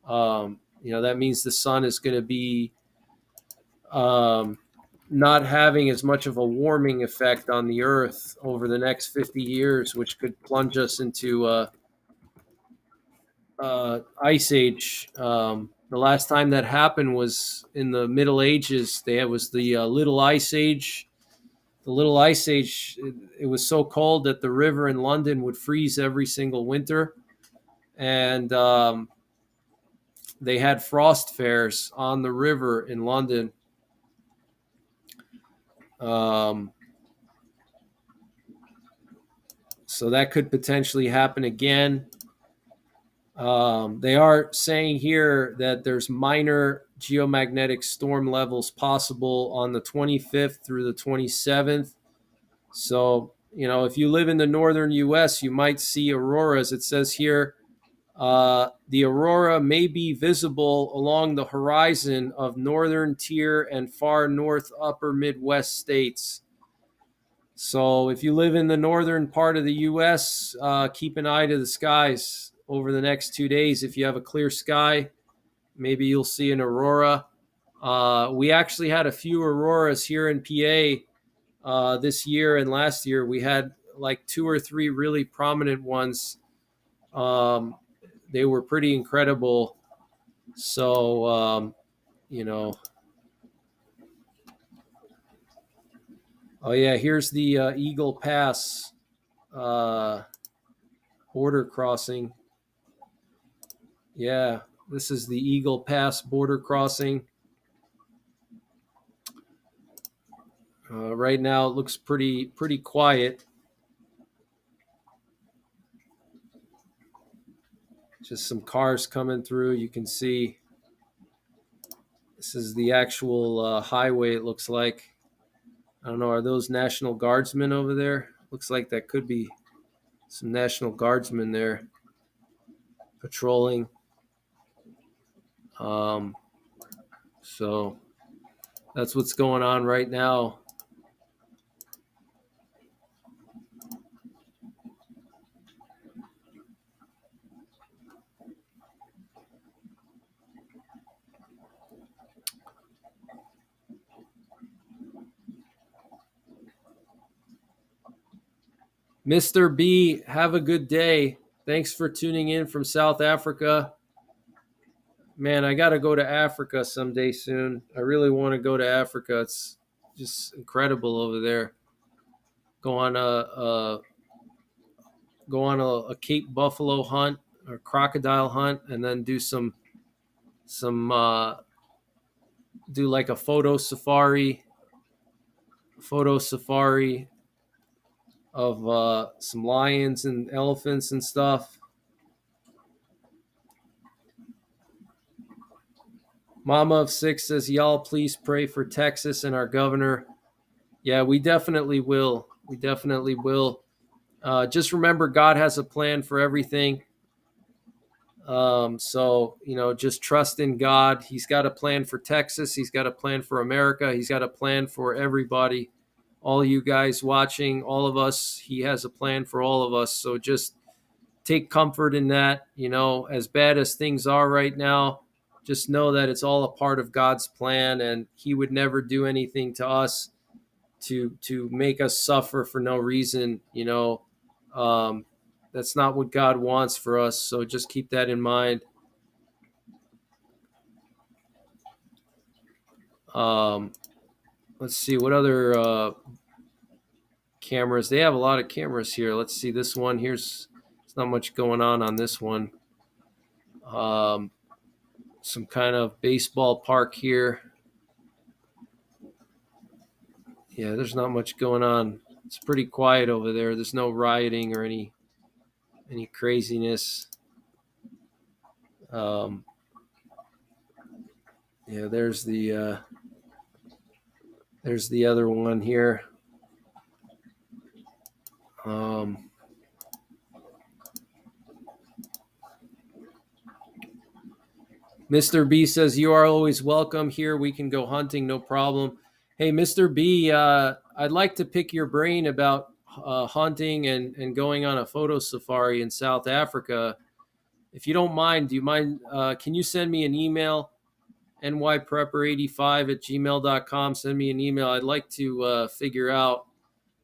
That means the sun is going to be not having as much of a warming effect on the Earth over the next 50 years, which could plunge us into ice age. The last time that happened was in the Middle Ages. There was the Little Ice Age. The Little Ice Age, it was so cold that the river in London would freeze every single winter. And they had frost fairs on the river in London. So that could potentially happen again. They are saying here that there's minor geomagnetic storm levels possible on the 25th through the 27th. So, if you live in the northern U.S., you might see auroras. It says here, the aurora may be visible along the horizon of northern tier and far north upper Midwest states. So if you live in the northern part of the U.S., keep an eye to the skies over the next 2 days. If you have a clear sky, maybe you'll see an aurora. We actually had a few auroras here in PA this year, and last year we had like 2 or 3 really prominent ones. They were pretty incredible. So, oh yeah, here's the Eagle Pass border crossing. Yeah, this is the Eagle Pass border crossing. Right now it looks pretty quiet. Just some cars coming through. You can see this is the actual highway, it looks like. I don't know, are those National Guardsmen over there? Looks like that could be some National Guardsmen there patrolling. So that's what's going on right now. Mr. B, have a good day. Thanks for tuning in from South Africa. Man, I got to go to Africa someday soon. I really want to go to Africa. It's just incredible over there. Go on a Cape buffalo hunt or crocodile hunt, and then do do like a photo safari of some lions and elephants and stuff. Mama of Six says, y'all please pray for Texas and our governor. Yeah, we definitely will. We definitely will. Just remember, God has a plan for everything. So, just trust in God. He's got a plan for Texas. He's got a plan for America. He's got a plan for everybody. All you guys watching, all of us, he has a plan for all of us. So just take comfort in that. As bad as things are right now, just know that it's all a part of God's plan, and he would never do anything to us to make us suffer for no reason. That's not what God wants for us. So just keep that in mind. Let's see what other cameras. They have a lot of cameras here. Let's see this one. There's not much going on this one. Some kind of baseball park here. Yeah, there's not much going on. It's pretty quiet over there. There's no rioting or any craziness. Yeah, there's the other one here. Mr. B says, you are always welcome here. We can go hunting, no problem. Hey, Mr. B, I'd like to pick your brain about hunting and going on a photo safari in South Africa. If you don't mind, can you send me an email, NYPrepper85@gmail.com. Send me an email. I'd like to figure out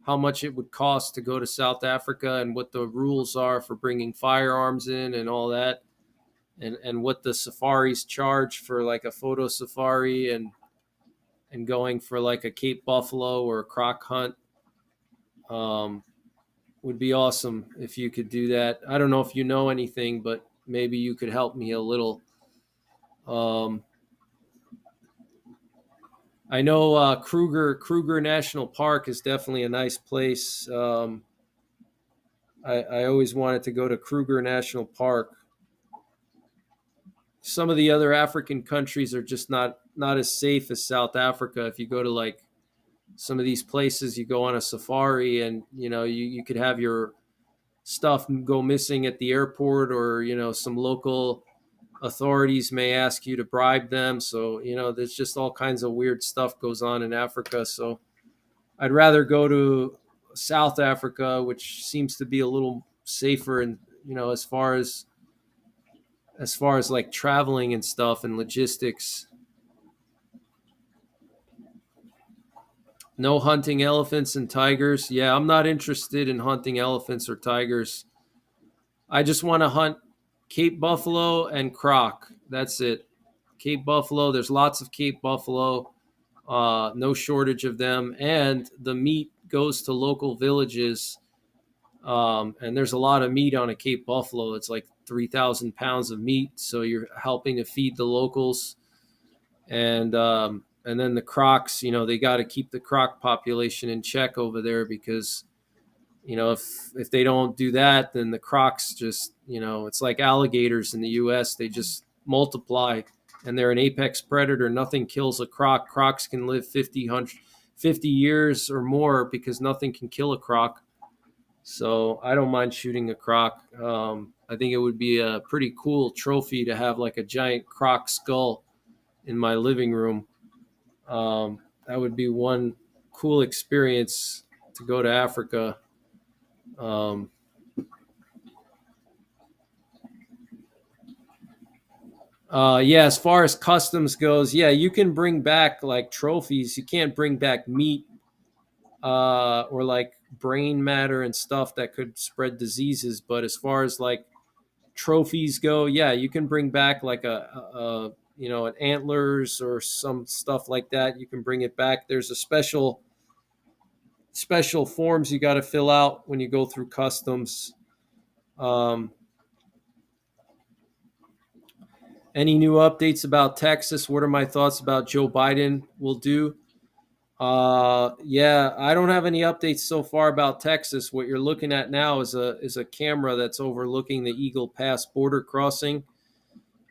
how much it would cost to go to South Africa and what the rules are for bringing firearms in and all that. And what the safaris charge for like a photo safari and going for like a Cape buffalo or a croc hunt. Would be awesome if you could do that. I don't know if you know anything, but maybe you could help me a little. I know Kruger National Park is definitely a nice place. I always wanted to go to Kruger National Park. Some of the other African countries are just not as safe as South Africa. If you go to like some of these places, you go on a safari and, you could have your stuff go missing at the airport, or, some local authorities may ask you to bribe them. So, there's just all kinds of weird stuff goes on in Africa. So I'd rather go to South Africa, which seems to be a little safer and, as far as like traveling and stuff and logistics. No hunting elephants and tigers. Yeah, I'm not interested in hunting elephants or tigers. I just want to hunt Cape buffalo and croc. That's it. Cape buffalo. There's lots of Cape buffalo. No shortage of them. And the meat goes to local villages. And there's a lot of meat on a Cape buffalo. It's like 3,000 pounds of meat. So you're helping to feed the locals. And then the crocs, they got to keep the croc population in check over there, because, if they don't do that, then the crocs just, it's like alligators in the U.S. They just multiply, and they're an apex predator. Nothing kills a croc. Crocs can live 50 years or more because nothing can kill a croc. So I don't mind shooting a croc. I think it would be a pretty cool trophy to have like a giant croc skull in my living room. That would be one cool experience to go to Africa. Um, yeah, as far as customs goes, yeah, you can bring back like trophies. You can't bring back meat or like brain matter and stuff that could spread diseases. But as far as like trophies go, yeah, you can bring back like an antlers or some stuff like that. You can bring it back. There's a special forms you got to fill out when you go through customs. Um, any new updates about Texas? What are my thoughts about Joe Biden will do? Yeah, I don't have any updates so far about Texas. What you're looking at now is a camera that's overlooking the Eagle Pass border crossing.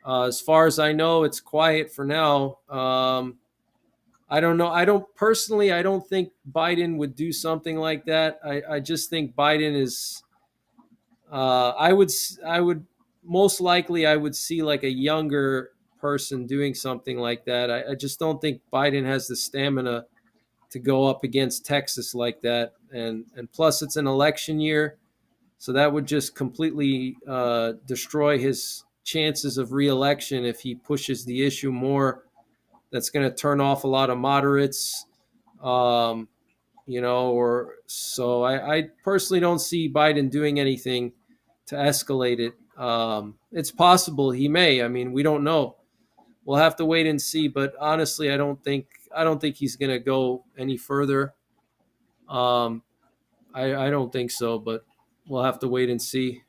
As far as I know, it's quiet for now. I don't know. I don't think Biden would do something like that. I just think Biden is. I would most likely I would see like a younger person doing something like that. I just don't think Biden has the stamina to go up against Texas like that. And plus, it's an election year, so that would just completely destroy his chances of reelection if he pushes the issue more. That's going to turn off a lot of moderates. Um, or so I personally don't see Biden doing anything to escalate it. It's possible he may. I mean, we don't know. We'll have to wait and see. But honestly, I don't think he's going to go any further. Um, I don't think so. But we'll have to wait and see.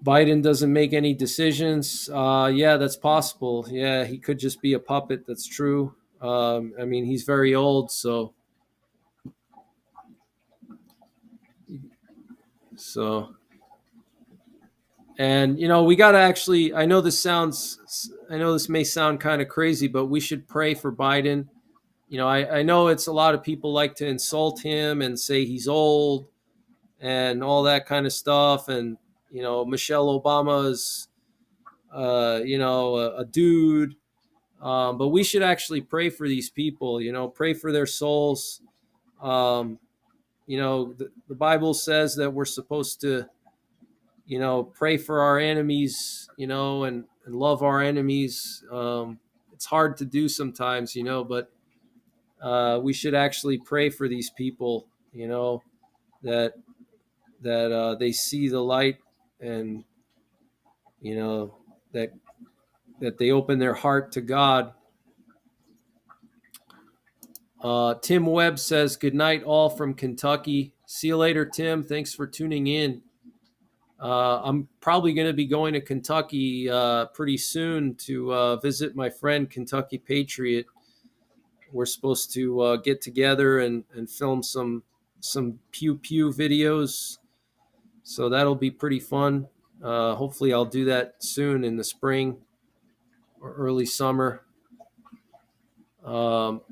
Biden doesn't make any decisions. Yeah, that's possible. Yeah, he could just be a puppet. That's true. I mean, he's very old, so and we got to actually. I know this may sound kind of crazy, but we should pray for Biden. I know it's a lot of people like to insult him and say he's old and all that kind of stuff, and Michelle Obama is a dude. But we should actually pray for these people, pray for their souls. Um, the Bible says that we're supposed to, pray for our enemies, and love our enemies. It's hard to do sometimes, but we should actually pray for these people, that they see the light, and you know that they open their heart to God. Tim Webb says, "Good night, all from Kentucky." See you later, Tim. Thanks for tuning in. I'm probably going to be going to Kentucky pretty soon to visit my friend Kentucky Patriot. We're supposed to get together and film some pew pew videos, so that'll be pretty fun. Hopefully, I'll do that soon in the spring or early summer.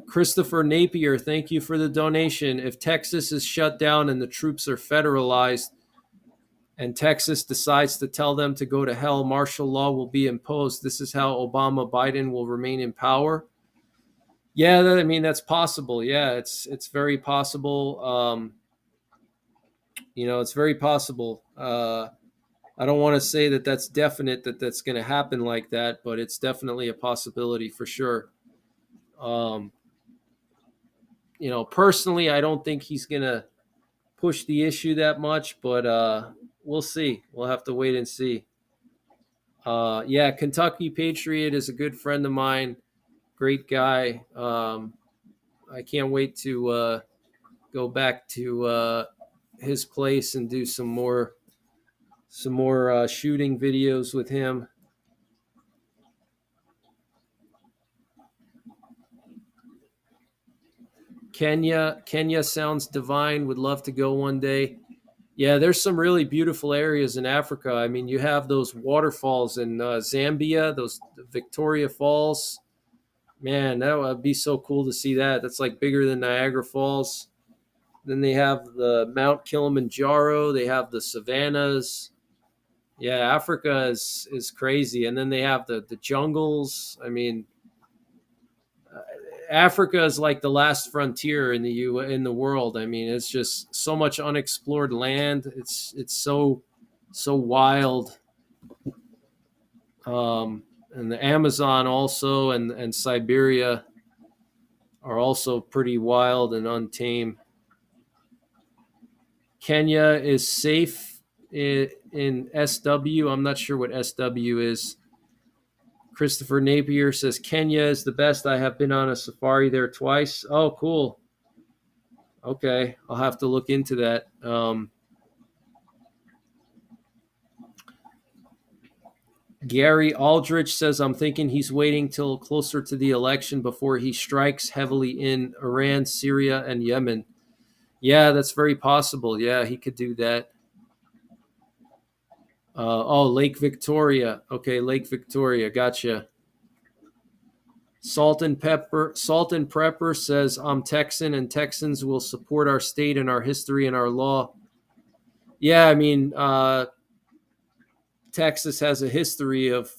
Christopher Napier, thank you for the donation. If Texas is shut down and the troops are federalized, and Texas decides to tell them to go to hell, martial law will be imposed. This is how Obama Biden will remain in power. Yeah, I mean that's possible. Yeah, it's very possible. It's very possible. I don't want to say that that's definite that that's going to happen like that, but it's definitely a possibility for sure. Um, Personally, I don't think he's going to push the issue that much, but we'll see. We'll have to wait and see. Yeah, Kentucky Patriot is a good friend of mine. Great guy. I can't wait to go back to his place and do some more shooting videos with him. Kenya sounds divine. Would love to go one day. Yeah, there's some really beautiful areas in Africa. I mean, you have those waterfalls in Zambia, those Victoria Falls. Man, that would be so cool to see that. That's like bigger than Niagara Falls. Then they have the Mount Kilimanjaro. They have the savannas. Yeah, Africa is crazy. And then they have the jungles. I mean, Africa is like the last frontier in the world. I mean, it's just so much unexplored land. It's so wild. And the Amazon also and Siberia are also pretty wild and untamed. Kenya is safe in SW. I'm not sure what SW is. Christopher Napier says Kenya is the best. I have been on a safari there twice. Oh, cool. Okay, I'll have to look into that. Gary Aldrich says, I'm thinking he's waiting till closer to the election before he strikes heavily in Iran, Syria, and Yemen. Yeah, that's very possible. Yeah, he could do that. Lake Victoria. Okay, Lake Victoria. Gotcha. Salt and Prepper says, I'm Texan and Texans will support our state and our history and our law. Yeah, I mean, Texas has a history of,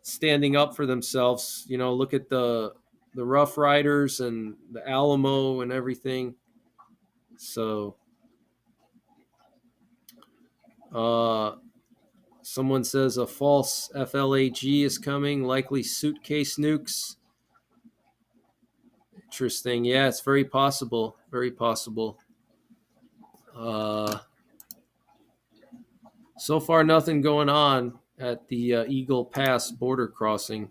standing up for themselves. Look at the Rough Riders and the Alamo and everything. So, someone says a false FLAG is coming, likely suitcase nukes. Interesting. Yeah, it's very possible. Very possible. So far, nothing going on at the Eagle Pass border crossing.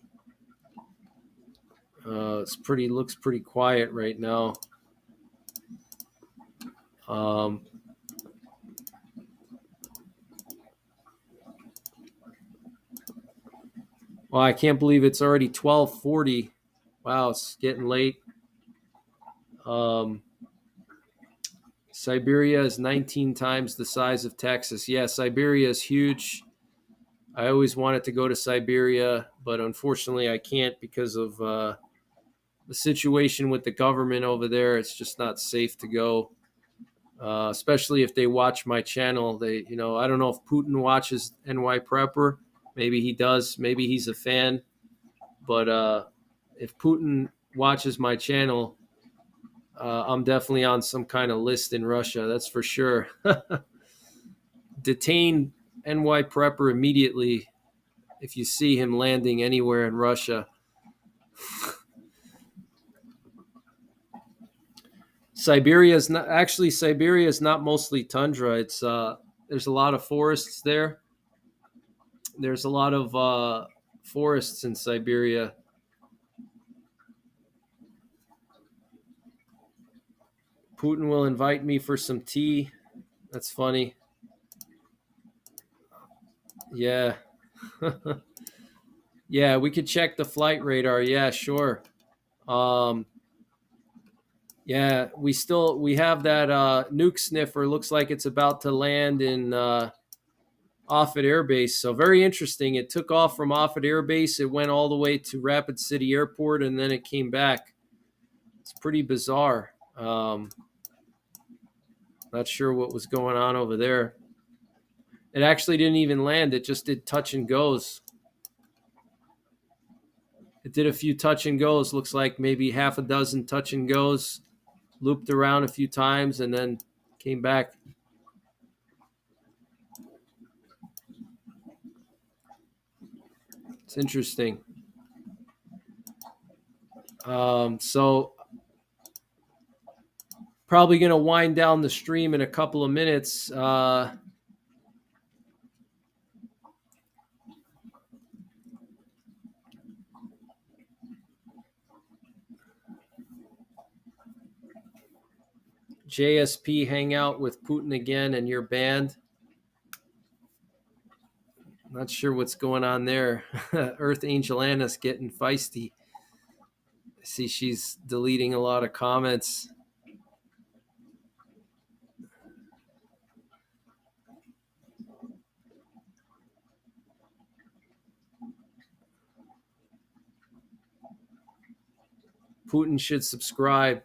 Looks pretty quiet right now. Well, I can't believe it's already 12:40. Wow, it's getting late. Siberia is 19 times the size of Texas. Yeah, Siberia is huge. I always wanted to go to Siberia, but unfortunately I can't because of the situation with the government over there. It's just not safe to go, especially if they watch my channel. I don't know if Putin watches NYPrepper. Maybe he does. Maybe he's a fan. But if Putin watches my channel, I'm definitely on some kind of list in Russia. That's for sure. Detain NYPrepper immediately if you see him landing anywhere in Russia. Siberia is not mostly tundra. It's there's a lot of forests there. There's a lot of forests in Siberia. Putin will invite me for some tea. That's funny. Yeah. Yeah, we could check the flight radar. Yeah, sure. Yeah, we have that nuke sniffer. Looks like it's about to land in Offutt Air Base. So very interesting. It took off from Offutt Air Base. It went all the way to Rapid City Airport, and then it came back. It's pretty bizarre. Not sure what was going on over there. It actually didn't even land. It just did touch and goes. It did a few touch and goes. Looks like maybe half a dozen touch and goes. Looped around a few times and then came back. It's interesting. So probably going to wind down the stream in a couple of minutes. JSP hang out with Putin again and your band. Not sure what's going on there. Earth Angel Anna's getting feisty. I see she's deleting a lot of comments. Putin should subscribe.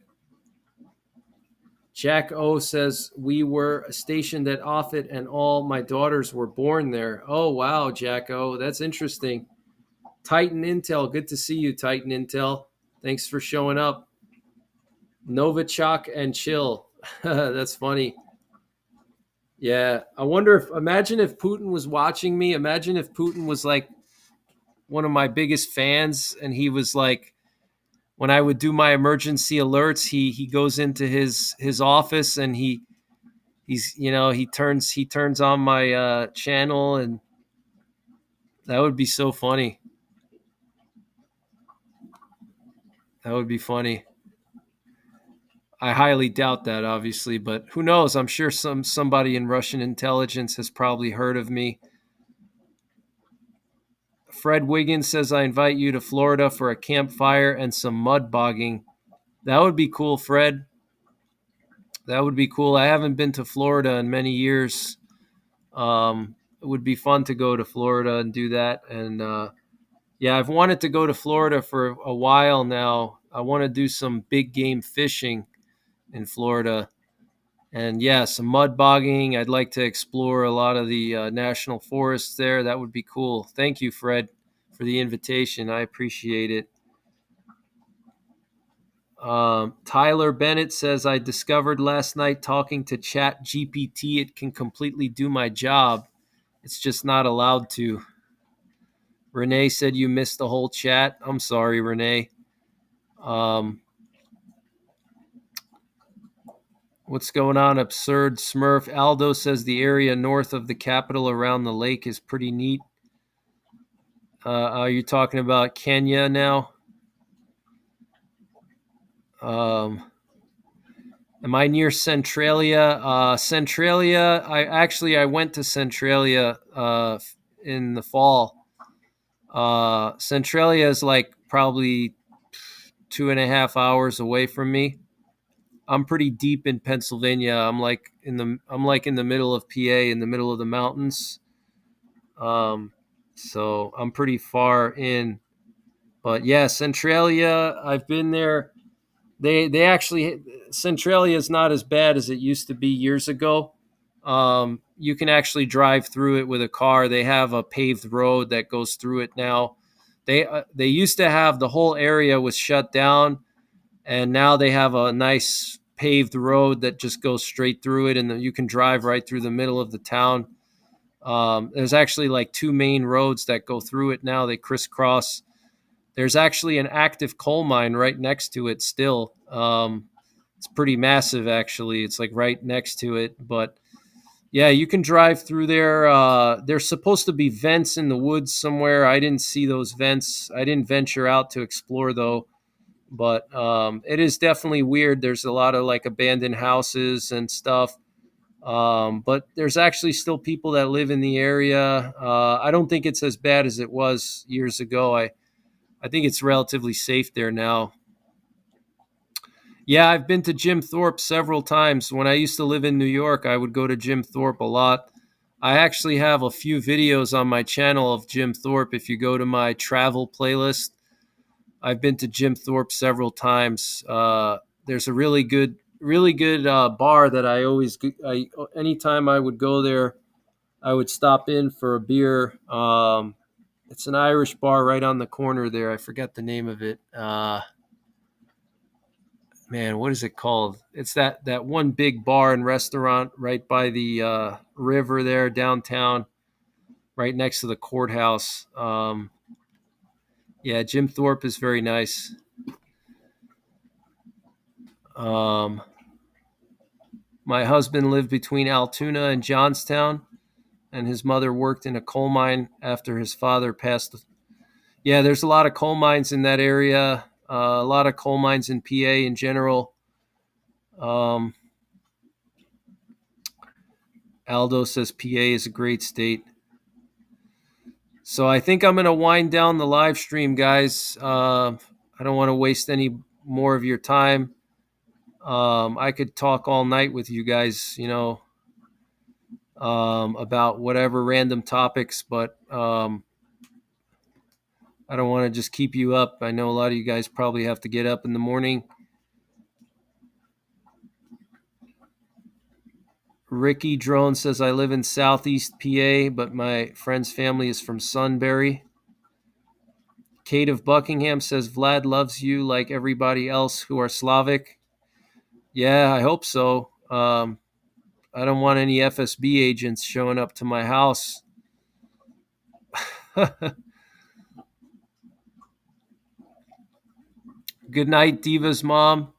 Jack O says, we were stationed at Offutt and all my daughters were born there. Oh, wow, Jack O. That's interesting. Titan Intel. Good to see you, Titan Intel. Thanks for showing up. Novichok and Chill. That's funny. Yeah. Imagine if Putin was watching me. Imagine if Putin was like one of my biggest fans and he was like, when I would do my emergency alerts, he goes into his office and he turns on my channel, and that would be so funny. That would be funny. I highly doubt that, obviously, but who knows? I'm sure somebody in Russian intelligence has probably heard of me. Fred Wiggins says, I invite you to Florida for a campfire and some mud bogging. That would be cool, Fred. That would be cool. I haven't been to Florida in many years. It would be fun to go to Florida and do that. And yeah, I've wanted to go to Florida for a while now. I want to do some big game fishing in Florida. And yeah, some mud bogging. I'd like to explore a lot of the national forests there. That would be cool. Thank you, Fred, for the invitation. I appreciate it. Tyler Bennett says, I discovered last night talking to Chat GPT, it can completely do my job. It's just not allowed to. Renee said you missed the whole chat. I'm sorry, Renee. What's going on, Absurd Smurf? Aldo says the area north of the Capitol around the lake is pretty neat. Are you talking about Kenya now? Am I near Centralia? Centralia, I went to Centralia in the fall. Centralia is like probably 2.5 hours away from me. I'm pretty deep in Pennsylvania. I'm like in the middle of PA, in the middle of the mountains. So I'm pretty far in. But yeah, Centralia, I've been there. They actually, Centralia is not as bad as it used to be years ago. You can actually drive through it with a car. They have a paved road that goes through it now. They used to have the whole area was shut down, and now they have a nice paved road that just goes straight through it, and you can drive right through the middle of the town. There's actually like two main roads that go through it now. They crisscross. There's actually an active coal mine right next to it still. It's pretty massive, actually. It's like right next to it. But yeah, you can drive through there. There's supposed to be vents in the woods somewhere. I didn't see those vents. I didn't venture out to explore, though. But it is definitely weird. There's a lot of like abandoned houses and stuff. But there's actually still people that live in the area. I don't think it's as bad as it was years ago. I think it's relatively safe there now. Yeah, I've been to Jim Thorpe several times. When I used to live in New York, I would go to Jim Thorpe a lot. I actually have a few videos on my channel of Jim Thorpe. If you go to my travel playlist, I've been to Jim Thorpe several times. There's a really good bar that anytime I would go there, I would stop in for a beer. It's an Irish bar right on the corner there. I forgot the name of it. Man, what is it called? It's that one big bar and restaurant right by the river there downtown, right next to the courthouse. Yeah, Jim Thorpe is very nice. My husband lived between Altoona and Johnstown, and his mother worked in a coal mine after his father passed. Yeah, there's a lot of coal mines in that area. A lot of coal mines in PA in general. Aldo says PA is a great state. So I think I'm going to wind down the live stream, guys. I don't want to waste any more of your time. I could talk all night with you guys, about whatever random topics, but I don't want to just keep you up. I know a lot of you guys probably have to get up in the morning. Ricky Drone says, I live in Southeast PA, but my friend's family is from Sunbury. Kate of Buckingham says, Vlad loves you like everybody else who are Slavic. Yeah, I hope so. I don't want any FSB agents showing up to my house. Good night, Diva's mom.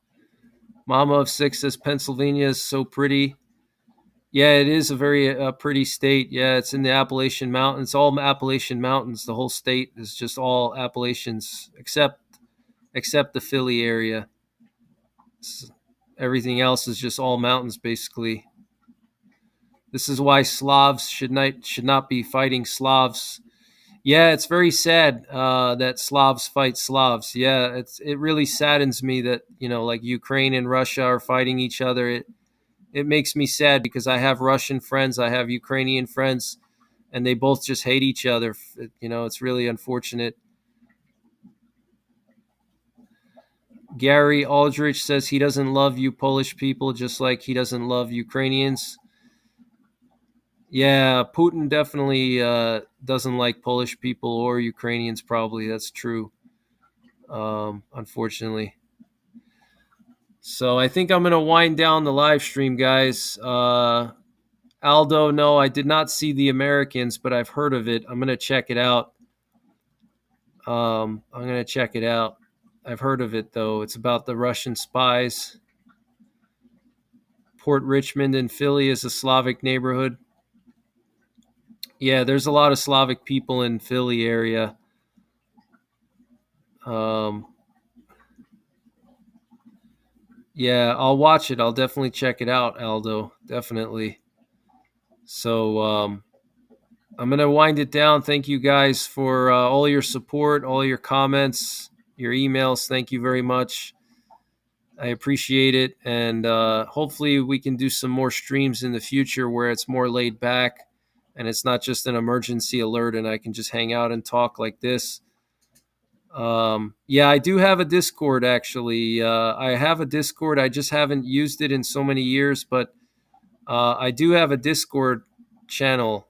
Mama of 6 says, Pennsylvania is so pretty. Yeah, it is a very pretty state. Yeah, it's in the Appalachian Mountains. All Appalachian Mountains. The whole state is just all Appalachians, except the Philly area. Everything else is just all mountains, basically. This is why Slavs should not be fighting Slavs. Yeah, it's very sad that Slavs fight Slavs. Yeah, it really saddens me that like Ukraine and Russia are fighting each other. It makes me sad because I have Russian friends, I have Ukrainian friends, and they both just hate each other. It's really unfortunate. Gary Aldrich says he doesn't love you Polish people, just like he doesn't love Ukrainians. Yeah, Putin definitely doesn't like Polish people or Ukrainians, probably. That's true, unfortunately. So I think I'm going to wind down the live stream, guys. Aldo, no, I did not see The Americans, but I've heard of it. I'm going to check it out. I've heard of it, though. It's about the Russian spies. Port Richmond in Philly is a Slavic neighborhood. Yeah, there's a lot of Slavic people in Philly area. Yeah, I'll watch it. I'll definitely check it out, Aldo. Definitely. So I'm going to wind it down. Thank you guys for all your support, all your comments, your emails. Thank you very much. I appreciate it. And hopefully we can do some more streams in the future where it's more laid back and it's not just an emergency alert and I can just hang out and talk like this. Yeah, I do have a Discord, actually. I have a Discord. I just haven't used it in so many years, but I do have a Discord channel.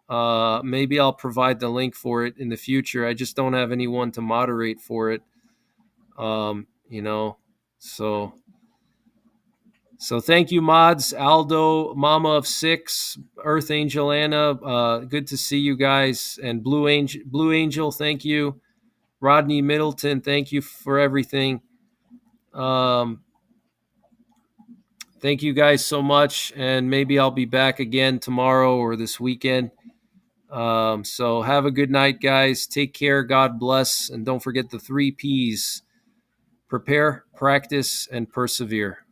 Maybe I'll provide the link for it in the future. I just don't have anyone to moderate for it. So thank you, mods. Aldo, Mama of 6, Earth Angel Anna. Good to see you guys. And Blue Angel, thank you. Rodney Middleton, thank you for everything. Thank you guys so much, and maybe I'll be back again tomorrow or this weekend. So have a good night, guys. Take care. God bless. And don't forget the 3 Ps. Prepare, practice, and persevere.